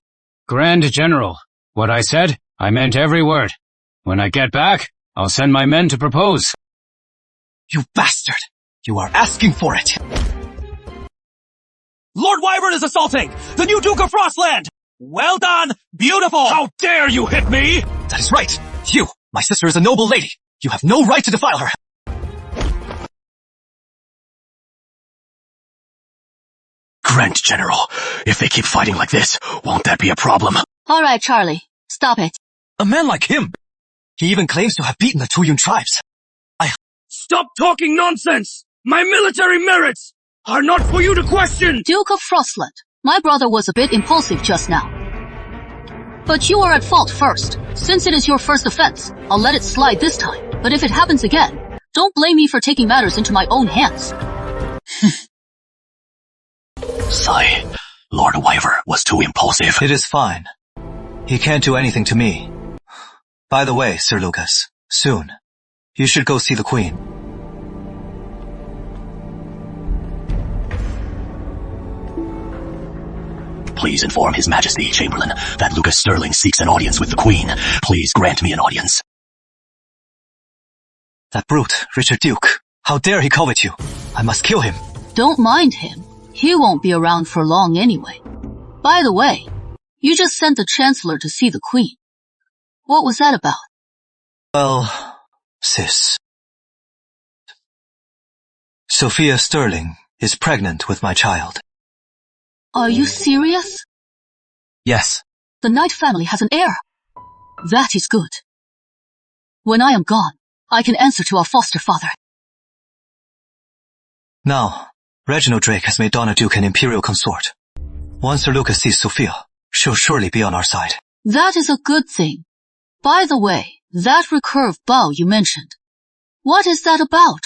Grand General, what I said, I meant every word. When I get back, I'll send my men to propose. You bastard! You are asking for it! Lord Wyvern is assaulting the new Duke of Frostland! Well done! Beautiful! How dare you hit me? That is right! You, my sister is a noble lady. You have no right to defile her. Grand General, if they keep fighting like this, won't that be a problem? All right, Charlie, stop it. A man like him! He even claims to have beaten the Tuyun tribes. Stop talking nonsense! My military merits are not for you to question! Duke of Frostland, my brother was a bit impulsive just now. But you are at fault first. Since it is your first offense, I'll let it slide this time. But if it happens again, don't blame me for taking matters into my own hands. Sigh. Lord Wyvern was too impulsive. It is fine. He can't do anything to me. By the way, Sir Lucas, soon, you should go see the Queen. Please inform His Majesty, Chamberlain, that Lucas Sterling seeks an audience with the Queen. Please grant me an audience. That brute, Richard Duke. How dare he covet you? I must kill him. Don't mind him. He won't be around for long anyway. By the way, you just sent the Chancellor to see the Queen. What was that about? Well, sis. Sophia Sterling is pregnant with my child. Are you serious? Yes. The Knight family has an heir. That is good. When I am gone, I can answer to our foster father. Now, Reginald Drake has made Donna Duke an imperial consort. Once Sir Lucas sees Sophia, she'll surely be on our side. That is a good thing. By the way, that recurve bow you mentioned. What is that about?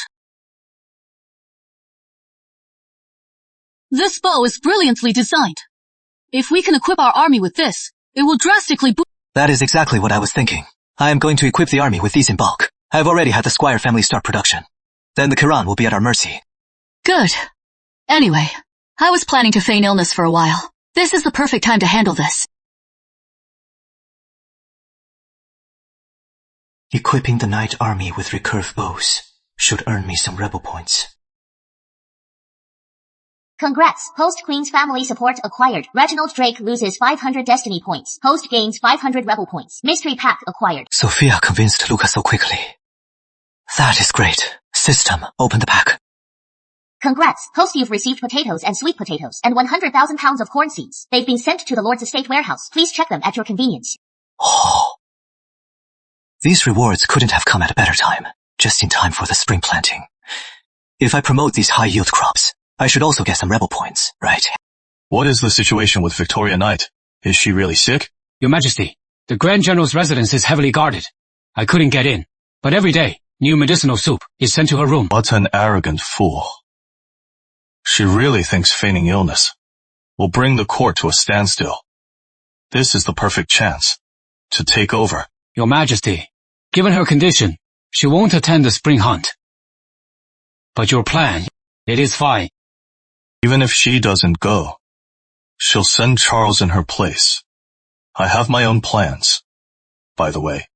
This bow is brilliantly designed. If we can equip our army with this, it will drastically boost. That is exactly what I was thinking. I am going to equip the army with these in bulk. I have already had the Squire family start production. Then the Kiran will be at our mercy. Good. Anyway, I was planning to feign illness for a while. This is the perfect time to handle this. Equipping the Knight Army with recurve bows should earn me some rebel points. Congrats! Host Queen's family support acquired. Reginald Drake loses 500 destiny points. Host gains 500 rebel points. Mystery pack acquired. Sophia convinced Lucas so quickly. That is great. System, open the pack. Congrats! Host, you've received potatoes and sweet potatoes and 100,000 pounds of corn seeds. They've been sent to the Lord's estate warehouse. Please check them at your convenience. Oh. These rewards couldn't have come at a better time, just in time for the spring planting. If I promote these high-yield crops, I should also get some rebel points, right? What is the situation with Victoria Knight? Is she really sick? Your Majesty, the Grand General's residence is heavily guarded. I couldn't get in, but every day, new medicinal soup is sent to her room. What an arrogant fool. She really thinks feigning illness will bring the court to a standstill. This is the perfect chance to take over. Your Majesty, given her condition, she won't attend the spring hunt. But your plan, it is fine. Even if she doesn't go, she'll send Charles in her place. I have my own plans. By the way,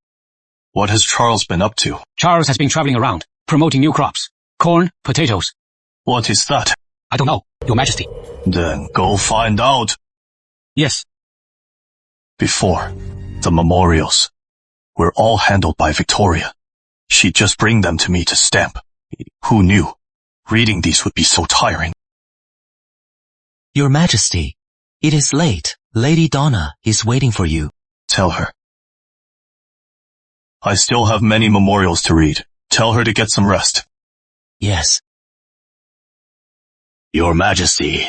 what has Charles been up to? Charles has been traveling around, promoting new crops. Corn, potatoes. What is that? I don't know, Your Majesty. Then go find out. Yes. Before, the memorials were all handled by Victoria. She'd just bring them to me to stamp. Who knew? Reading these would be so tiring. Your Majesty, it is late. Lady Donna is waiting for you. Tell her. I still have many memorials to read. Tell her to get some rest. Yes. Your Majesty,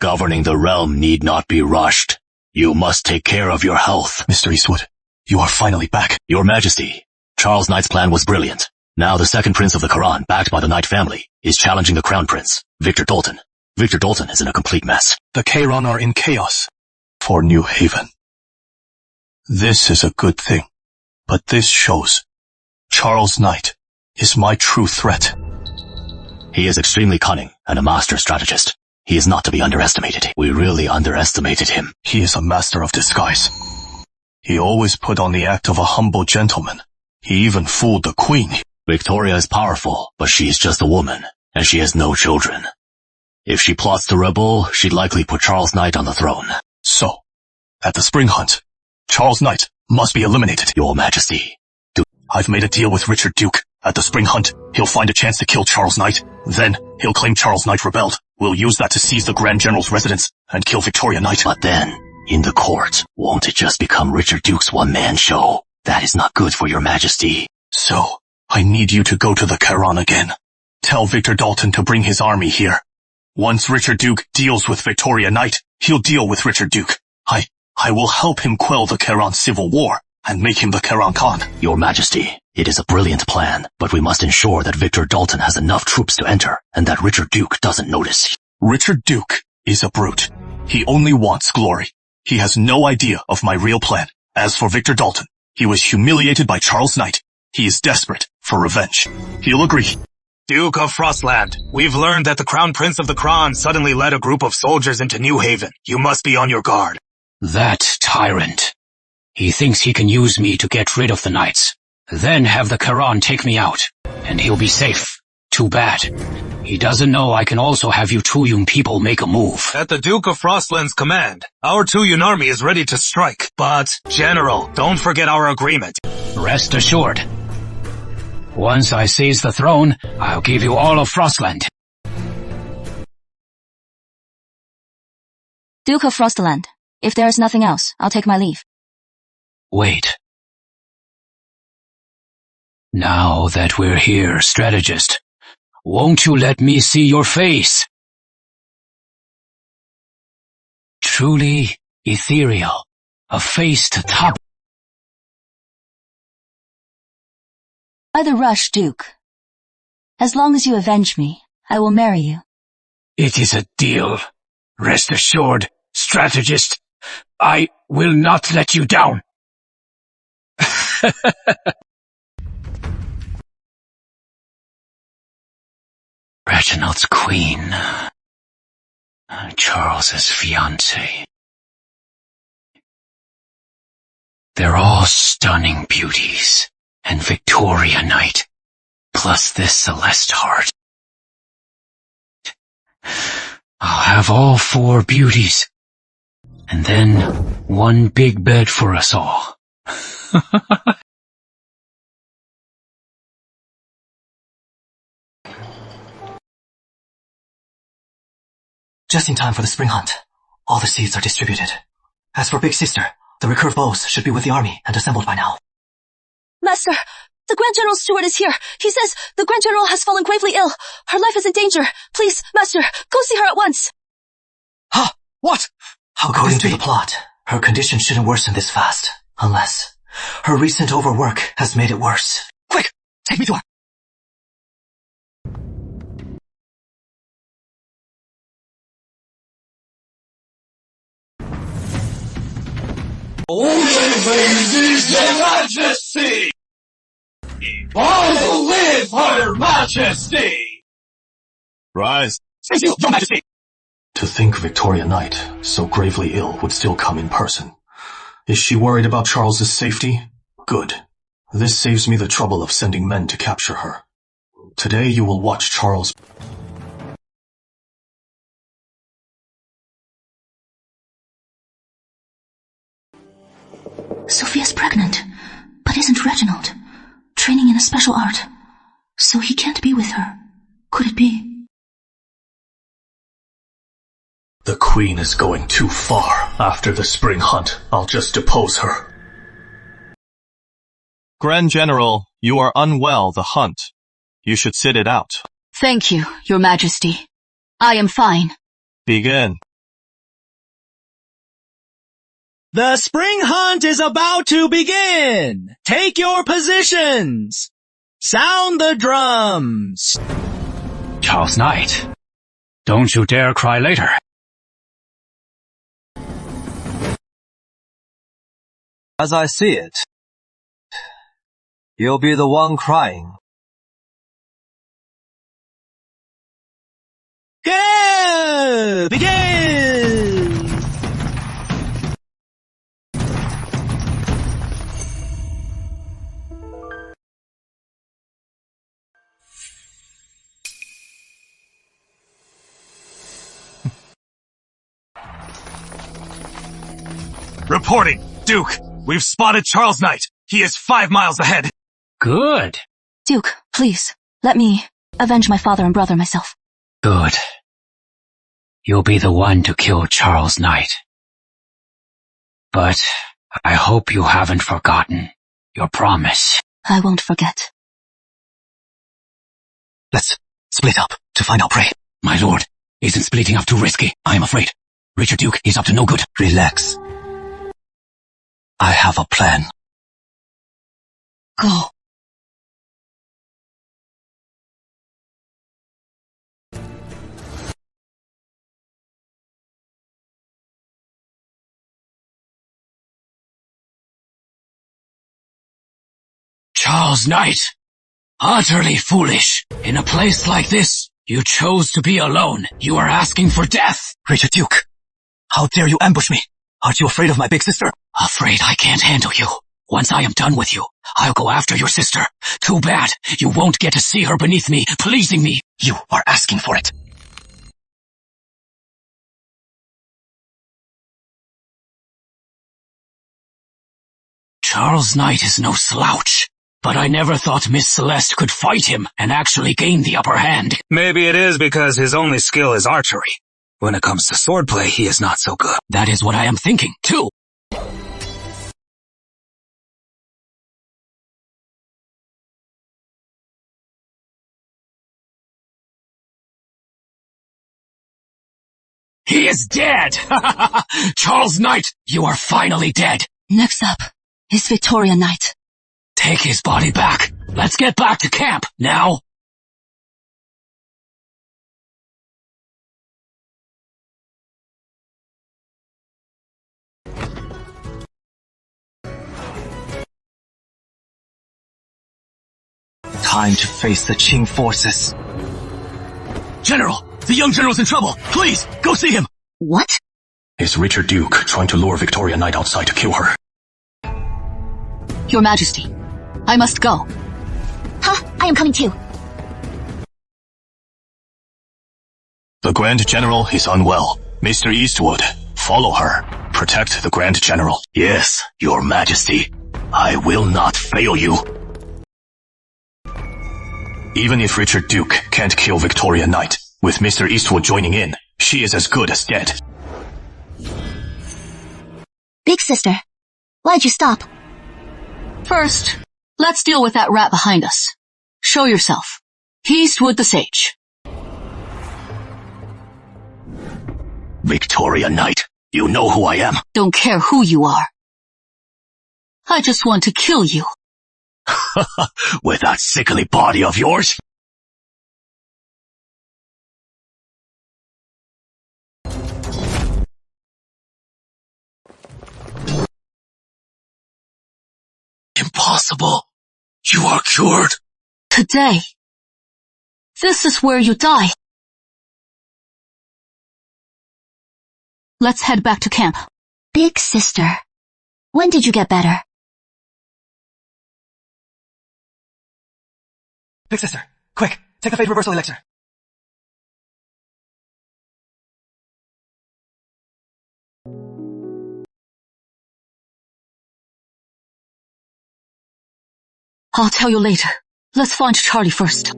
governing the realm need not be rushed. You must take care of your health. Mr. Eastwood, you are finally back. Your Majesty, Charles Knight's plan was brilliant. Now the second prince of the Quran, backed by the Knight family, is challenging the crown prince, Victor Dalton. Victor Dalton is in a complete mess. The Kairon are in chaos. For New Haven. This is a good thing. But this shows Charles Knight is my true threat. He is extremely cunning and a master strategist. He is not to be underestimated. We really underestimated him. He is a master of disguise. He always put on the act of a humble gentleman. He even fooled the queen. Victoria is powerful, but she is just a woman, and she has no children. If she plots to rebel, she'd likely put Charles Knight on the throne. So, at the spring hunt, Charles Knight must be eliminated. Your Majesty. I've made a deal with Richard Duke. At the spring hunt, he'll find a chance to kill Charles Knight. Then, he'll claim Charles Knight rebelled. We'll use that to seize the Grand General's residence and kill Victoria Knight. But then, in the court, won't it just become Richard Duke's one-man show? That is not good for your Majesty. So, I need you to go to the Kairon again. Tell Victor Dalton to bring his army here. Once Richard Duke deals with Victoria Knight, he'll deal with Richard Duke. I will help him quell the Kairon civil war and make him the Kairon Khan. Your Majesty, it is a brilliant plan, but we must ensure that Victor Dalton has enough troops to enter and that Richard Duke doesn't notice. Richard Duke is a brute. He only wants glory. He has no idea of my real plan. As for Victor Dalton, he was humiliated by Charles Knight. He is desperate for revenge. He'll agree. Duke of Frostland, we've learned that the Crown Prince of the Kron suddenly led a group of soldiers into New Haven. You must be on your guard. That tyrant. He thinks he can use me to get rid of the knights. Then have the Kairon take me out, and he'll be safe. Too bad. He doesn't know I can also have you Tuyun people make a move. At the Duke of Frostland's command, our Tuyun army is ready to strike. But, General, don't forget our agreement. Rest assured. Once I seize the throne, I'll give you all of Frostland. Duke of Frostland, if there is nothing else, I'll take my leave. Wait. Now that we're here, strategist, won't you let me see your face? Truly ethereal, a face to top. By the rush, Duke. As long as you avenge me, I will marry you. It is a deal. Rest assured, strategist, I will not let you down. Reginald's queen. Charles's fiancée. They're all stunning beauties. And Victoria Knight, plus this Celeste heart. I'll have all 4 beauties. And then one big bed for us all. Just in time for the spring hunt. All the seeds are distributed. As for Big Sister, the recurve bows should be with the army and assembled by now. Master, the Grand General Steward is here. He says the Grand General has fallen gravely ill. Her life is in danger. Please, Master, go see her at once. Huh? What? According to the plot, her condition shouldn't worsen this fast. Unless her recent overwork has made it worse. Quick! Take me to her! His Majesty! Long live Her Majesty! Rise. Thank you, Your Majesty! To think Victoria Knight, so gravely ill, would still come in person. Is she worried about Charles's safety? Good. This saves me the trouble of sending men to capture her. Today you will watch Charles... Sophia's pregnant, but isn't Reginald? Training in a special art. So he can't be with her. Could it be? The Queen is going too far. After the spring hunt, I'll just depose her. Grand General, you are unwell the hunt. You should sit it out. Thank you, Your Majesty. I am fine. Begin. The spring hunt is about to begin! Take your positions! Sound the drums! Charles Knight, don't you dare cry later. As I see it, you'll be the one crying. Go! Begin! Reporting! Duke, we've spotted Charles Knight. He is 5 miles ahead. Good. Duke, please, let me avenge my father and brother myself. Good. You'll be the one to kill Charles Knight. But I hope you haven't forgotten your promise. I won't forget. Let's split up to find our prey. My lord, isn't splitting up too risky? I am afraid. Richard Duke is up to no good. Relax. I have a plan. Go. Charles Knight! Utterly foolish. In a place like this, you chose to be alone. You are asking for death. Richard Duke, how dare you ambush me? Aren't you afraid of my big sister? Afraid I can't handle you. Once I am done with you, I'll go after your sister. Too bad. You won't get to see her beneath me, pleasing me. You are asking for it. Charles Knight is no slouch. But I never thought Miss Celeste could fight him and actually gain the upper hand. Maybe it is because his only skill is archery. When it comes to swordplay, he is not so good. That is what I am thinking, too. He is dead! Charles Knight, you are finally dead. Next up is Victoria Knight. Take his body back. Let's get back to camp, now. Time to face the Qing forces. General! The young general's in trouble! Please, go see him! What? Is Richard Duke trying to lure Victoria Knight outside to kill her? Your Majesty, I must go. Huh, I am coming too. The Grand General is unwell. Mr. Eastwood, follow her. Protect the Grand General. Yes, Your Majesty. I will not fail you. Even if Richard Duke can't kill Victoria Knight, with Mr. Eastwood joining in, she is as good as dead. Big sister, why'd you stop? First, let's deal with that rat behind us. Show yourself. Eastwood the Sage. Victoria Knight, you know who I am. Don't care who you are. I just want to kill you. With that sickly body of yours? Impossible. You are cured. Today. This is where you die. Let's head back to camp. Big sister, when did you get better? Big sister, quick, take a fate reversal elixir. I'll tell you later. Let's find Charlie first.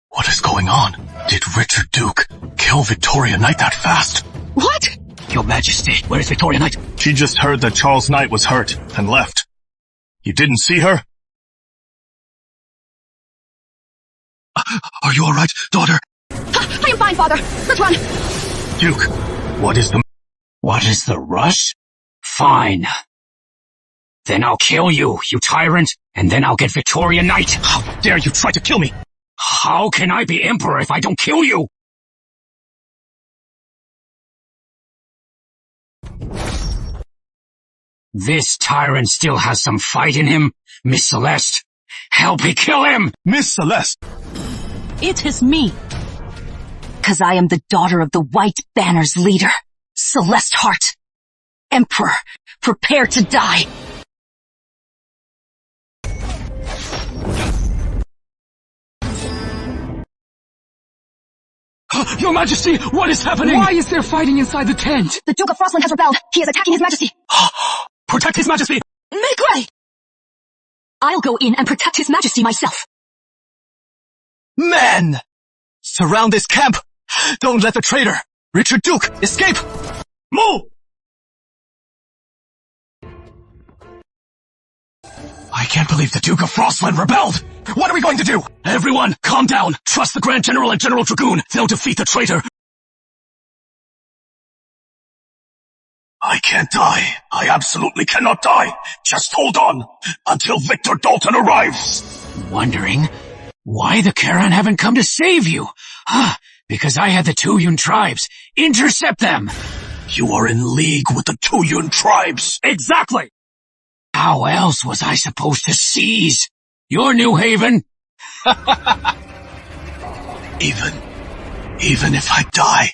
What is going on? Did Richard Duke kill Victoria Knight that fast? What? Your Majesty, where is Victoria Knight? She just heard that Charles Knight was hurt and left. You didn't see her? Are you alright, daughter? I am fine, father. Let's run. Duke, what is the rush? Fine. Then I'll kill you, you tyrant, and then I'll get Victoria Knight. How dare you try to kill me? How can I be emperor if I don't kill you? This tyrant still has some fight in him. Miss Celeste, help me kill him! Miss Celeste! It is me. 'Cause I am the daughter of the White Banner's leader, Celeste Hart. Emperor, prepare to die. Your Majesty, what is happening? Why is there fighting inside the tent? The Duke of Frostland has rebelled. He is attacking His Majesty. Protect His Majesty! Make way! I'll go in and protect His Majesty myself. Men! Surround this camp! Don't let the traitor, Richard Duke, escape! Move! I can't believe the Duke of Frostland rebelled! What are we going to do? Everyone, calm down! Trust the Grand General and General Dragoon! They'll defeat the traitor! I can't die. I absolutely cannot die. Just hold on until Victor Dalton arrives. Wondering why the Karen haven't come to save you? Because I had the Tuyun tribes. Intercept them! You are in league with the Tuyun tribes. Exactly! How else was I supposed to seize your New Haven? Even if I die,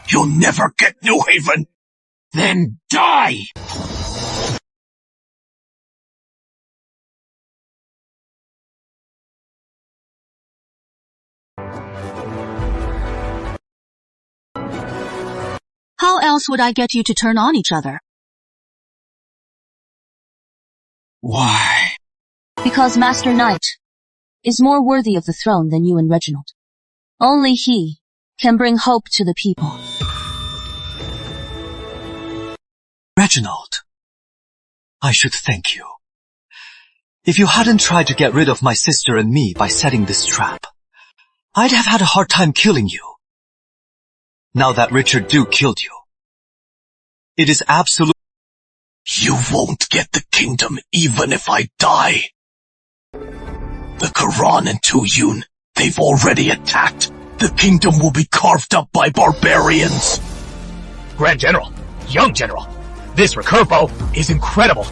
you'll never get New Haven. Then die! How else would I get you to turn on each other? Why? Because Master Knight is more worthy of the throne than you and Reginald. Only he can bring hope to the people. Reginald, I should thank you. If you hadn't tried to get rid of my sister and me by setting this trap, I'd have had a hard time killing you. Now that Richard Duke killed you, it is absolute. You won't get the kingdom even if I die. The Quran and Tuyun, they've already attacked. The kingdom will be carved up by barbarians. Grand General, young General, this recurve bow is incredible.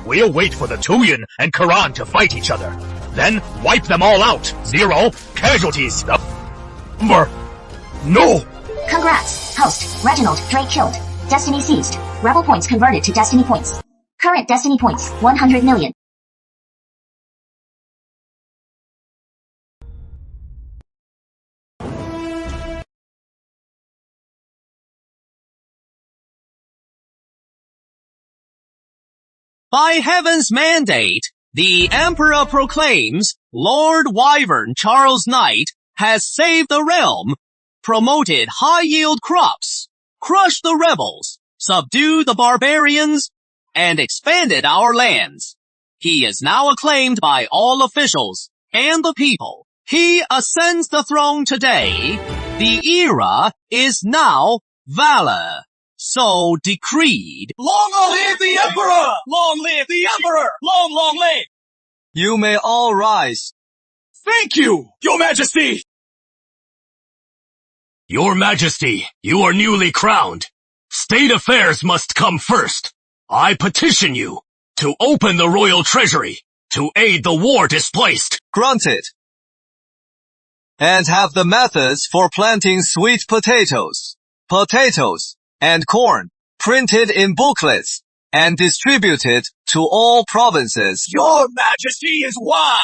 We'll wait for the Tuyun and Quran to fight each other. Then wipe them all out. 0 casualties. No! Congrats, host, Reginald Drake killed. Destiny seized. Rebel points converted to destiny points. Current destiny points, 100 million. By heaven's mandate, the Emperor proclaims Lord Wyvern Charles Knight has saved the realm, promoted high-yield crops, crushed the rebels, subdued the barbarians, and expanded our lands. He is now acclaimed by all officials and the people. He ascends the throne today. The era is now valor. So decreed. Long live the Emperor! Long live the Emperor! Long, long live! You may all rise. Thank you, Your Majesty! Your Majesty, you are newly crowned. State affairs must come first. I petition you to open the royal treasury to aid the war displaced. Granted. And have the methods for planting sweet potatoes, and corn printed in booklets and distributed to all provinces. Your Majesty is wise!